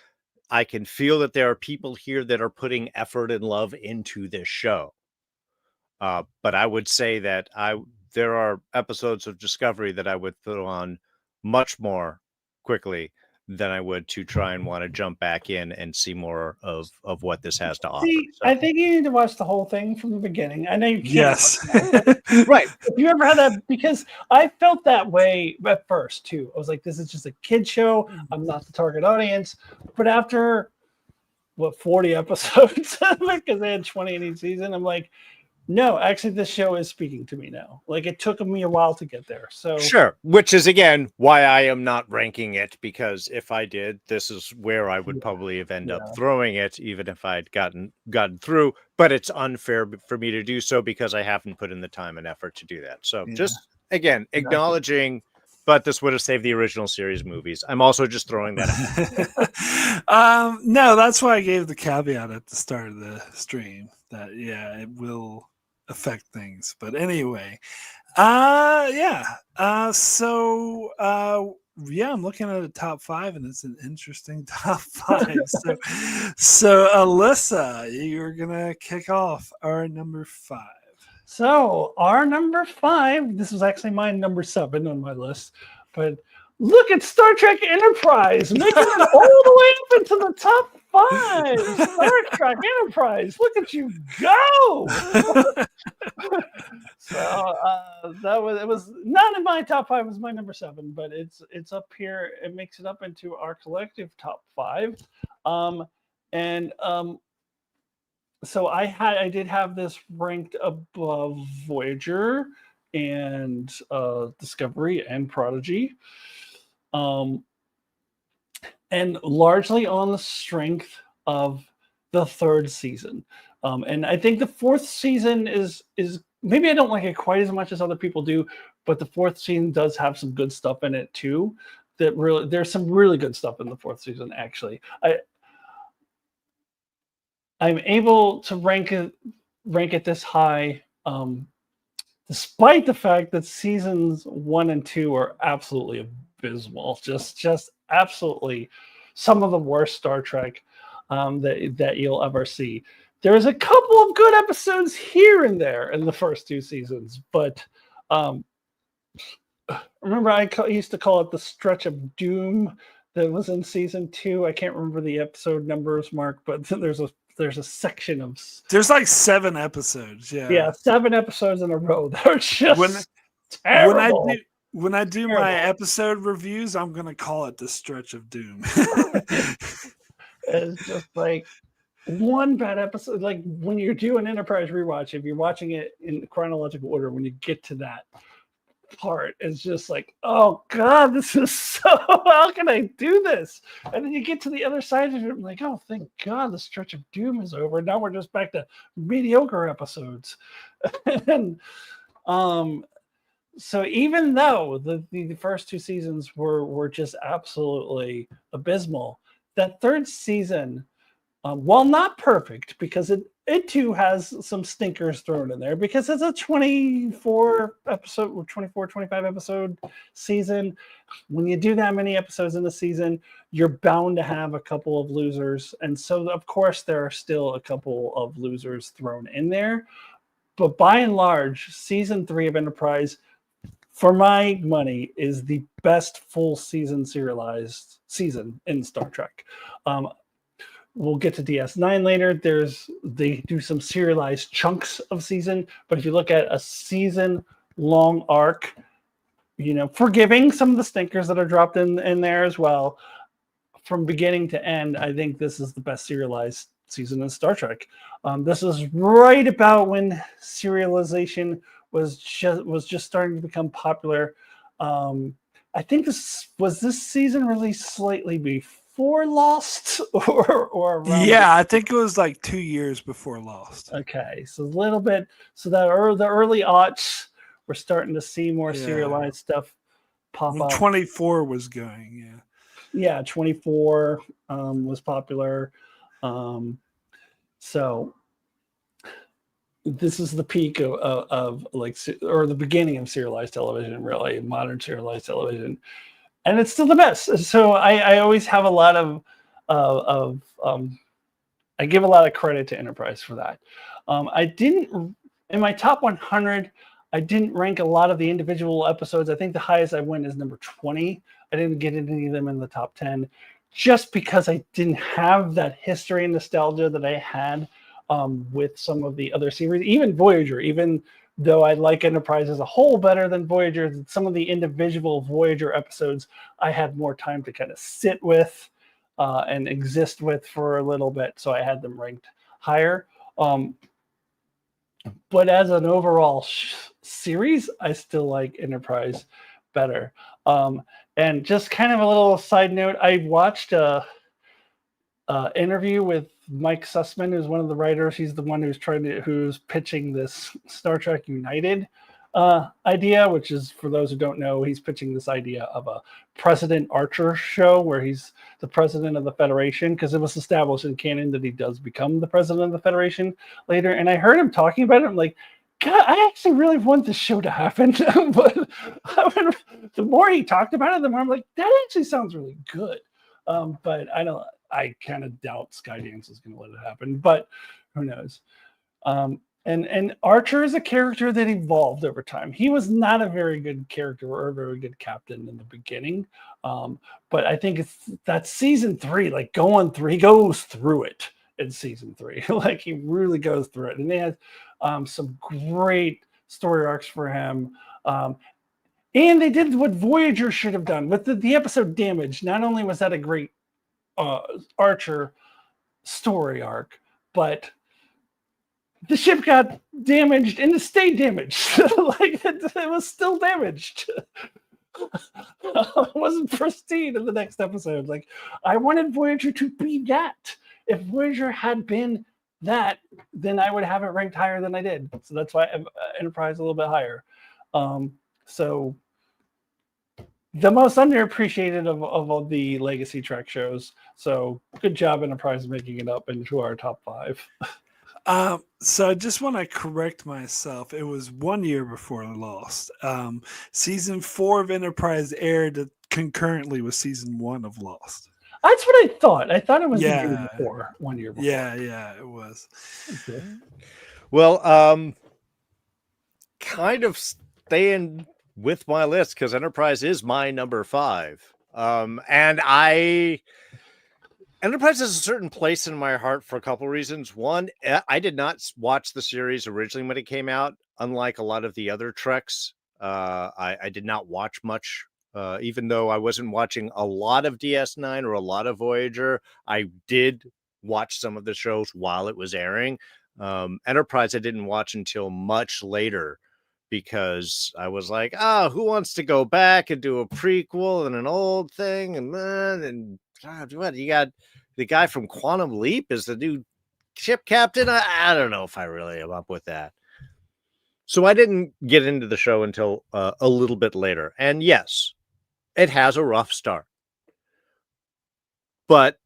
I can feel that there are people here that are putting effort and love into this show. But I would say that there are episodes of Discovery that I would throw on much more quickly than I would to try and want to jump back in and see more of what this has to offer. So. I think you need to watch the whole thing from the beginning. I know you can't. Yes. Right. If you ever had that, because I felt that way at first too. I was like, this is just a kid show. I'm not the target audience. But after 40 episodes, because they had 20 in each season, I'm like, No, actually, this show is speaking to me now. Like, it took me a while to get there. So Sure, which is again why I am not ranking it, because if I did, this is where I would probably have ended up throwing it, even if I'd gotten through. But it's unfair for me to do so because I haven't put in the time and effort to do that. So just again acknowledging, but this would have saved the original series movies. I'm also just throwing that out. No, that's why I gave the caveat at the start of the stream that it will affect things. But anyway, so I'm looking at a top 5, and it's an interesting top 5. So Alyssa, you're gonna kick off our number 5. So our number 5, this was actually my number 7 on my list, but look at Star Trek Enterprise making it all the way up into the top 5. Star Trek Enterprise, look at you go! So it was not in my top 5. It was my number 7, but it's up here. It makes it up into our collective top 5, So I did have this ranked above Voyager and Discovery and Prodigy, and largely on the strength of the 3rd season. And I think the 4th season is maybe I don't like it quite as much as other people do, but the 4th season does have some good stuff in it too. There's some really good stuff in the 4th season. Actually, I'm able to rank it this high, despite the fact that seasons 1 and 2 are absolutely abysmal. Just absolutely some of the worst Star Trek that you'll ever see. There's a couple of good episodes here and there in the first 2 seasons, but remember I used to call it the stretch of doom that was in season 2. I can't remember the episode numbers, Mark, but there's a section of... There's like 7 episodes, Yeah, 7 episodes in a row. They're just terrible. When I do my episode reviews, I'm going to call it the stretch of doom. It's just like one bad episode. Like when you're doing Enterprise rewatch, if you're watching it in chronological order, when you get to that part, it's just like, oh God, this is so, how can I do this? And then you get to the other side of it, I'm like, oh, thank God the stretch of doom is over. Now we're just back to mediocre episodes. And so even though the first 2 seasons were just absolutely abysmal, that 3rd season, while not perfect, because it too has some stinkers thrown in there, because it's a 25 episode season. When you do that many episodes in the season, you're bound to have a couple of losers. And so, of course, there are still a couple of losers thrown in there. But by and large, season 3 of Enterprise, for my money, is the best full season serialized season in Star Trek. We'll get to DS9 later. They do some serialized chunks of season, but if you look at a season long arc, forgiving some of the stinkers that are dropped in there as well, from beginning to end, I think this is the best serialized season in Star Trek. This is right about when serialization was just starting to become popular. I think this season released slightly before Lost or around. Yeah, I think it was like 2 years before Lost. Okay, so a little bit. So that the early aughts, we're starting to see more serialized stuff pop up. 24 was going, Yeah, 24 was popular. So this is the peak of like, or the beginning of serialized television, really modern serialized television, and it's still the best. So I always have a lot of I give a lot of credit to Enterprise for that. I didn't, in my top 100, I didn't rank a lot of the individual episodes. I think the highest I went is number 20. I didn't get any of them in the top 10, just because I didn't have that history and nostalgia that I had with some of the other series, even Voyager. Even though I like Enterprise as a whole better than Voyager, some of the individual Voyager episodes I had more time to kind of sit with and exist with for a little bit, so I had them ranked higher. But as an overall series, I still like Enterprise better. And just kind of a little side note, I watched a interview with Mike Sussman, who's one of the writers. He's the one who's pitching this Star Trek United idea, which is, for those who don't know, he's pitching this idea of a President Archer show where he's the president of the Federation, because it was established in canon that he does become the president of the Federation later. And I heard him talking about it. I'm like, God, I actually really want this show to happen. But the more he talked about it, the more I'm like, that actually sounds really good. But I kind of doubt Skydance is going to let it happen, but who knows? And Archer is a character that evolved over time. He was not a very good character or a very good captain in the beginning, but I think that's season 3. Like he goes through it in season 3. Like he really goes through it, and they had some great story arcs for him. And they did what Voyager should have done with the episode Damage. Not only was that a great Archer story arc, but the ship got damaged and it stayed damaged. Like it was still damaged. It wasn't pristine in the next episode. Like I wanted Voyager to be that. If Voyager had been that, then I would have it ranked higher than I did. So that's why Enterprise a little bit higher. So the most underappreciated of all the legacy Trek shows. So good job, Enterprise, making it up into our top 5. So I just want to correct myself. It was 1 year before Lost. Season 4 of Enterprise aired concurrently with season 1 of Lost. That's what I thought. I thought it was the year before, 1 year before. Yeah, it was. Okay. Well, kind of staying with my list, because Enterprise is my number 5. And Enterprise has a certain place in my heart for a couple reasons. One, I did not watch the series originally when it came out. Unlike a lot of the other Treks, I did not watch much. Even though I wasn't watching a lot of DS9 or a lot of Voyager, I did watch some of the shows while it was airing. Enterprise I didn't watch until much later, because I was like, who wants to go back and do a prequel and an old thing? And God, what, you got the guy from Quantum Leap is the new ship captain? I don't know if I really am up with that. So I didn't get into the show until a little bit later. And yes, it has a rough start. But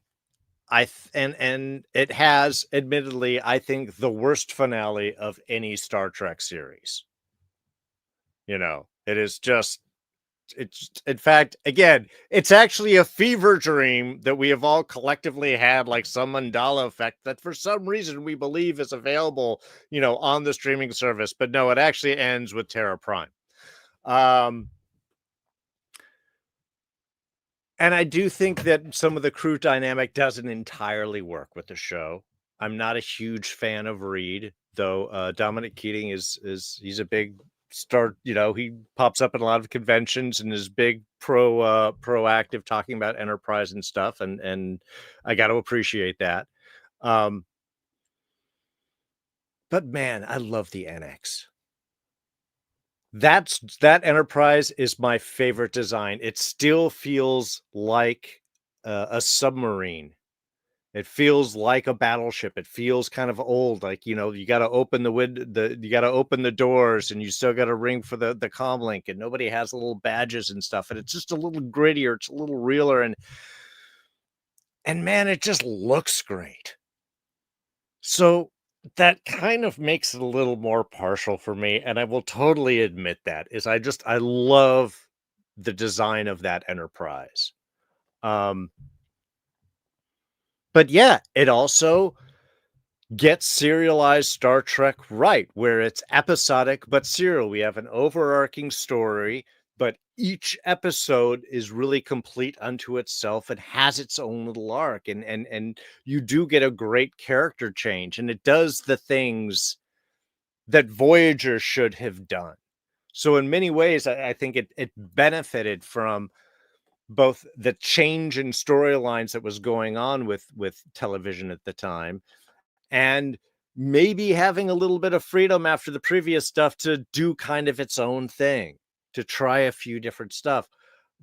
and it has, admittedly, I think, the worst finale of any Star Trek series. You know, it's in fact, again, it's actually a fever dream that we have all collectively had, like some Mandela effect that for some reason we believe is available, on the streaming service. But no, it actually ends with Terra Prime. And I do think that some of the crew dynamic doesn't entirely work with the show. I'm not a huge fan of Reed, though. Dominic Keating he's a big star. He pops up at a lot of conventions and is big proactive, talking about Enterprise and stuff, and I got to appreciate that. But man, I love the NX. That Enterprise is my favorite design. It still feels like a submarine. It feels like a battleship. It feels kind of old. Like, you got to open you got to open the doors, and you still got to ring for the comm link, and nobody has little badges and stuff. And it's just a little grittier. It's a little realer. And man, it just looks great. So that kind of makes it a little more partial for me. And I will totally admit that I love the design of that Enterprise. But yeah, it also gets serialized Star Trek right, where it's episodic but serial. We have an overarching story, but each episode is really complete unto itself and has its own little arc, and you do get a great character change, and it does the things that Voyager should have done. So in many ways, I think it benefited from both the change in storylines that was going on with television at the time, and maybe having a little bit of freedom after the previous stuff to do kind of its own thing, to try a few different stuff.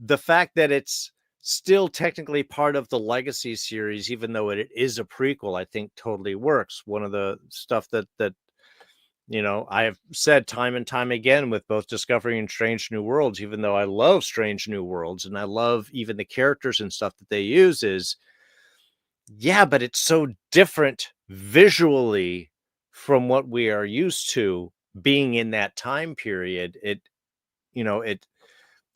The fact that it's still technically part of the Legacy series, even though it is a prequel, I think totally works. One of the stuff that I have said time and time again with both Discovery and Strange New Worlds, even though I love Strange New Worlds and I love even the characters and stuff that they use, is but it's so different visually from what we are used to being in that time period.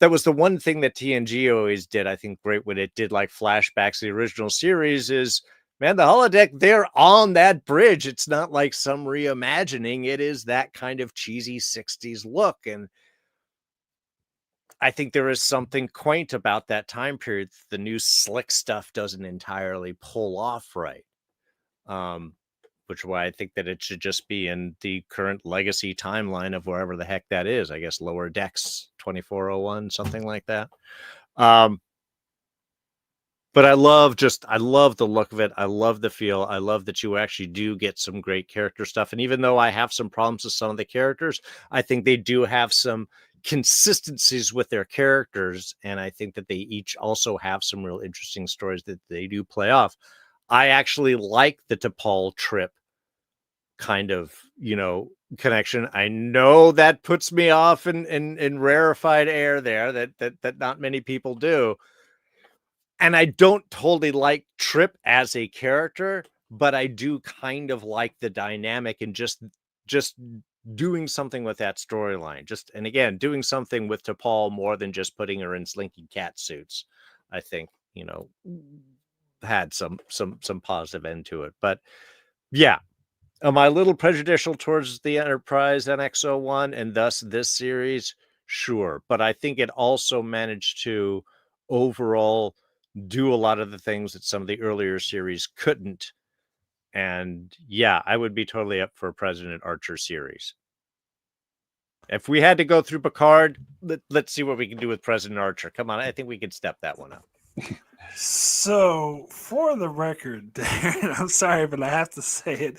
That was the one thing that TNG always did, I think, great when it did like flashbacks to the original series is, man, the holodeck, they're on that bridge. It's not like some reimagining. It is that kind of cheesy 60s look. And I think there is something quaint about that time period. The new slick stuff doesn't entirely pull off right. Which is why I think that it should just be in the current Legacy timeline of wherever the heck that is. I guess Lower Decks 2401, something like that. But I love the look of it. I love the feel. I love that you actually do get some great character stuff. And even though I have some problems with some of the characters, I think they do have some consistencies with their characters. And I think that they each also have some real interesting stories that they do play off. I actually like the T'Pol trip kind of, connection. I know that puts me off in rarefied air there that not many people do. And I don't totally like Trip as a character, but I do kind of like the dynamic and just doing something with that storyline. And again, doing something with T'Pol more than just putting her in slinky cat suits, I think, had some positive end to it. But yeah, am I a little prejudicial towards the Enterprise NX-01 and thus this series? Sure. But I think it also managed to overall do a lot of the things that some of the earlier series couldn't. And yeah, I would be totally up for a President Archer series. If we had to go through Picard, let's see what we can do with President Archer. Come on, I think we could step that one up. So, for the record, Darren, I'm sorry, but I have to say it.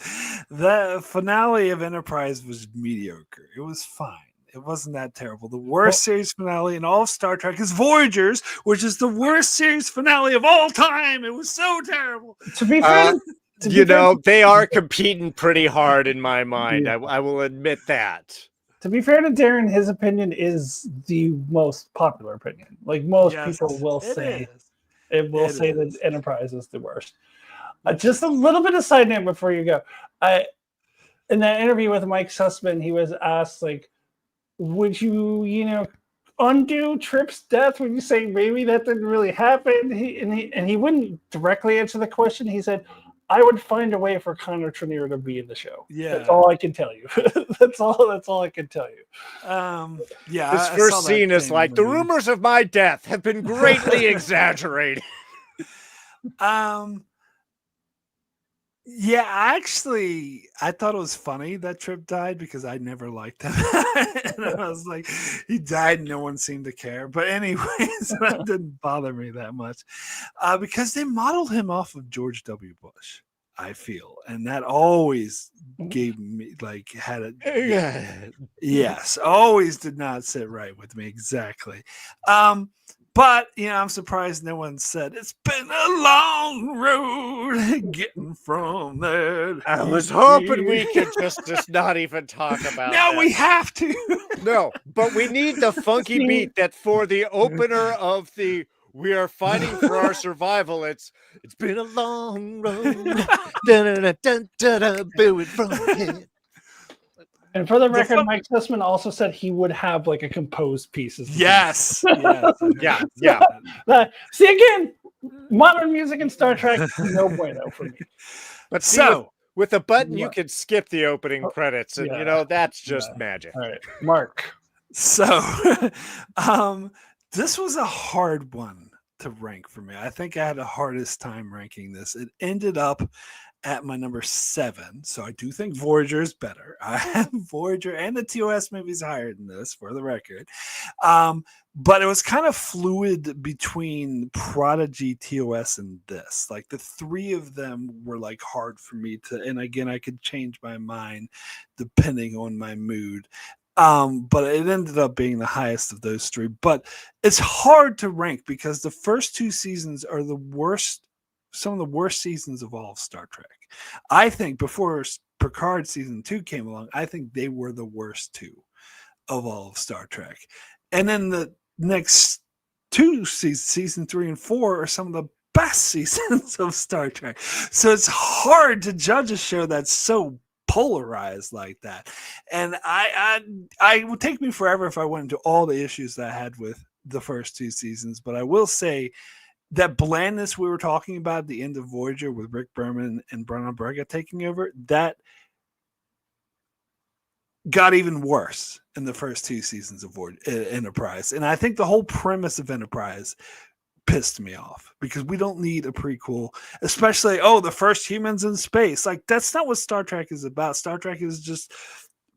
The finale of Enterprise was mediocre. It was fine. It wasn't that terrible. The worst series finale in all of Star Trek is Voyager's, which is the worst series finale of all time. It was so terrible. To be fair, they are competing pretty hard in my mind. I will admit that. To be fair to Darren, his opinion is the most popular opinion. Like most people will say. It will say that Enterprise is the worst. Just a little bit of side note before you go. In that interview with Mike Sussman, he was asked, like, would you, undo Trip's death? Would you say maybe that didn't really happen? He wouldn't directly answer the question. He said, I would find a way for Connor Trenier to be in the show. Yeah, that's all I can tell you. That's all I can tell you. This first scene is like the rumors of my death have been greatly exaggerated. Yeah, actually, I thought it was funny that Trip died because I never liked him. And I was like, he died, no one seemed to care. But anyways, that didn't bother me that much because they modeled him off of George W. Bush, I feel. And that always gave me, yes, always did not sit right with me. Exactly. But, I'm surprised no one said, it's been a long road getting from there. I was hoping we could just not even talk about that. No, we have to. No, but we need the funky beat that for the opener of the we are fighting for our survival. It's been a long road. And for the record, Mike Sussman also said he would have like a composed piece. Yes. Yeah. See, again, modern music and Star Trek, no bueno for me. But so with a button, you can skip the opening credits, and that's just magic. All right, Mark. So, this was a hard one to rank for me. I think I had the hardest time ranking this. It ended up at my number 7. So I do think Voyager is better. I have Voyager and the TOS movies higher than this, for the record. But it was kind of fluid between Prodigy, TOS, and this. Like the three of them were like hard for me to, and again, I could change my mind depending on my mood. But it ended up being the highest of those three. But it's hard to rank because the first 2 seasons are the worst, some of the worst seasons of all of Star Trek. I think before Picard season 2 came along, I think they were the worst 2 of all of Star Trek. And then the next 2 seasons, season 3 and 4, are some of the best seasons of Star Trek. So it's hard to judge a show that's so polarized like that. And I would take me forever if I went into all the issues that I had with the first 2 seasons. But I will say that blandness we were talking about at the end of Voyager with Rick Berman and Brennan Braga taking over, that got even worse in the first 2 seasons of Enterprise. And I think the whole premise of Enterprise pissed me off because we don't need a prequel, especially, the first humans in space. Like, that's not what Star Trek is about. Star Trek is just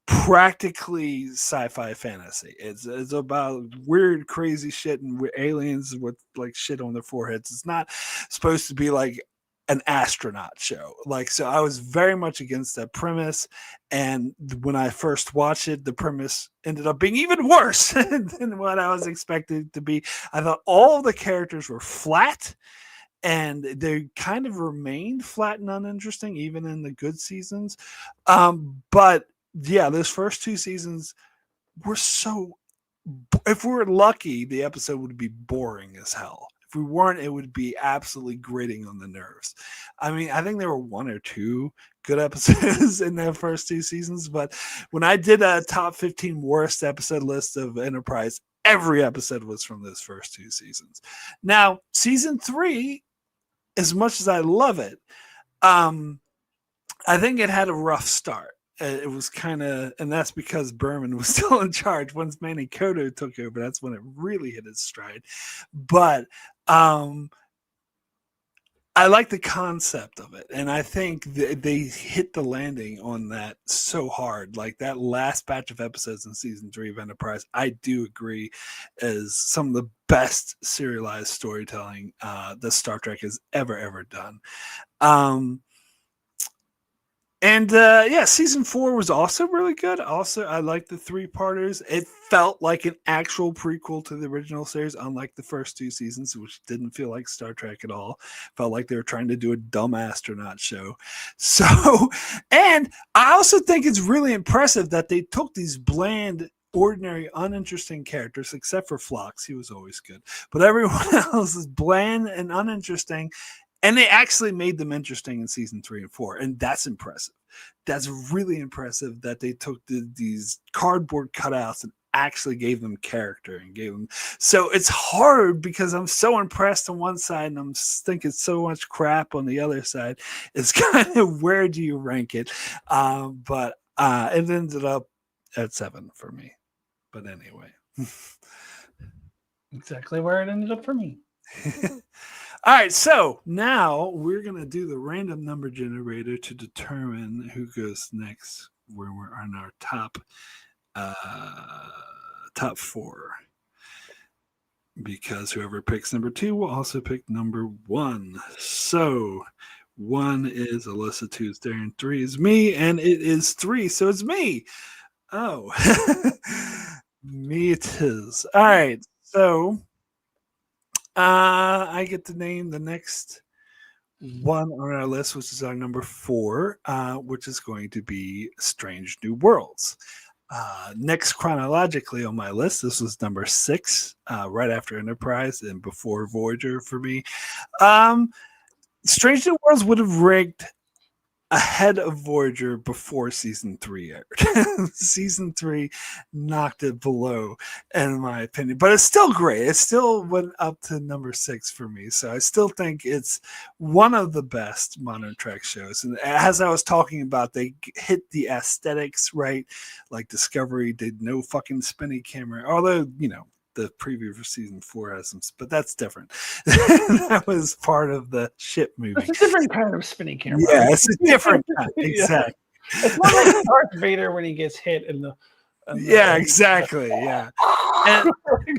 practically sci-fi fantasy. It's about weird, crazy shit and aliens with like shit on their foreheads. It's not supposed to be like an astronaut show. Like, so I was very much against that premise. And when I first watched it, the premise ended up being even worse than what I was expected to be. I thought all of the characters were flat, and they kind of remained flat and uninteresting, even in the good seasons. But yeah, those first 2 seasons were so, if we were lucky, the episode would be boring as hell. If we weren't, it would be absolutely grating on the nerves. I mean, I think there were 1 or 2 good episodes in the first 2 seasons, but when I did a top 15 worst episode list of Enterprise, every episode was from those first 2 seasons. Now, season 3, as much as I love it, I think it had a rough start. It was kind of, and that's because Berman was still in charge. Once Manny Koto took over, that's when it really hit its stride. But I like the concept of it, and I think they hit the landing on that so hard. Like that last batch of episodes in season 3 of Enterprise, I do agree, is some of the best serialized storytelling that Star Trek has ever done. And season 4 was also really good. Also, I like the 3-parters. It felt like an actual prequel to the original series, unlike the first 2 seasons, which didn't feel like Star Trek at all. Felt like they were trying to do a dumb astronaut show. So, and I also think it's really impressive that they took these bland, ordinary, uninteresting characters, except for Phlox. He was always good. But everyone else is bland and uninteresting. And they actually made them interesting in season 3 and 4. And that's impressive. That's really impressive that they took these cardboard cutouts and actually gave them character and gave them. So it's hard because I'm so impressed on one side and I'm thinking so much crap on the other side. It's kind of, where do you rank it? But it ended up at 7 for me. But anyway. Exactly where it ended up for me. All right, so now we're going to do the random number generator to determine who goes next, where we're on our top 4. Because whoever picks number 2 will also pick number 1. So 1 is Alyssa, 2 is Darrin, 3 is me, and it is 3, so it's me. Oh, me it is. All right, so I get to name the next one on our list, which is our number 4, which is going to be Strange New Worlds. Next chronologically on my list, this was number 6, right after Enterprise and before Voyager for me. Strange New Worlds would have ranked ahead of Voyager before season 3 aired. Season 3 knocked it below, in my opinion, but it's still great. It still went up to number 6 for me. So I still think it's one of the best modern Trek shows. And as I was talking about, they hit the aesthetics right. Like Discovery did no fucking spinny camera, although, the preview for season 4 has some, but that's different. That was part of the ship movie. It's a different kind of spinning camera. Yeah, it's a different kind. Exactly. It's more like Darth Vader when he gets hit in the yeah, exactly. Yeah. And,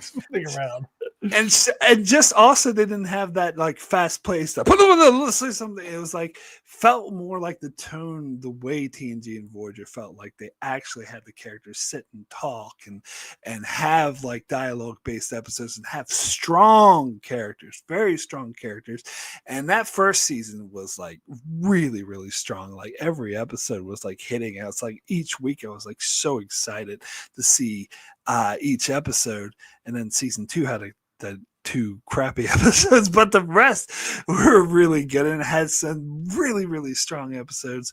spinning around. And just also they didn't have that like fast paced stuff. Let's say something. It was like felt more like the tone, the way TNG and Voyager felt like they actually had the characters sit and talk and have like dialogue based episodes and have strong characters, very strong characters. And that first season was like really, really strong. Like every episode was like hitting. I was like each week I was like so excited to see each episode. And then season 2 had the 2 crappy episodes, but the rest were really good and had some really, really strong episodes.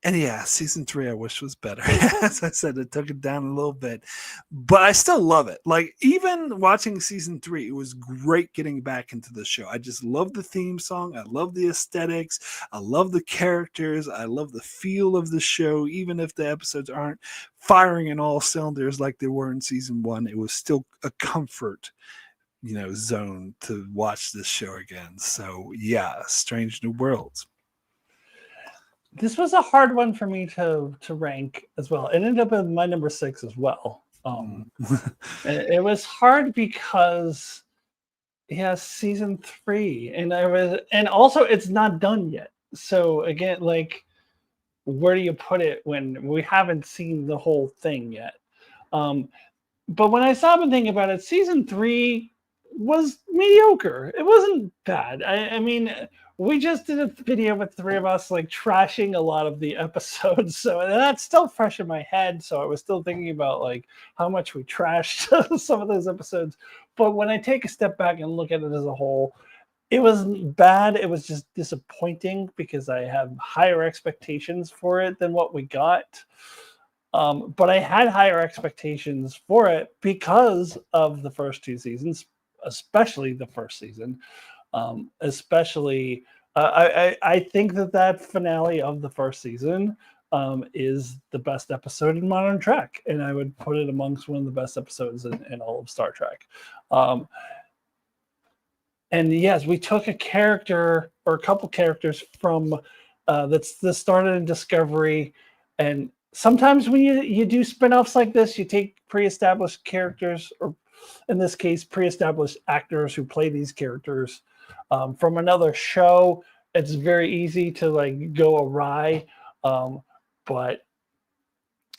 And yeah, season 3 I wish was better. As I said, it took it down a little bit, but I still love it. Like even watching season 3, it was great getting back into the show. I just love the theme song. I love the aesthetics. I love the characters. I love the feel of the show. Even if the episodes aren't firing in all cylinders like they were in season 1, it was still a comfort, zone to watch this show again. So yeah, Strange New Worlds. This was a hard one for me to rank as well. It ended up in my number 6 as well. It was hard because season 3, and also it's not done yet. So again, like, where do you put it when we haven't seen the whole thing yet? But when I stopped and think about it, season 3 was mediocre. It wasn't bad. I mean, we just did a video with 3 of us like trashing a lot of the episodes, so that's still fresh in my head. So I was still thinking about like how much we trashed some of those episodes. But when I take a step back and look at it as a whole, it wasn't bad. It was just disappointing because I have higher expectations for it than what we got. But I had higher expectations for it because of the first 2 seasons, especially the first season. I think that finale of the first season is the best episode in Modern Trek, and I would put it amongst one of the best episodes in all of Star Trek. And yes, we took a character or a couple characters from that started in Discovery, and sometimes when you do spin-offs like this, you take pre-established characters, or in this case, pre-established actors who play these characters from another show. It's very easy to like go awry, but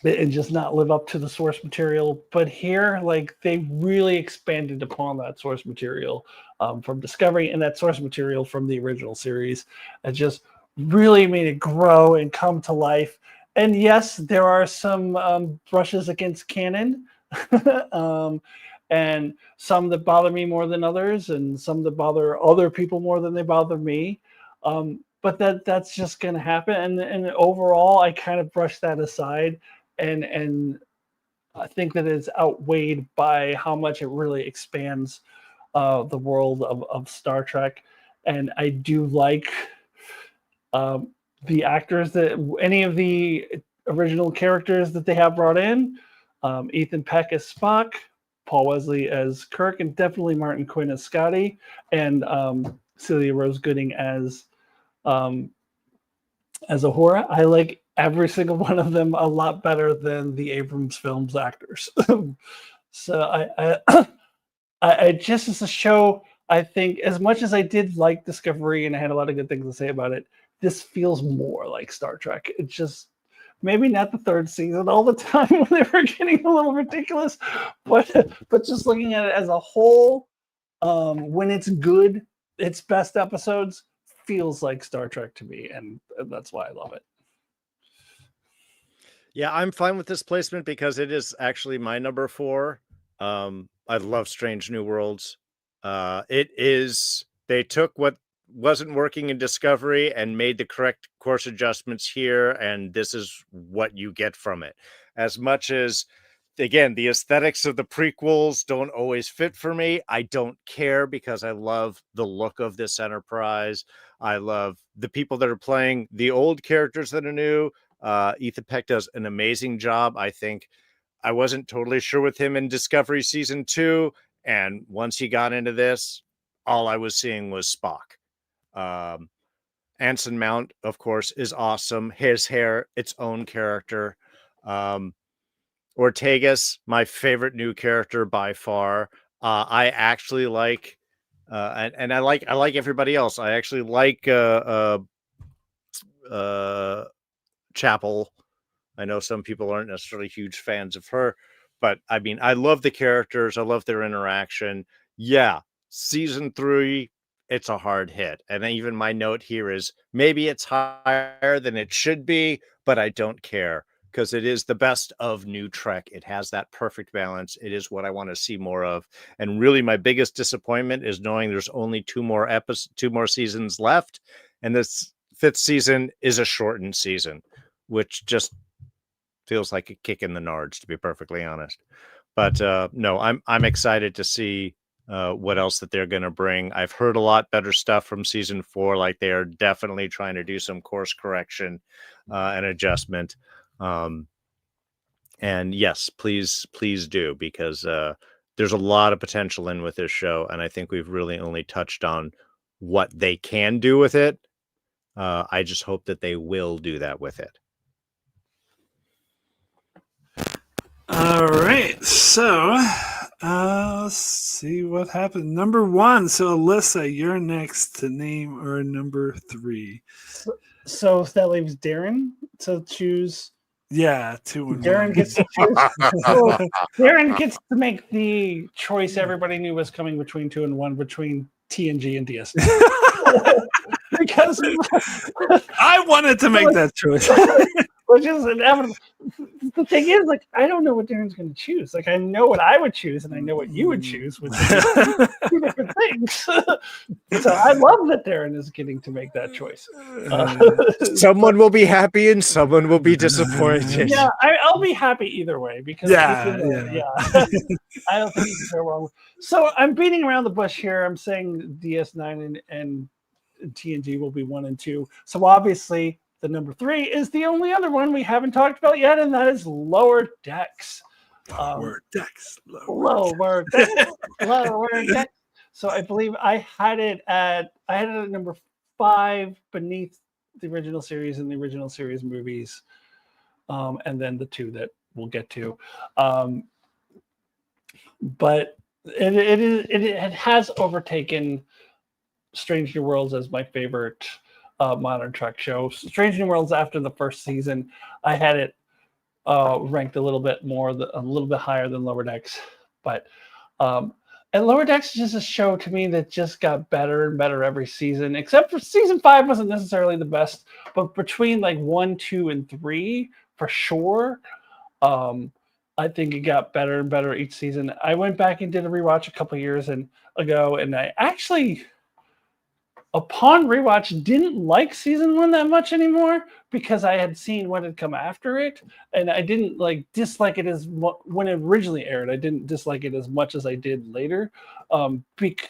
and just not live up to the source material. But here, like, they really expanded upon that source material from Discovery and that source material from the original series. It just really made it grow and come to life. And yes, there are some brushes against canon. And some that bother me more than others, and some that bother other people more than they bother me. But that's just going to happen. And overall, I kind of brush that aside, and I think that it's outweighed by how much it really expands the world of Star Trek. And I do like the actors, that any of the original characters that they have brought in. Ethan Peck as Spock, Paul Wesley as Kirk, and definitely Martin Quinn as Scotty, and Celia Rose Gooding as Uhura. I like every single one of them a lot better than the Abrams films actors. So I just, as a show, I think, as much as I did like Discovery and I had a lot of good things to say about it, this feels more like Star Trek. It just, maybe not the third season all the time when they were getting a little ridiculous, but just looking at it as a whole, when it's good, its best episodes feels like Star Trek to me, and that's why I love it. Yeah, I'm fine with this placement because it is actually my number 4. I love Strange New Worlds. They took what wasn't working in Discovery and made the correct course adjustments here, and this is what you get from it. As much as, again, the aesthetics of the prequels don't always fit for me, I don't care because I love the look of this Enterprise. I love the people that are playing the old characters that are new. Ethan Peck does an amazing job. I think I wasn't totally sure with him in Discovery season 2, and once he got into this, all I was seeing was Spock. Anson Mount, of course, is awesome. His hair, its own character. Ortegas, my favorite new character by far. I actually like, and I like everybody else. I actually like Chapel. I know some people aren't necessarily huge fans of her, but I mean, I love the characters. I love their interaction. Yeah, season 3, it's a hard hit. And even my note here is maybe it's higher than it should be, but I don't care because it is the best of new Trek. It has that perfect balance. It is what I want to see more of. And really, my biggest disappointment is knowing there's only 2 more seasons left, and this 5th season is a shortened season, which just feels like a kick in the nards, to be perfectly honest. But no, I'm excited to see what else that they're going to bring. I've heard a lot better stuff from season 4. Like they are definitely trying to do some course correction and adjustment. And yes, please do, because there's a lot of potential in with this show, and I think we've really only touched on what they can do with it. I just hope that they will do that with it. All right, so let's see what happened. Number 1. So Alyssa, you're next to name our number 3. So that leaves Darrin to choose. Yeah, 2 and Darrin 1. gets to choose. So Darrin gets to make the choice everybody knew was coming between 2 and 1, between TNG and DS. Because I wanted to make that choice. which is inevitable. The thing is, like, I don't know what Darren's going to choose. Like, I know what I would choose, and I know what you would choose, which is 2 different things. So I love that Darrin is getting to make that choice. Someone will be happy and someone will be disappointed. Yeah, I'll be happy either way because Yeah. I don't think you can go wrong. So I'm beating around the bush here. I'm saying DS9 and TNG will be 1 and 2. So obviously, the number 3 is the only other one we haven't talked about yet, and that is Lower Decks. Lower Decks. Lower Decks. So I believe I had it at number 5 beneath the original series and the original series movies, and then the 2 that we'll get to. But it has overtaken Strange New Worlds as my favorite modern Trek show. Strange New Worlds, after the first season, I had it ranked a little bit higher than Lower Decks. But and Lower Decks is just a show to me that just got better and better every season, except for season 5 wasn't necessarily the best. But between like 1, 2, and 3, for sure, I think it got better and better each season. I went back and did a rewatch a couple years ago, and I actually, upon rewatch, didn't like season 1 that much anymore because I had seen what had come after it, and I didn't dislike it as when it originally aired. I didn't dislike it as much as I did later,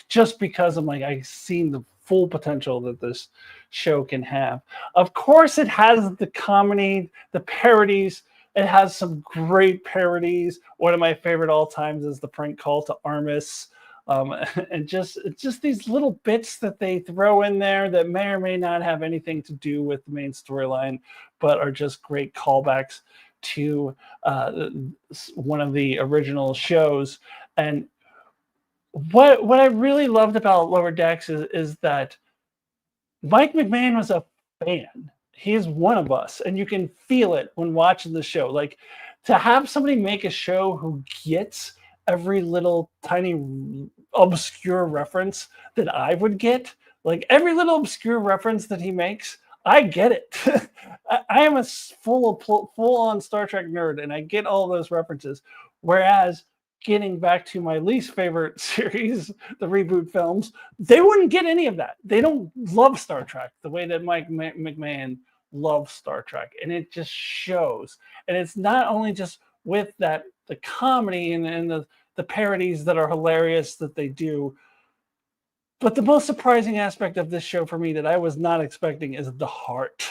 just because I'm like, I've seen the full potential that this show can have. Of course, it has the comedy, the parodies. It has some great parodies. One of my favorite all times is the prank call to Armis. And just these little bits that they throw in there that may or may not have anything to do with the main storyline, but are just great callbacks to one of the original shows. And what I really loved about Lower Decks is that Mike McMahon was a fan. He is one of us, and you can feel it when watching the show. Like, to have somebody make a show who gets every little tiny obscure reference that I would get, like every little obscure reference that he makes, I get it. I am a full-on Star Trek nerd, and I get all those references. Whereas, getting back to my least favorite series, the reboot films, they wouldn't get any of that. They don't love Star Trek the way that Mike McMahon loves Star Trek, and it just shows. And it's not only just with that, the comedy and the parodies that are hilarious that they do, but the most surprising aspect of this show for me that I was not expecting is the heart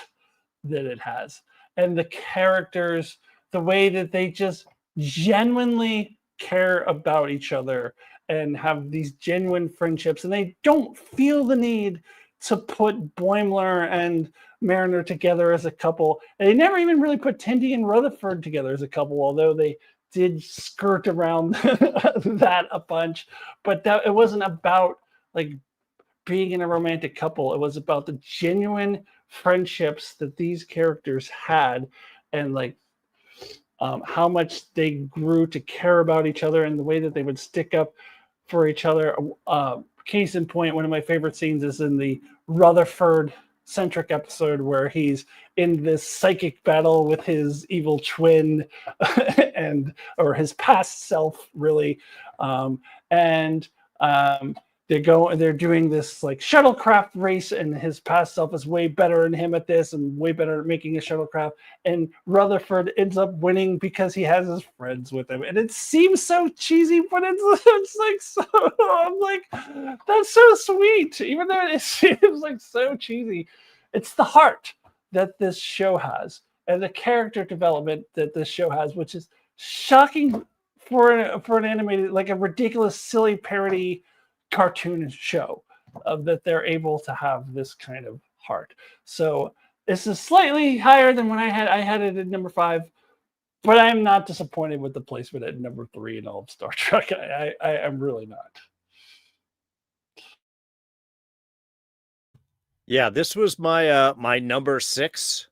that it has, and the characters, the way that they just genuinely care about each other and have these genuine friendships, and they don't feel the need to put Boimler and Mariner together as a couple. And they never even really put Tendi and Rutherford together as a couple, although they did skirt around that a bunch. But that it wasn't about like being in a romantic couple. It was about the genuine friendships that these characters had, and like how much they grew to care about each other and the way that they would stick up for each other. Case in point, one of my favorite scenes is in the Rutherford centric episode where he's in this psychic battle with his evil twin and or his past self really, and they're doing this like shuttlecraft race, and his past self is way better than him at this and way better at making a shuttlecraft, and Rutherford ends up winning because he has his friends with him. And it seems so cheesy, but it's like so I'm like, that's so sweet, even though it seems like so cheesy. It's the heart that this show has and the character development that this show has, which is shocking for an animated, like a ridiculous silly parody cartoon show, that they're able to have this kind of heart. So this is slightly higher than when I had it at number 5, but I'm not disappointed with the placement at number 3 in all of Star Trek. I'm really not. Yeah, this was my my number 6,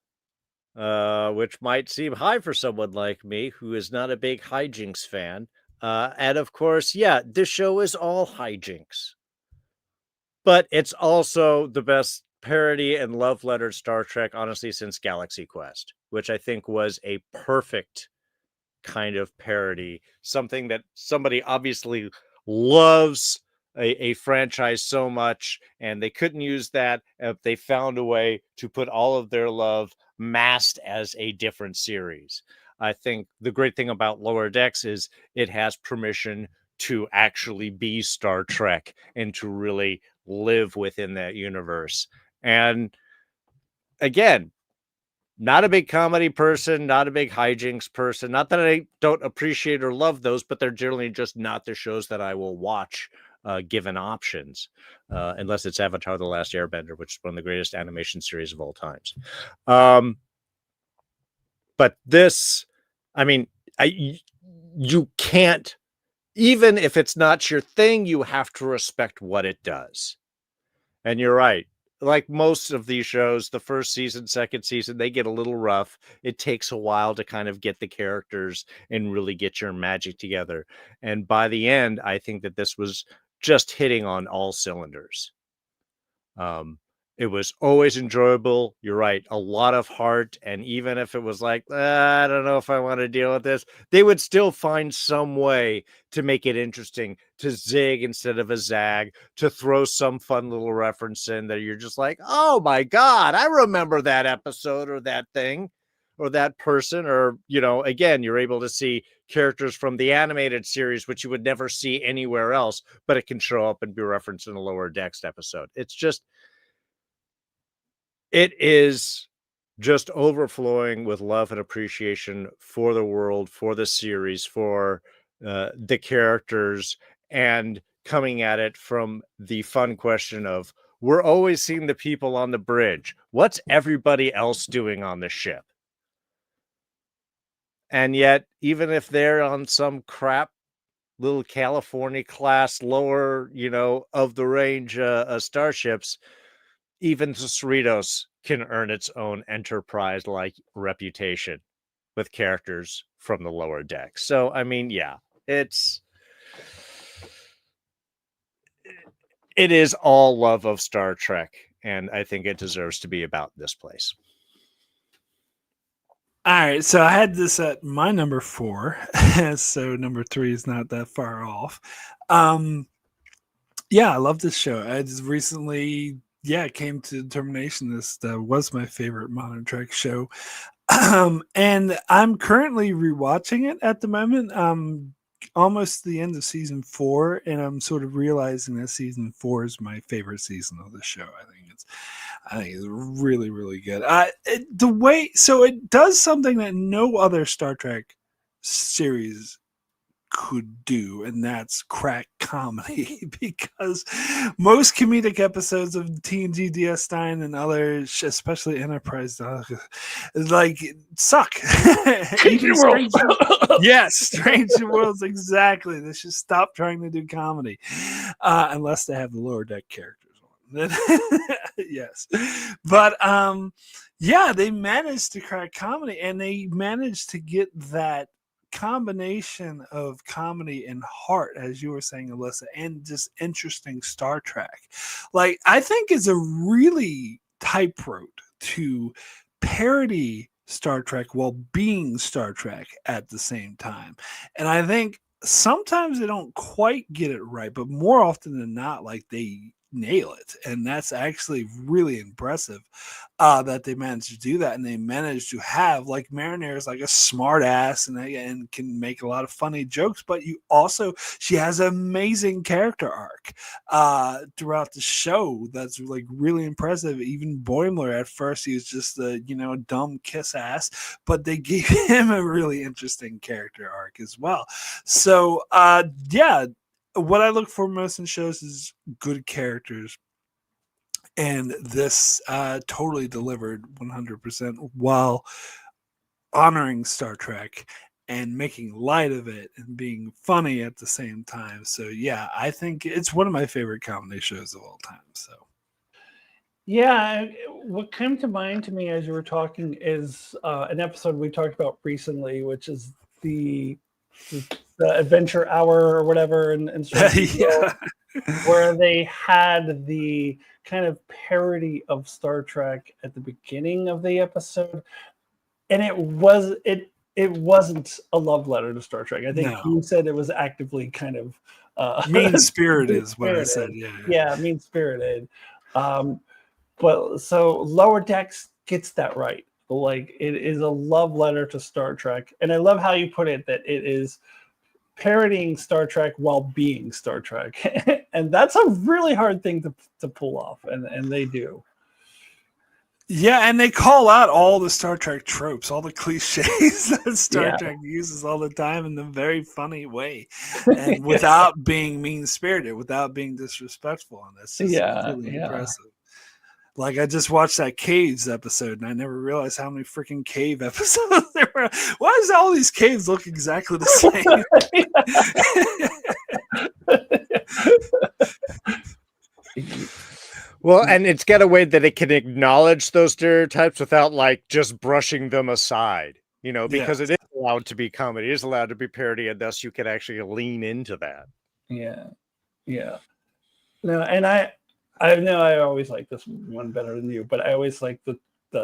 which might seem high for someone like me who is not a big hijinks fan. And of course, yeah, this show is all hijinks. But it's also the best parody and love letter Star Trek, honestly, since Galaxy Quest, which I think was a perfect kind of parody. Something that somebody obviously loves a franchise so much, and they couldn't use that if they found a way to put all of their love masked as a different series. I think the great thing about Lower Decks is it has permission to actually be Star Trek and to really live within that universe. And again, not a big comedy person, not a big hijinks person. Not that I don't appreciate or love those, but they're generally just not the shows that I will watch given options, unless it's Avatar: The Last Airbender, which is one of the greatest animation series of all times. But this, I mean, you can't, even if it's not your thing, you have to respect what it does. And you're right. Like most of these shows, the first season, second season, they get a little rough. It takes a while to kind of get the characters and really get your magic together. And by the end, I think that this was just hitting on all cylinders. It was always enjoyable. You're right. A lot of heart. And even if it was like, I don't know if I want to deal with this, they would still find some way to make it interesting, to zig instead of a zag, to throw some fun little reference in that you're just like, oh my God, I remember that episode or that thing or that person. Or, you know, again, you're able to see characters from the animated series, which you would never see anywhere else, but it can show up and be referenced in a Lower Decks episode. It's just, it is just overflowing with love and appreciation for the world, for the series, for the characters, and coming at it from the fun question of, we're always seeing the people on the bridge. What's everybody else doing on the ship? And yet, even if they're on some crap little California class, lower, you know, of the range starships, even the Cerritos can earn its own Enterprise-like reputation with characters from the Lower Decks. So, I mean, yeah, it is all love of Star Trek, and I think it deserves to be about this place. All right, so I had this at my number 4, so number 3 is not that far off. Yeah, I love this show. I just recently, came to determination this was my favorite modern Trek show. And I'm currently rewatching it at the moment. Almost the end of season 4, and I'm sort of realizing that season 4 is my favorite season of the show. I think it's really, really good. The way, so it does something that no other Star Trek series could do, and that's crack comedy. Because most comedic episodes of TNG, DS9, and others, especially Enterprise, like suck. Even World. Yes, Strange New Worlds, exactly. They should stop trying to do comedy, unless they have the lower deck characters on. Yes, but yeah, they managed to crack comedy, and they managed to get that combination of comedy and heart, as you were saying, Alyssa, and just interesting Star Trek. Like, I think it's a really tightrope to parody Star Trek while being Star Trek at the same time. And I think sometimes they don't quite get it right, but more often than not, like, they nail it. And that's actually really impressive that they managed to do that. And they managed to have, like, Mariner is like a smart ass and can make a lot of funny jokes, but she has an amazing character arc throughout the show that's like really impressive. Even Boimler, at first he was just a dumb kiss ass, but they gave him a really interesting character arc as well. So yeah, what I look for most in shows is good characters, and this totally delivered 100% while honoring Star Trek and making light of it and being funny at the same time. So yeah, I think it's one of my favorite comedy shows of all time. So yeah, what came to mind to me as you were talking is an episode we talked about recently, which is the Adventure Hour or whatever, and yeah. where they had the kind of parody of Star Trek at the beginning of the episode, and it wasn't a love letter to Star Trek. I think you said it was actively kind of mean spirited is what I said. Yeah, mean spirited. But so Lower Decks gets that right. Like, it is a love letter to Star Trek, and I love how you put it, that it is parodying Star Trek while being Star Trek. And that's a really hard thing to pull off, and they do. Yeah, and they call out all the Star Trek tropes, all the cliches that Star Trek uses all the time in a very funny way, and without being mean-spirited, without being disrespectful. And that's just really impressive. Like, I just watched that Caves episode, and I never realized how many freaking cave episodes there were. Why does all these caves look exactly the same? Well, and it's got a way that it can acknowledge those stereotypes without, like, just brushing them aside, because it is allowed to be comedy, it is allowed to be parody, and thus you can actually lean into that. Yeah. No, and I know I always like this one better than you, but I always like the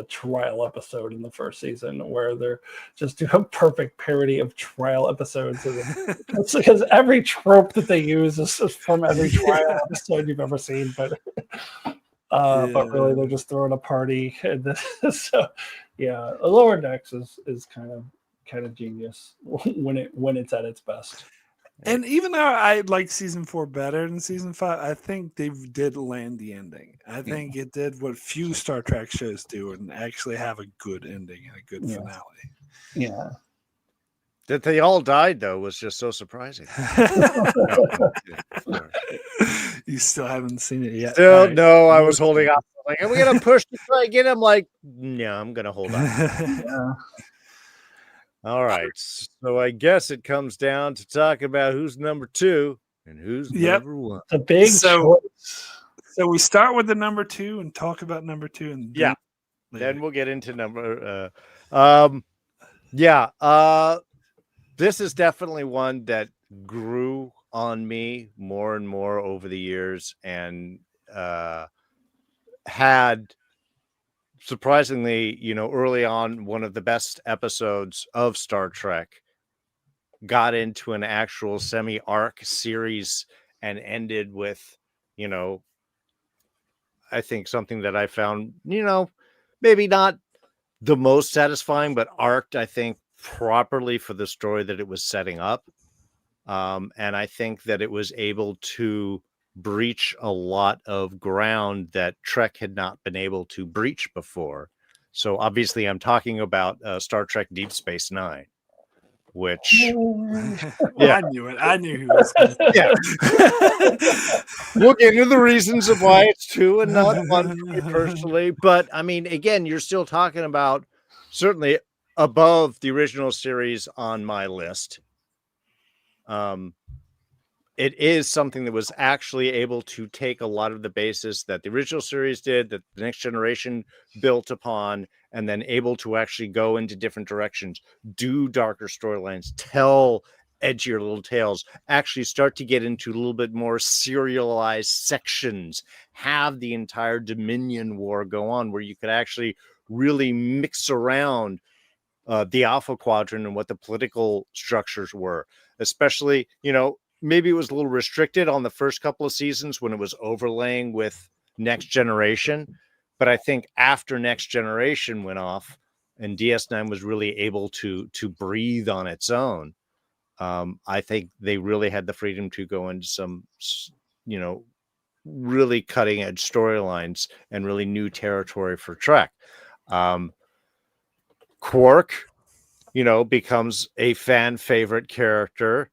trial episode in the first season, where they're just do a perfect parody of trial episodes. Because every trope that they use is from every trial episode you've ever seen, but really they're just throwing a party. And so yeah, Lower Decks is kind of genius when it's at its best. And even though I like season 4 better than season 5, I think they did land the ending. I think it did what few Star Trek shows do, and actually have a good ending and a good finale. Yeah. That they all died, though, was just so surprising. You still haven't seen it yet? Still, no, I was holding out. Like, are we going to push to try again? I'm like, no, I'm going to hold on. Yeah. All right, so I guess it comes down to talk about who's number 2 and who's number 1. A big choice. So we start with the number 2 and talk about number 2, and then we'll get into number. This is definitely one that grew on me more and more over the years, and had, surprisingly, early on, one of the best episodes of Star Trek got into an actual semi-arc series and ended with, I think something that I found, maybe not the most satisfying, but arced, I think, properly for the story that it was setting up. And I think that it was able to breach a lot of ground that Trek had not been able to breach before. So obviously I'm talking about Star Trek Deep Space Nine. which I knew it. I knew he was. yeah. We'll get into the reasons of why it's 2 and not 1 for me personally. But I mean, again, you're still talking about certainly above the original series on my list. It is something that was actually able to take a lot of the basis that the original series did, that the Next Generation built upon, and then able to actually go into different directions, do darker storylines, tell edgier little tales, actually start to get into a little bit more serialized sections, have the entire Dominion War go on, where you could actually really mix around the Alpha Quadrant and what the political structures were, especially, maybe it was a little restricted on the first couple of seasons when it was overlaying with Next Generation. But I think after Next Generation went off and DS9 was really able to breathe on its own, I think they really had the freedom to go into some, really cutting edge storylines and really new territory for Trek. Quark, becomes a fan favorite character.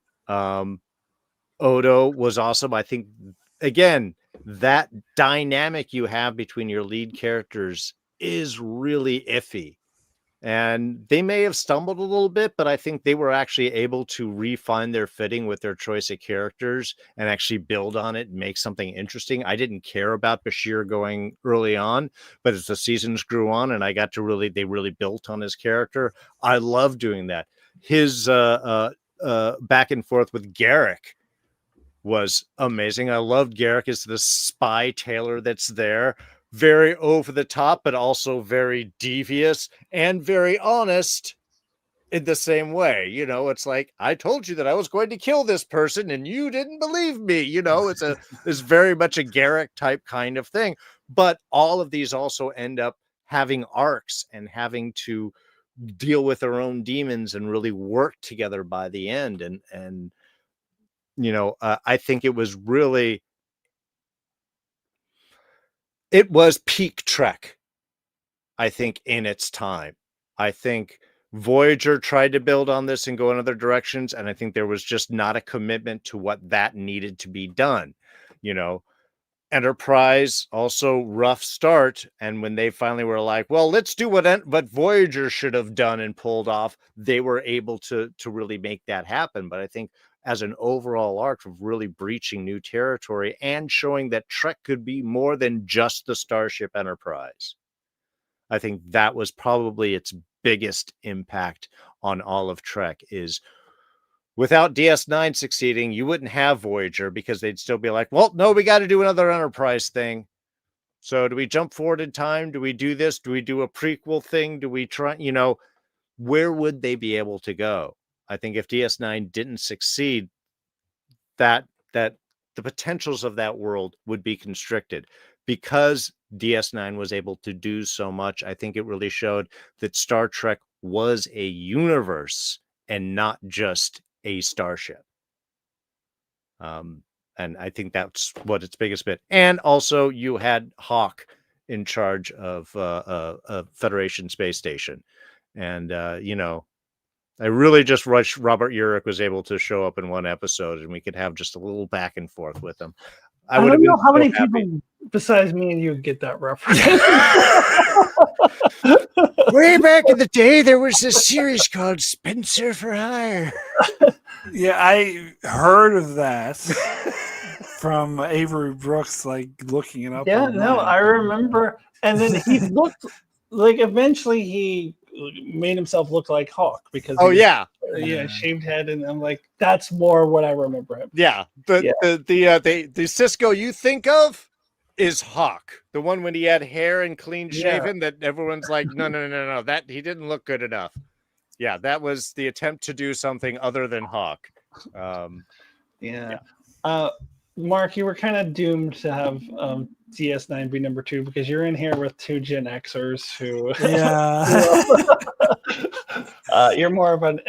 Odo was awesome. I think, again, that dynamic you have between your lead characters is really iffy. And they may have stumbled a little bit, but I think they were actually able to refine their fitting with their choice of characters and actually build on it and make something interesting. I didn't care about Bashir going early on, but as the seasons grew on and I got to they really built on his character. I love doing that. His back and forth with Garrick was amazing. I loved Garrick as the spy tailor that's there. Very over the top, but also very devious and very honest in the same way. It's like, I told you that I was going to kill this person and you didn't believe me. It's very much a Garrick type kind of thing. But all of these also end up having arcs and having to deal with their own demons and really work together by the end. And I think it was peak Trek, I think, in its time. I think Voyager tried to build on this and go in other directions, and I think there was just not a commitment to what that needed to be done. Enterprise, also rough start, and when they finally were like, well, let's do what Voyager should have done and pulled off, they were able to really make that happen. But I think as an overall arc of really breaching new territory and showing that Trek could be more than just the Starship Enterprise, I think that was probably its biggest impact on all of Trek. Is without DS9 succeeding, you wouldn't have Voyager, because they'd still be like, well, no, we got to do another Enterprise thing. So do we jump forward in time? Do we do this? Do we do a prequel thing? Do we try, where would they be able to go? I think if DS9 didn't succeed, that the potentials of that world would be constricted. Because DS9 was able to do so much, I think it really showed that Star Trek was a universe and not just a starship. And I think that's what its biggest bit. And also you had Hawk in charge of Federation Space Station. And, I really just wish Robert Urich was able to show up in one episode and we could have just a little back and forth with him. I don't know how many people besides me and you get that reference. Way back in the day, there was this series called Spencer for Hire. Yeah, I heard of that from Avery Brooks, like looking it up. Yeah, online. no, I remember. And then he looked like, eventually he made himself look like Hawk because shaved head, and I'm like, that's more what I remember him. Yeah, the Cisco you think of is Hawk, the one when he had hair and clean shaven that everyone's like, no, that he didn't look good enough. Yeah, that was the attempt to do something other than Hawk. Mark, you were kind of doomed to have DS9 be number 2 because you're in here with 2 Gen Xers who you're more of an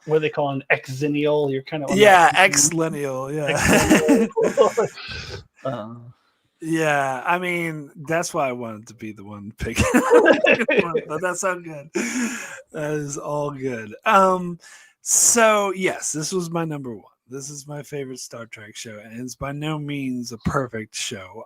what they call an Xennial. You're kind of X-Lineal. Yeah, I mean, that's why I wanted to be the one picking. But that's all good. That is all good. So yes, this was my number one. This is my favorite Star Trek show, and it's by no means a perfect show.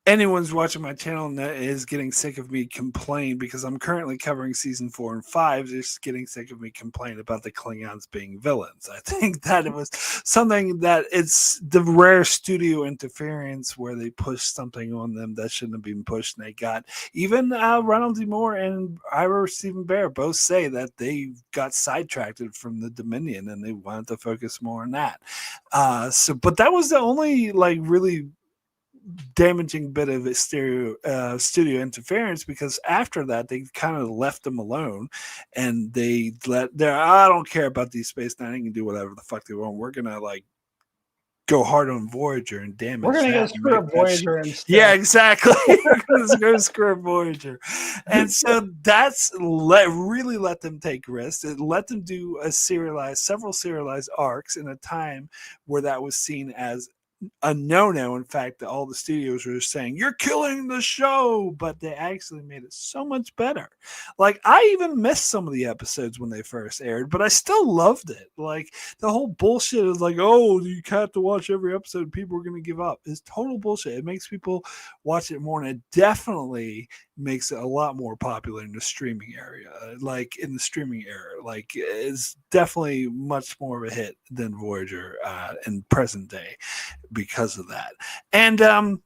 Anyone's watching my channel that is getting sick of me complain because I'm currently covering season 4 and 5, just getting sick of me complaining about the Klingons being villains. I think that it was something that it's the rare studio interference where they push something on them that shouldn't have been pushed, and they got even Ronald D. Moore and Ira Stephen Bear both say that they got sidetracked from the Dominion and they wanted to focus more on that. But that was the only like really damaging bit of studio interference, because after that they kind of left them alone and they let their I don't care about these Space Nine, they can do whatever the fuck they want. We're gonna like go hard on Voyager and damage. We're gonna that go and screw make up that Voyager instead. Yeah, exactly. Let's go screw up Voyager. And so that's really let them take risks. It let them do several serialized arcs in a time where that was seen as a no-no. In fact, all the studios were saying you're killing the show, but they actually made it so much better. Like, I even missed some of the episodes when they first aired, but I still loved it. Like, the whole bullshit is like, oh, you have to watch every episode, people are going to give up. It's total bullshit. It makes people watch it more, and it definitely makes it a lot more popular in the streaming area. Like, in the streaming era, like, it's definitely much more of a hit than Voyager in present day because of that. And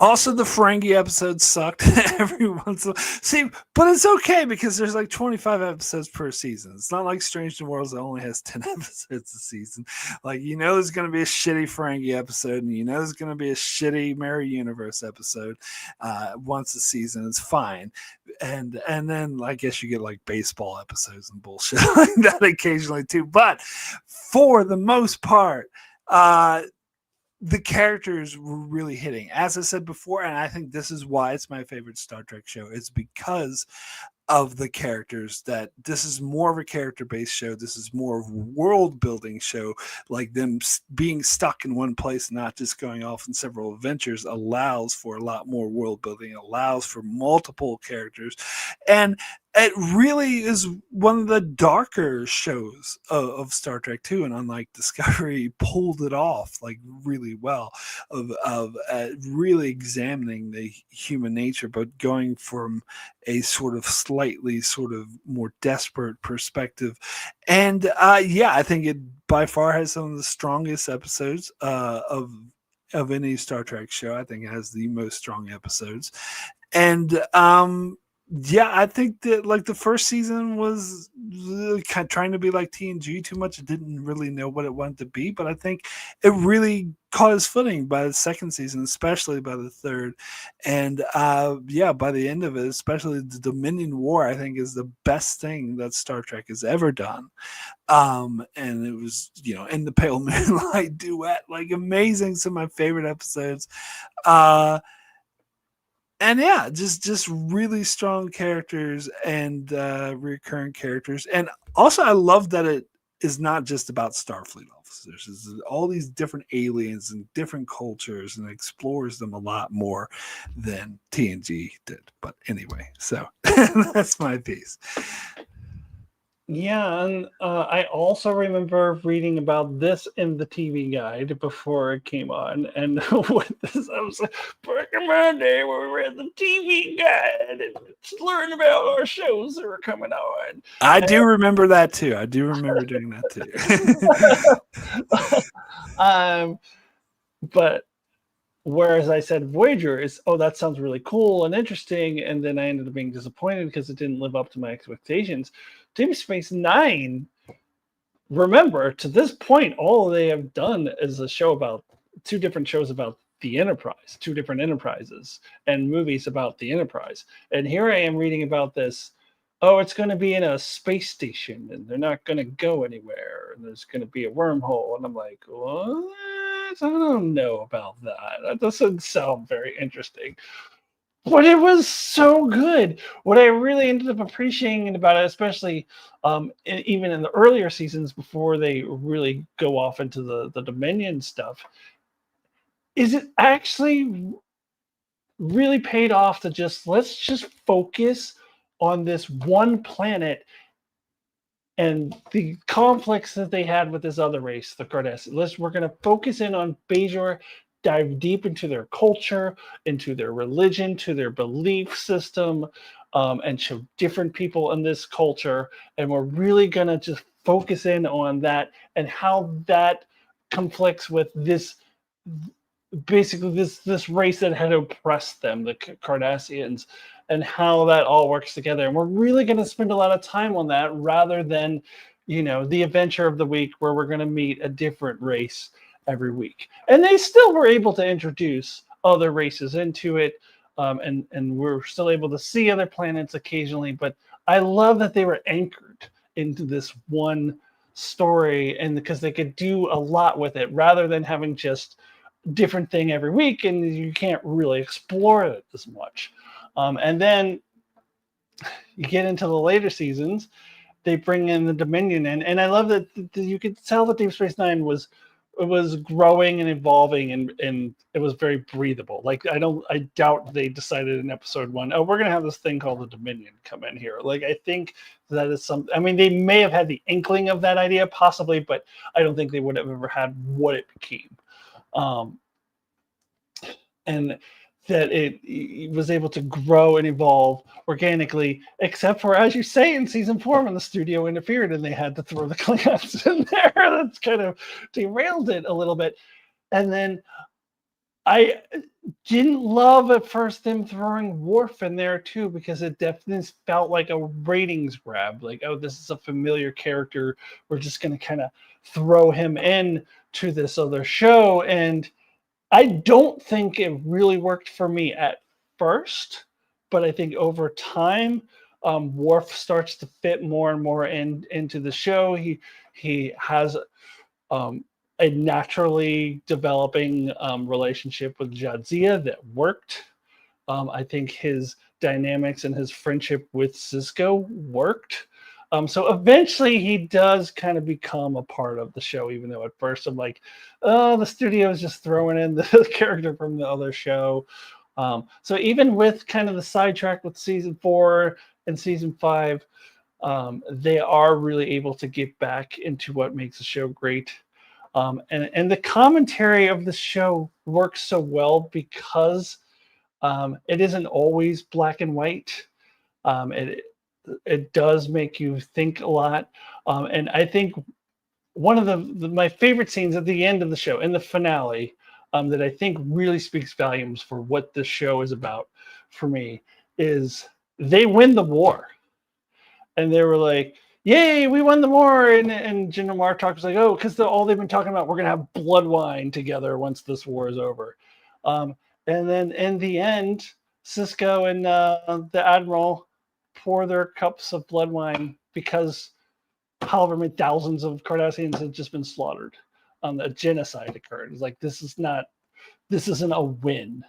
also the Ferengi episodes sucked every once in a while. See, but it's okay because there's like 25 episodes per season. It's not like Strange New Worlds that only has 10 episodes a season. Like, you know there's going to be a shitty Ferengi episode, and you know there's going to be a shitty Mirror Universe episode once a season. It's fine. And then I guess you get like baseball episodes and bullshit like that occasionally too. But for the most part, the characters were really hitting. As I said before, and I think this is why it's my favorite Star Trek show, it's because of the characters. That this is more of a character-based show. This is more of a world-building show. Like, them being stuck in one place, not just going off in several adventures, allows for a lot more world-building, allows for multiple characters. And it really is one of the darker shows of Star Trek too, and unlike Discovery, pulled it off like really well of really examining the human nature, but going from a sort of slightly sort of more desperate perspective. And yeah, I think it by far has some of the strongest episodes of any Star Trek show. I think it has the most strong episodes. And yeah, I think that like the first season was kind of trying to be like TNG too much. It didn't really know what it wanted to be, but I think it really caught its footing by the second season, especially by the third. And yeah, by the end of it, especially the Dominion War, I think is the best thing that Star Trek has ever done. And it was, you know, in the Pale Moonlight duet, like amazing. Some of my favorite episodes. And yeah, just really strong characters and recurring characters. And also, I love that it is not just about Starfleet officers. It's all these different aliens and different cultures, and explores them a lot more than TNG did. But anyway, so that's my piece. Yeah, and I also remember reading about this in the TV guide before it came on. And with this, I was like, back in my day when we read the TV guide and learn about our shows that were coming on. I do remember that too. I do remember doing that too. But whereas I said Voyager is, oh, that sounds really cool and interesting, and then I ended up being disappointed because it didn't live up to my expectations. Deep Space Nine, remember, to this point, all they have done is a show about two different shows about the Enterprise, two different Enterprises, and movies about the Enterprise. And here I am reading about this. Oh, it's going to be in a space station, and they're not going to go anywhere, and there's going to be a wormhole. And I'm like, what? I don't know about that. That doesn't sound very interesting. But it was so good. What I really ended up appreciating about it, especially even in the earlier seasons before they really go off into the Dominion stuff, is it actually really paid off to let's just focus on this one planet and the conflicts that they had with this other race, the Cardassians. We're going to focus in on Bajor, dive deep into their culture, into their religion, to their belief system, and show different people in this culture. And we're really going to just focus in on that and how that conflicts with this, basically this race that had oppressed them, the Cardassians, and how that all works together. And we're really going to spend a lot of time on that rather than, the adventure of the week where we're going to meet a different race every week. And they still were able to introduce other races into it. And we're still able to see other planets occasionally, but I love that they were anchored into this one story, and because they could do a lot with it rather than having just different thing every week, and you can't really explore it as much. And then you get into the later seasons, they bring in the Dominion in, and I love that you could tell that Deep Space Nine was growing and evolving, and it was very breathable. Like I doubt they decided in episode 1, oh, we're gonna have this thing called the Dominion come in here. Like I think that is something. I mean, they may have had the inkling of that idea possibly, but I don't think they would have ever had what it became. And that it was able to grow and evolve organically, except for, as you say, in season 4 when the studio interfered and they had to throw the Klingons in there. That's kind of derailed it a little bit. And then I didn't love at first them throwing Worf in there too, because it definitely felt like a ratings grab. Like, oh, this is a familiar character. We're just going to kind of throw him in to this other show. And I don't think it really worked for me at first, but I think over time, Worf starts to fit more and more into the show. He has a naturally developing relationship with Jadzia that worked. I think his dynamics and his friendship with Sisko worked. So eventually he does kind of become a part of the show, even though at first I'm like, oh, the studio is just throwing in the character from the other show. So even with kind of the sidetrack with season 4 and season 5, they are really able to get back into what makes the show great. And the commentary of the show works so well because it isn't always black and white. It does make you think a lot. And I think one of my favorite scenes at the end of the show, in the finale, that I think really speaks volumes for what the show is about for me, is they win the war. And they were like, yay, we won the war. And General Martok was like, oh, because all they've been talking about, we're going to have blood wine together once this war is over. And then in the end, Sisko and the Admiral pour their cups of blood wine because however many thousands of Cardassians had just been slaughtered. A genocide occurred. It's like, this isn't a win.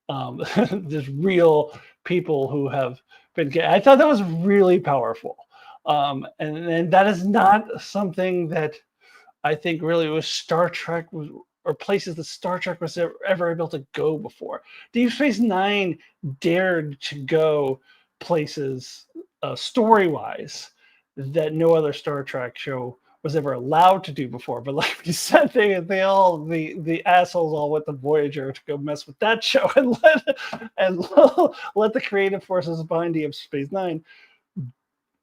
There's real people who have been. I thought that was really powerful. And that is not something that I think really was Star Trek was, or places that Star Trek was ever able to go before. Deep Space Nine dared to go places story-wise that no other Star Trek show was ever allowed to do before. But like you said, the assholes all went to Voyager to go mess with that show and let the creative forces behind Deep Space Nine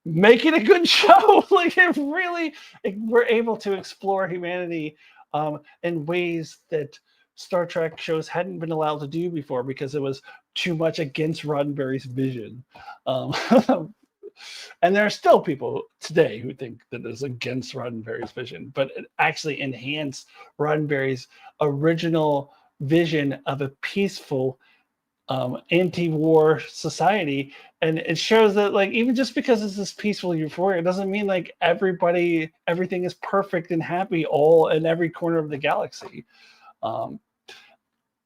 make it a good show. Like we're able to explore humanity in ways that Star Trek shows hadn't been allowed to do before because it was too much against Roddenberry's vision. And there are still people today who think that it's against Roddenberry's vision, but it actually enhanced Roddenberry's original vision of a peaceful anti-war society. And it shows that, like, even just because it's this peaceful euphoria, it doesn't mean like everything is perfect and happy all in every corner of the galaxy.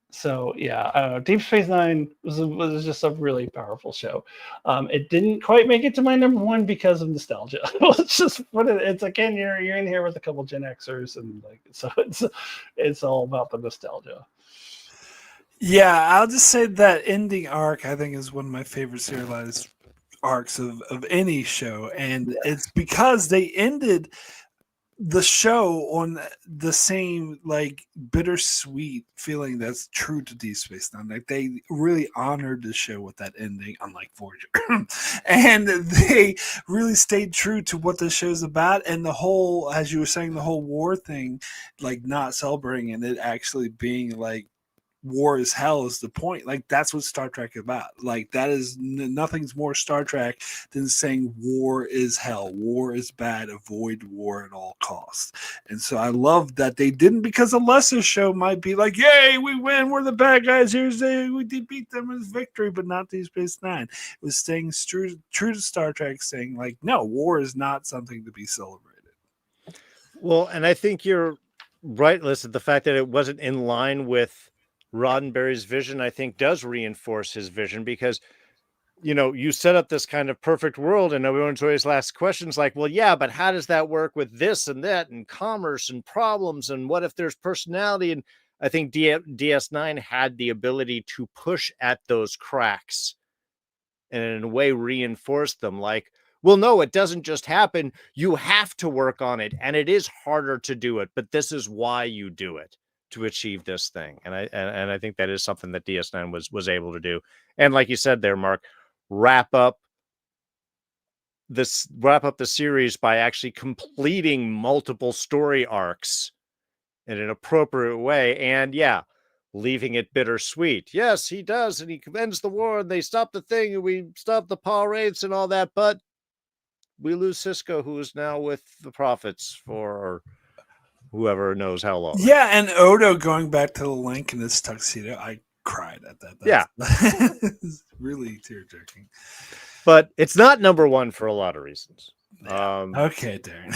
So yeah, I don't know. Deep Space Nine was just a really powerful show. It didn't quite make it to my number 1 because of nostalgia. Let's just put it. It's again, you're in here with a couple Gen Xers, and like, so it's all about the nostalgia. Yeah, I'll just say that ending arc I think is one of my favorite serialized arcs of any show, and it's because they ended the show on the same like bittersweet feeling that's true to Deep Space Nine. Like they really honored the show with that ending, unlike Voyager, and they really stayed true to what the show's about. And the whole, as you were saying, the whole war thing, like not celebrating and it actually being like war is hell is the point. Like that's what Star Trek is about. Like that is nothing's more Star Trek than saying war is hell, war is bad, avoid war at all costs. And so I love that they didn't, because a lesser show might be like, yay, we win, we're the bad guys, we beat them as victory, but not Deep Space Nine. It was staying true to Star Trek, saying like, no, war is not something to be celebrated. Well, and I think you're right, Listen, the fact that it wasn't in line with Roddenberry's vision, I think does reinforce his vision, because, you know, you set up this kind of perfect world and everyone's always asks questions like, well, yeah, but how does that work with this and that and commerce and problems? And what if there's personality? And I think DS9 had the ability to push at those cracks and in a way reinforce them. Like, well, no, it doesn't just happen. You have to work on it. And it is harder to do it, but this is why you do it, to achieve this thing. And I think that is something that DS9 was able to do. And like you said there, Mark, wrap up the series by actually completing multiple story arcs in an appropriate way. And yeah, leaving it bittersweet. Yes, he does. And he ends the war and they stop the thing and we stop the power raids and all that. But we lose Cisco, who is now with the Prophets for whoever knows how long. Yeah, and Odo going back to the link in his tuxedo, I cried at that. It's really tear-jerking. But it's not number one for a lot of reasons. Yeah. Okay, Darrin.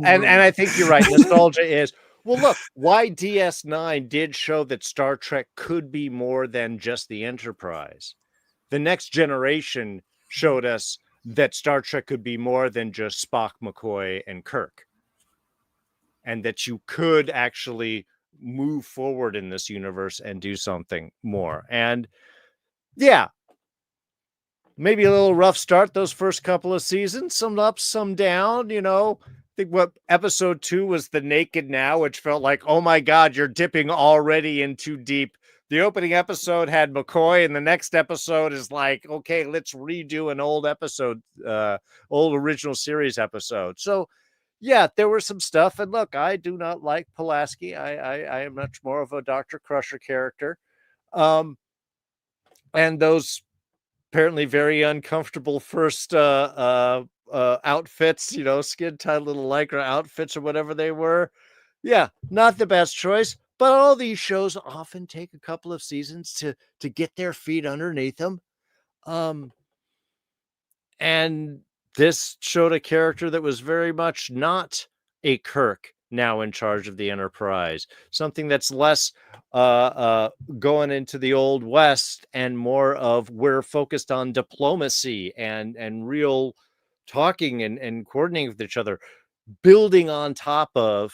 And I think you're right. Nostalgia is, well, look, why DS9 did show that Star Trek could be more than just the Enterprise. The Next Generation showed us that Star Trek could be more than just Spock, McCoy, and Kirk. And that you could actually move forward in this universe and do something more. And yeah, maybe a little rough start those first couple of seasons, some up, some down, you know. I think what episode 2 was The Naked Now, which felt like, oh my God, you're dipping already in too deep. The opening episode had McCoy, and the next episode is like, okay, let's redo an old episode, old original series episode. So yeah, there was some stuff. And look, I do not like Pulaski. I am much more of a Dr. Crusher character. And those apparently very uncomfortable first outfits, you know, skin-tight little lycra outfits or whatever they were. Yeah, not the best choice. But all these shows often take a couple of seasons to get their feet underneath them. And this showed a character that was very much not a Kirk now in charge of the Enterprise, something that's less going into the Old West and more of we're focused on diplomacy and real talking and coordinating with each other, building on top of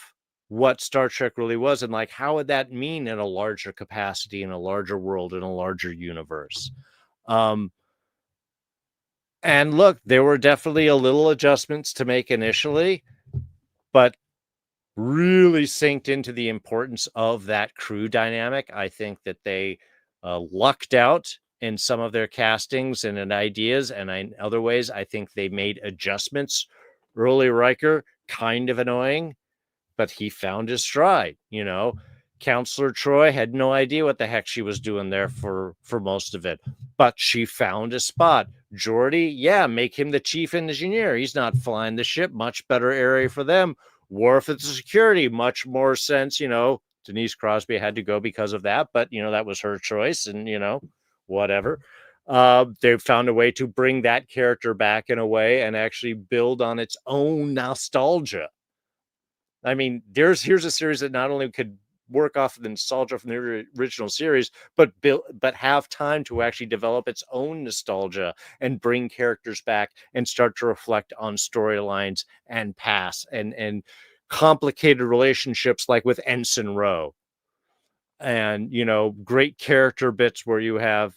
what Star Trek really was, and like, how would that mean in a larger capacity, in a larger world, in a larger universe? And look, there were definitely a little adjustments to make initially, but really synced into the importance of that crew dynamic. I think that they lucked out in some of their castings and in ideas, and in other ways, I think they made adjustments. Early Riker, kind of annoying, but he found his stride, you know. Counselor Troy had no idea what the heck she was doing there for most of it, but she found a spot. Geordi, yeah, make him the chief engineer. He's not flying the ship. Much better area for them. Worf at the security, much more sense, you know. Denise Crosby had to go because of that, but, you know, that was her choice, and, you know, whatever. They've found a way to bring that character back in a way and actually build on its own nostalgia. I mean, here's a series that not only could work off of the nostalgia from the original series, but have time to actually develop its own nostalgia and bring characters back and start to reflect on storylines and past and complicated relationships like with Ensign Ro. And, you know, great character bits where you have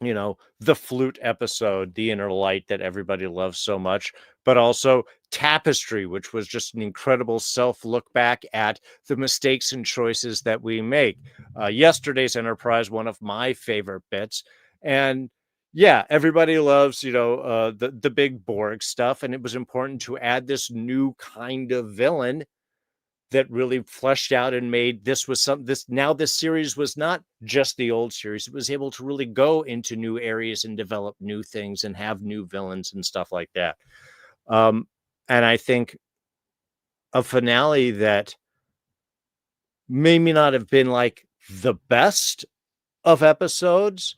you know, the flute episode, The Inner Light, that everybody loves so much, but also Tapestry, which was just an incredible self-look back at the mistakes and choices that we make. Yesterday's Enterprise, one of my favorite bits. And yeah, everybody loves, you know, the big Borg stuff, and it was important to add this new kind of villain that really fleshed out and made this was some this now this series was not just the old series. It was able to really go into new areas and develop new things and have new villains and stuff like that. And I think a finale that maybe not have been like the best of episodes,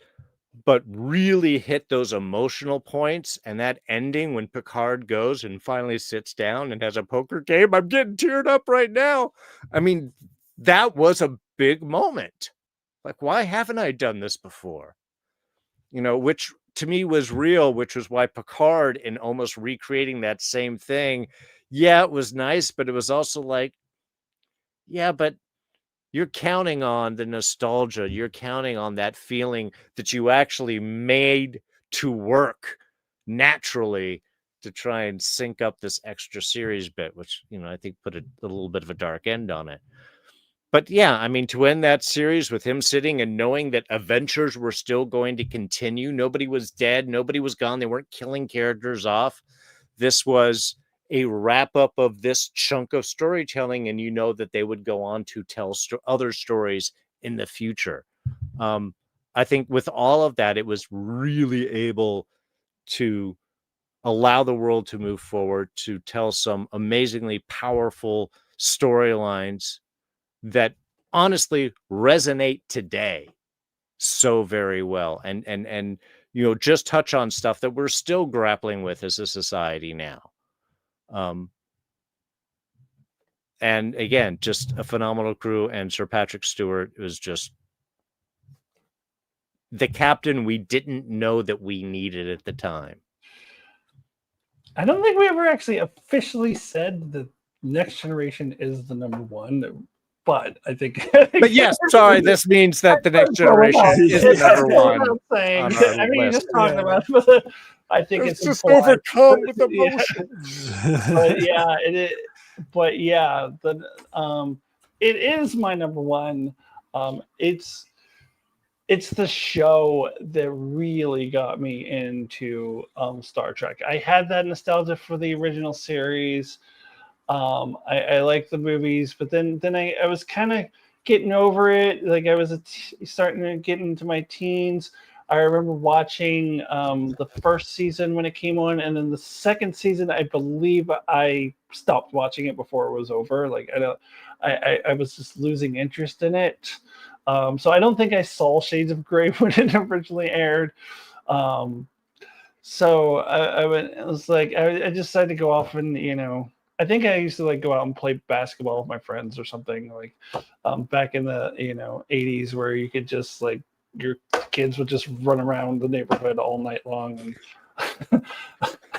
but really hit those emotional points. And that ending when Picard goes and finally sits down and has a poker game, I'm getting teared up right now. I mean, that was a big moment. Like, why haven't I done this before? You know, which to me was real, which was why Picard, in almost recreating that same thing, yeah, it was nice, but it was also like, yeah, but you're counting on the nostalgia. You're counting on that feeling that you actually made to work naturally to try and sync up this extra series bit, which, you know, I think put a little bit of a dark end on it. But yeah, I mean, to end that series with him sitting and knowing that adventures were still going to continue, nobody was dead, nobody was gone, they weren't killing characters off. This was a wrap up of this chunk of storytelling, and you know that they would go on to tell other stories in the future. I think with all of that, it was really able to allow the world to move forward, to tell some amazingly powerful storylines that honestly resonate today so very well, and you know, just touch on stuff that we're still grappling with as a society now. And again, just a phenomenal crew, and Sir Patrick Stewart was just the captain we didn't know that we needed at the time. I don't think we ever actually officially said that Next Generation is the number one, but I think. But yes, sorry, this means that the Next Generation is the number one on our I mean, you list. just talked about it, but I think it's just implied. overcome with Yeah. emotion. But yeah, it is. But yeah, it is my number one. It's the show that really got me into Star Trek. I had that nostalgia for the original series. I like the movies, but then I was kind of getting over it. Like I was starting to get into my teens. I remember watching the first season when it came on, and then the second season, I believe I stopped watching it before it was over. Like I was just losing interest in it. So I don't think I saw Shades of Grey when it originally aired. So I was like, I decided to go off and, you know, I think I used to like go out and play basketball with my friends or something, like back in the, you know, 80s, where you could just like, your kids would just run around the neighborhood all night long, and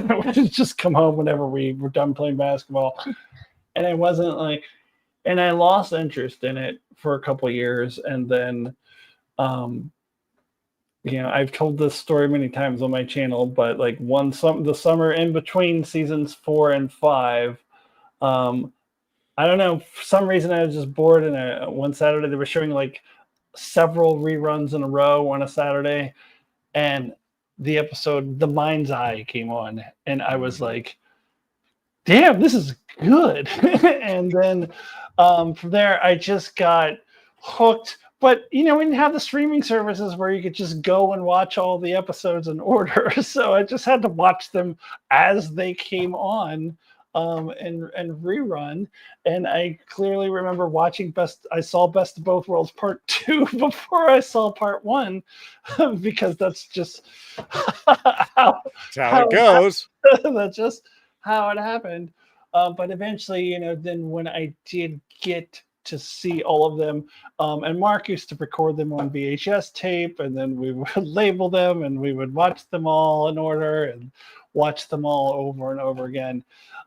we would just come home whenever we were done playing basketball. And I wasn't like, and I lost interest in it for a couple of years, and then you know, I've told this story many times on my channel, but like the summer in between seasons 4 and 5, I don't know, for some reason I was just bored, and one Saturday they were showing like several reruns in a row on a Saturday, and the episode The Mind's Eye came on, and I was like, damn, this is good. And then from there I just got hooked. But you know, we didn't have the streaming services where you could just go and watch all the episodes in order. So I just had to watch them as they came on, and rerun. And I clearly remember watching I saw Best of Both Worlds Part 2 before I saw Part 1, because that's just how it goes. That's just how it happened. But eventually, you know, then when I did get to see all of them, and Mark used to record them on VHS tape, and then we would label them, and we would watch them all in order and watch them all over and over again.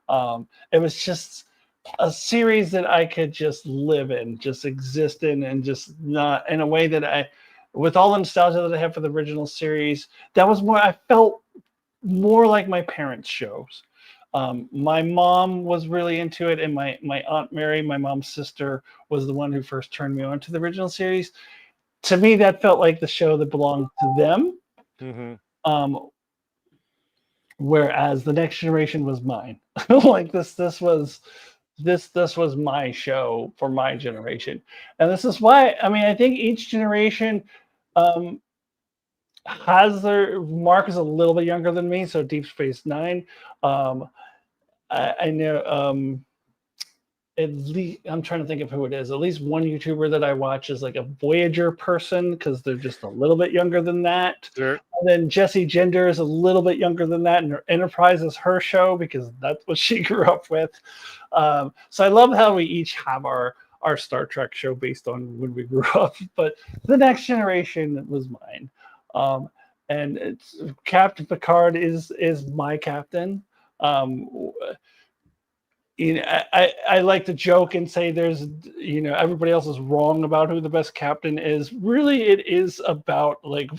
It was just a series that I could just live in, just exist in, and just not in a way that with all the nostalgia that I have for the original series, that was more. I felt more like my parents' shows. My mom was really into it, and my Aunt Mary, my mom's sister, was the one who first turned me on to the original series. To me, that felt like the show that belonged to them. Mm-hmm. Whereas the Next Generation was mine. Like this was my show for my generation, and this is why. I mean, I think each generation has their. Mark is a little bit younger than me, so Deep Space Nine. I know. At least I'm trying to think of who it is. At least one YouTuber that I watch is like a Voyager person because they're just a little bit younger than that. Sure. And then Jessie Gender is a little bit younger than that, and Enterprise is her show because that's what she grew up with. So I love how we each have our Star Trek show based on when we grew up. But the Next Generation was mine, and it's Captain Picard is my captain. You know, I like to joke and say there's, you know, everybody else is wrong about who the best captain is. Really, it is about like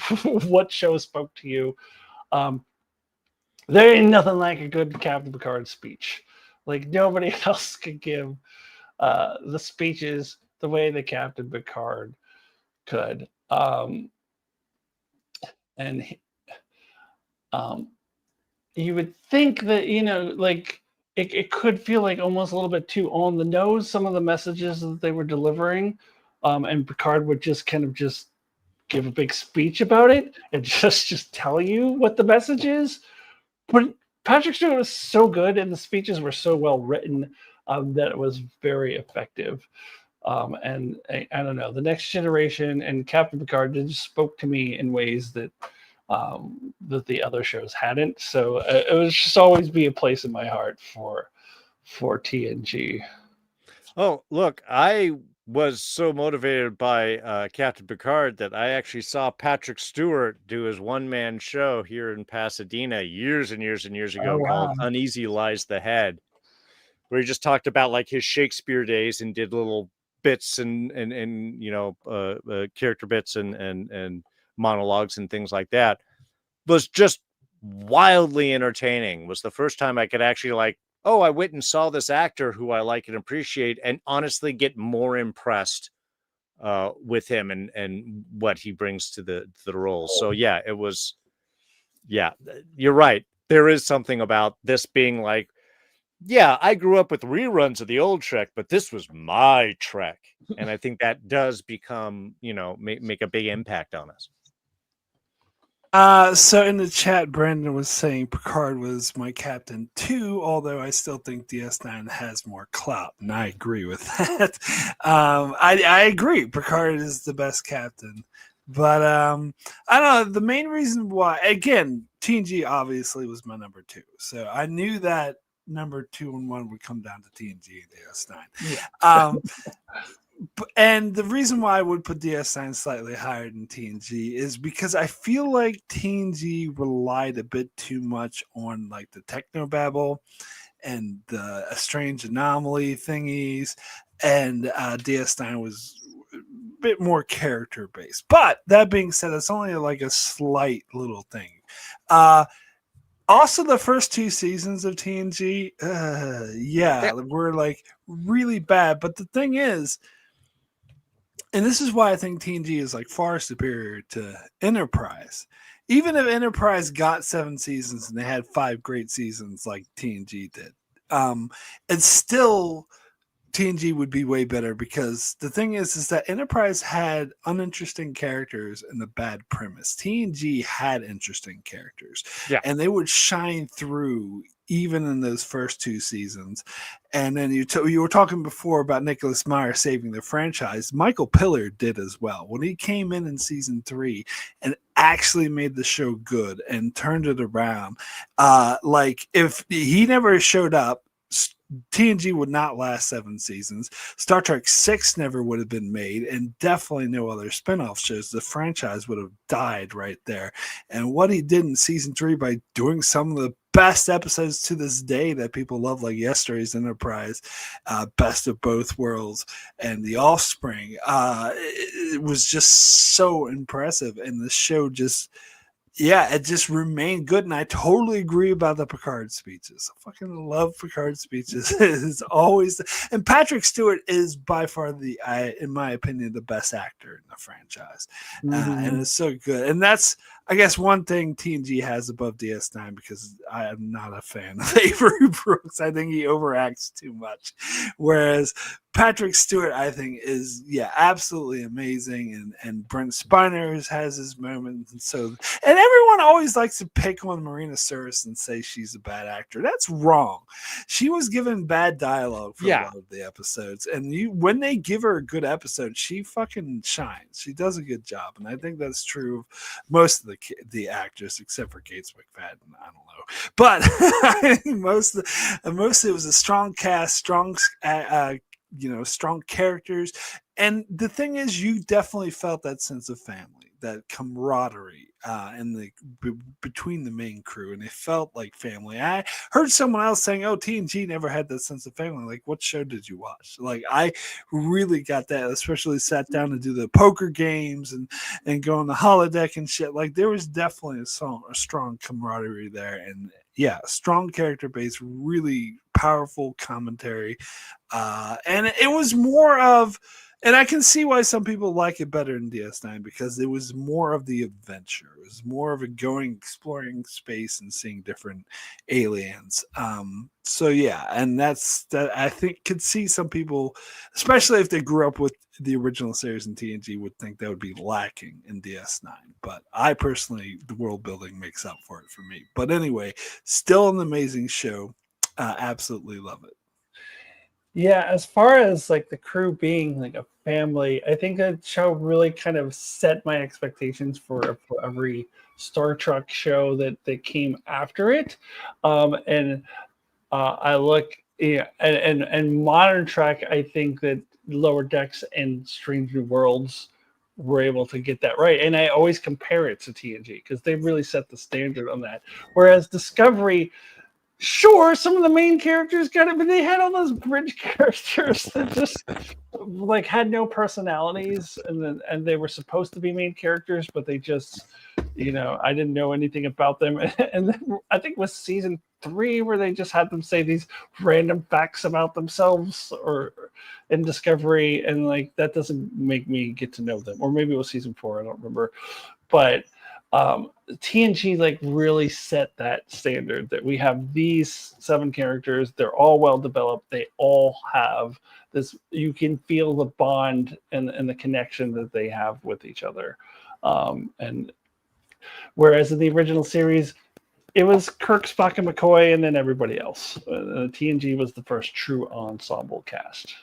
what show spoke to you. There ain't nothing like a good Captain Picard speech. Like nobody else could give the speeches the way that Captain Picard could. And you would think that, you know, like it could feel like almost a little bit too on the nose, some of the messages that they were delivering. And Picard would just kind of just give a big speech about it and just tell you what the message is. But Patrick Stewart was so good and the speeches were so well written that it was very effective. And I don't know, the Next Generation and Captain Picard just spoke to me in ways that that the other shows hadn't. So it was just always be a place in my heart for TNG. Oh, look, I was so motivated by Captain Picard that I actually saw Patrick Stewart do his one-man show here in Pasadena years and years and years ago called Uneasy Lies the Head, where he just talked about like his Shakespeare days and did little bits and you know character bits and monologues and things like that. Was just wildly entertaining. Was the first time I could actually like, oh, I went and saw this actor who I like and appreciate and honestly get more impressed with him and what he brings to the role. So yeah, it was, yeah, you're right. There is something about this being like, yeah, I grew up with reruns of the old Trek, but this was my Trek. And I think that does become, you know, make a big impact on us. So in the chat, Brandon was saying Picard was my captain too, although I still think DS9 has more clout, and I agree with that. I agree, Picard is the best captain, but I don't know, the main reason why, again, TNG obviously was my number 2, so I knew that number 2 and 1 would come down to TNG and DS9. Yeah. And the reason why I would put DS9 slightly higher than TNG is because I feel like TNG relied a bit too much on like the technobabble and the strange anomaly thingies, and DS9 was a bit more character based. But that being said, it's only like a slight little thing. Also, the first 2 seasons of TNG, were like really bad. But the thing is, and this is why I think TNG is like far superior to Enterprise. Even if Enterprise got 7 seasons and they had 5 great seasons like TNG did, it's still TNG would be way better because the thing is that Enterprise had uninteresting characters and a bad premise. TNG had interesting characters, and they would shine through even in those first 2 seasons. And then you were talking before about Nicholas Meyer saving the franchise. Michael Pillard did as well. When he came in season 3 and actually made the show good and turned it around, like if he never showed up, TNG would not last 7 seasons. Star Trek 6 never would have been made, and definitely no other spinoff shows. The franchise would have died right there. And what he did in season 3 by doing some of the best episodes to this day that people love, like Yesterday's Enterprise, Best of Both Worlds, and The Offspring, it was just so impressive. And the show just, yeah, it just remained good. And I totally agree about the Picard speeches. I fucking love Picard speeches. It's always, and Patrick Stewart is by far in my opinion, the best actor in the franchise. And it's so good. And that's, I guess, one thing TNG has above DS9, because I am not a fan of Avery Brooks. I think he overacts too much. Whereas Patrick Stewart, I think, is absolutely amazing, and Brent Spiner has his moments, and everyone always likes to pick on Marina Sirtis and say she's a bad actor. That's wrong. She was given bad dialogue for a lot of the episodes, and when they give her a good episode, she fucking shines. She does a good job, and I think that's true of most of the actors, except for Gates McFadden. I don't know, but I think most it was a strong cast, strong characters. And the thing is, you definitely felt that sense of family, that camaraderie between the main crew, and it felt like family. I heard someone else saying, oh, TNG never had that sense of family. Like, what show did you watch? Like, I really got that, especially sat down to do the poker games and go on the holodeck and shit. Like, there was definitely a strong camaraderie there, and strong character base, really powerful commentary, and it was more of, and I can see why some people like it better in DS9, because it was more of the adventure. It was more of exploring space and seeing different aliens. And that's that. I think could see some people, especially if they grew up with the original series in TNG, would think that would be lacking in DS9. But I personally, the world building makes up for it for me. But anyway, still an amazing show. Absolutely love it. Yeah, as far as like the crew being like a family, I think that show really kind of set my expectations for every Star Trek show that came after it. I look, and modern Trek, I think that Lower Decks and Strange New Worlds were able to get that right. And I always compare it to TNG because they really set the standard on that. Whereas Discovery, sure, some of the main characters got it, but they had all those bridge characters that just like had no personalities, and they were supposed to be main characters, but they just, I didn't know anything about them. And then I think it was season 3 where they just had them say these random facts about themselves or in Discovery, and like that doesn't make me get to know them. Or maybe it was season 4, I don't remember, but TNG like really set that standard that we have these 7 characters. They're all well developed. They all have this. You can feel the bond and the connection that they have with each other. And whereas in the original series, it was Kirk, Spock, and McCoy, and then everybody else. TNG was the first true ensemble cast.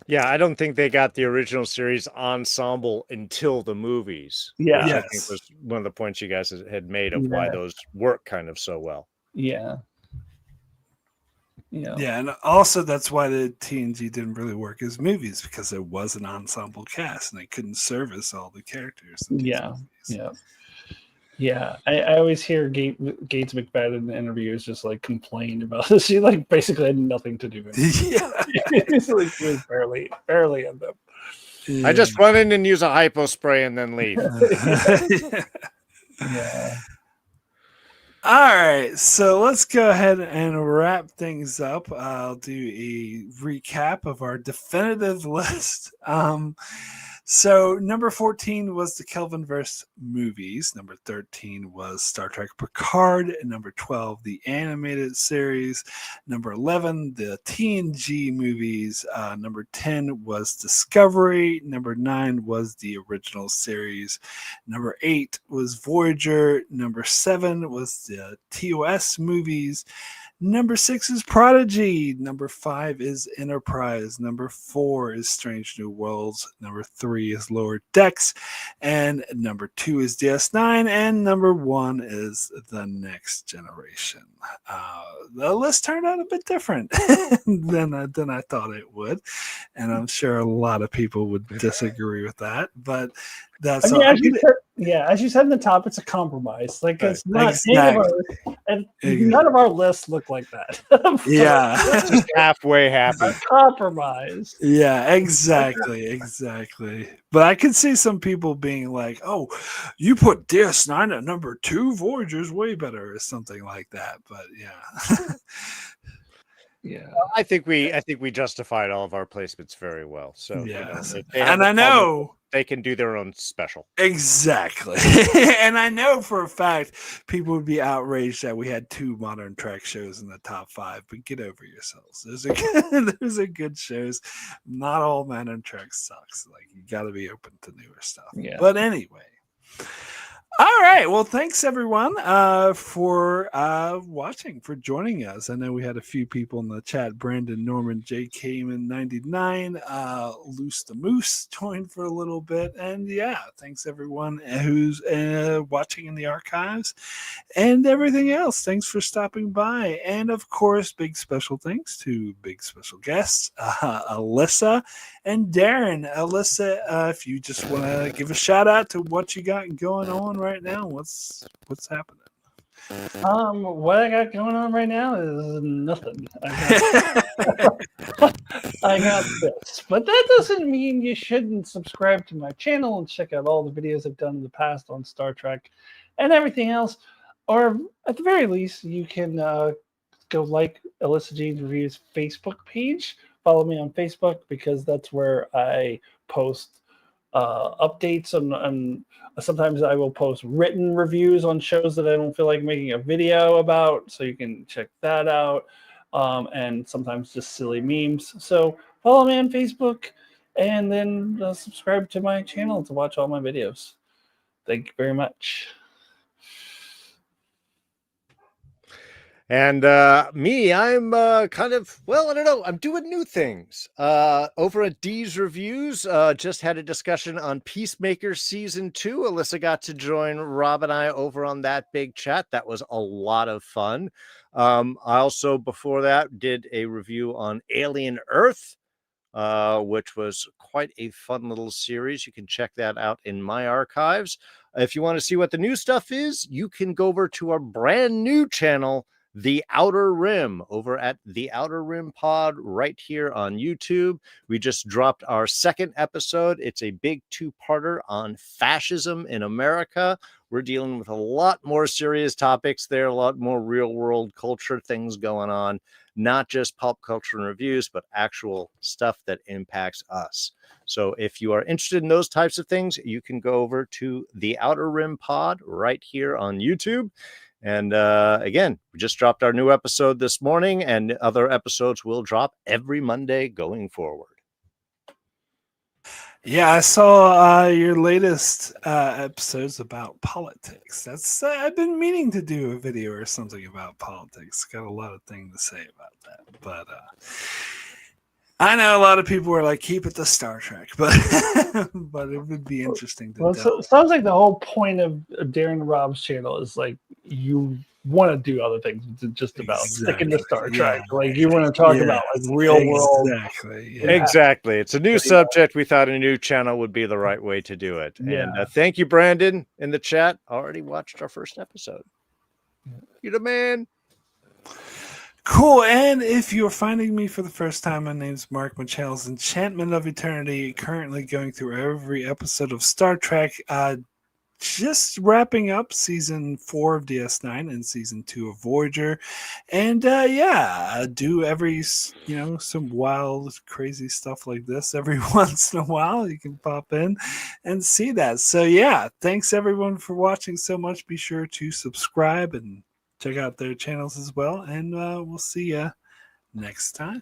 Yeah, I don't think they got the original series ensemble until the movies. Yeah, which I think was one of the points you guys had made of why those work kind of so well. Yeah. Yeah, and also that's why the TNG didn't really work as movies, because it was an ensemble cast and they couldn't service all the characters. Yeah, I always hear Gates McFadden in interviews just like complain about this. She like basically had nothing to do with it. He was barely in them. I just run in and use a hypo spray and then leave. Yeah. All right, so let's go ahead and wrap things up. I'll do a recap of our definitive list. So number 14 was the Kelvin-verse movies. Number 13 was Star Trek Picard. And number 12, the animated series. Number 11, the TNG movies. Number 10 was Discovery. Number 9 was the original series. Number 8 was Voyager. Number 7 was the TOS movies. Number 6 is Prodigy. Number 5 is Enterprise. Number 4 is Strange New Worlds. Number 3 is Lower Decks. And number 2 is DS9. And number 1 is The Next Generation. The list turned out a bit different than I thought it would. And I'm sure a lot of people would disagree with that. But that's as you said in the top, it's a compromise. Like it's not none of our lists look like that. Just halfway happy. A compromise. Yeah, exactly. But I can see some people being like, "Oh, you put DS9 at number 2, Voyager's way better," or something like that. But yeah. Yeah, I think we justified all of our placements very well. So yeah, and I know they can do their own special. Exactly. And I know for a fact people would be outraged that we had 2 modern Trek shows in the top 5, but get over yourselves. Those are good shows. Not all modern Trek sucks. Like, you got to be open to newer stuff. Yeah. But anyway. All right. Well, thanks everyone for watching, for joining us. I know we had a few people in the chat. Brandon, Norman, J. Cayman, 99, Loose the Moose joined for a little bit. And yeah, thanks everyone who's watching in the archives and everything else. Thanks for stopping by. And of course, big special thanks to big special guests, Alyssa and Darrin. Alyssa, if you just want to give a shout out to what you got going on right now, what's happening? What I got going on right now is nothing. I got this, but that doesn't mean you shouldn't subscribe to my channel and check out all the videos I've done in the past on Star Trek and everything else. Or at the very least, you can go like Alyssa Jean Reviews Facebook page. Follow me on Facebook because that's where I post updates and sometimes I will post written reviews on shows that I don't feel like making a video about, so you can check that out, and sometimes just silly memes. So follow me on Facebook and then subscribe to my channel to watch all my videos. Thank you very much. And me, I'm kind of, well, I don't know. I'm doing new things. Over at D's Reviews, just had a discussion on Peacemaker Season 2. Alyssa got to join Rob and I over on that big chat. That was a lot of fun. I also, before that, did a review on Alien Earth, which was quite a fun little series. You can check that out in my archives. If you want to see what the new stuff is, you can go over to our brand new channel, The Outer Rim, over at The Outer Rim Pod right here on YouTube. We just dropped our 2nd episode. It's a big 2-parter on fascism in America. We're dealing with a lot more serious topics there, a lot more real world culture things going on, not just pop culture and reviews, but actual stuff that impacts us. So if you are interested in those types of things, you can go over to The Outer Rim Pod right here on YouTube. And again, we just dropped our new episode this morning, and other episodes will drop every Monday going forward. Yeah, I saw your latest episodes about politics. That's I've been meaning to do a video or something about politics. Got a lot of things to say about that, but I know a lot of people are like, keep it to Star Trek, but but it would be interesting to. Well, so, sounds like the whole point of Darrin and Rob's channel is like you want to do other things just about sticking to Star Trek. Like you want to talk about like real world. Exactly. It's a new subject. We thought a new channel would be the right way to do it. And thank you, Brandon, in the chat. Already watched our 1st episode. You're the man. Cool. And if you're finding me for the first time, my name's Mark Michel's Enchantment of Eternity, currently going through every episode of Star Trek. Just wrapping up season 4 of DS9 and season 2 of Voyager. And do every, some wild, crazy stuff like this every once in a while. You can pop in and see that. So yeah, thanks everyone for watching so much. Be sure to subscribe and check out their channels as well. And we'll see you next time.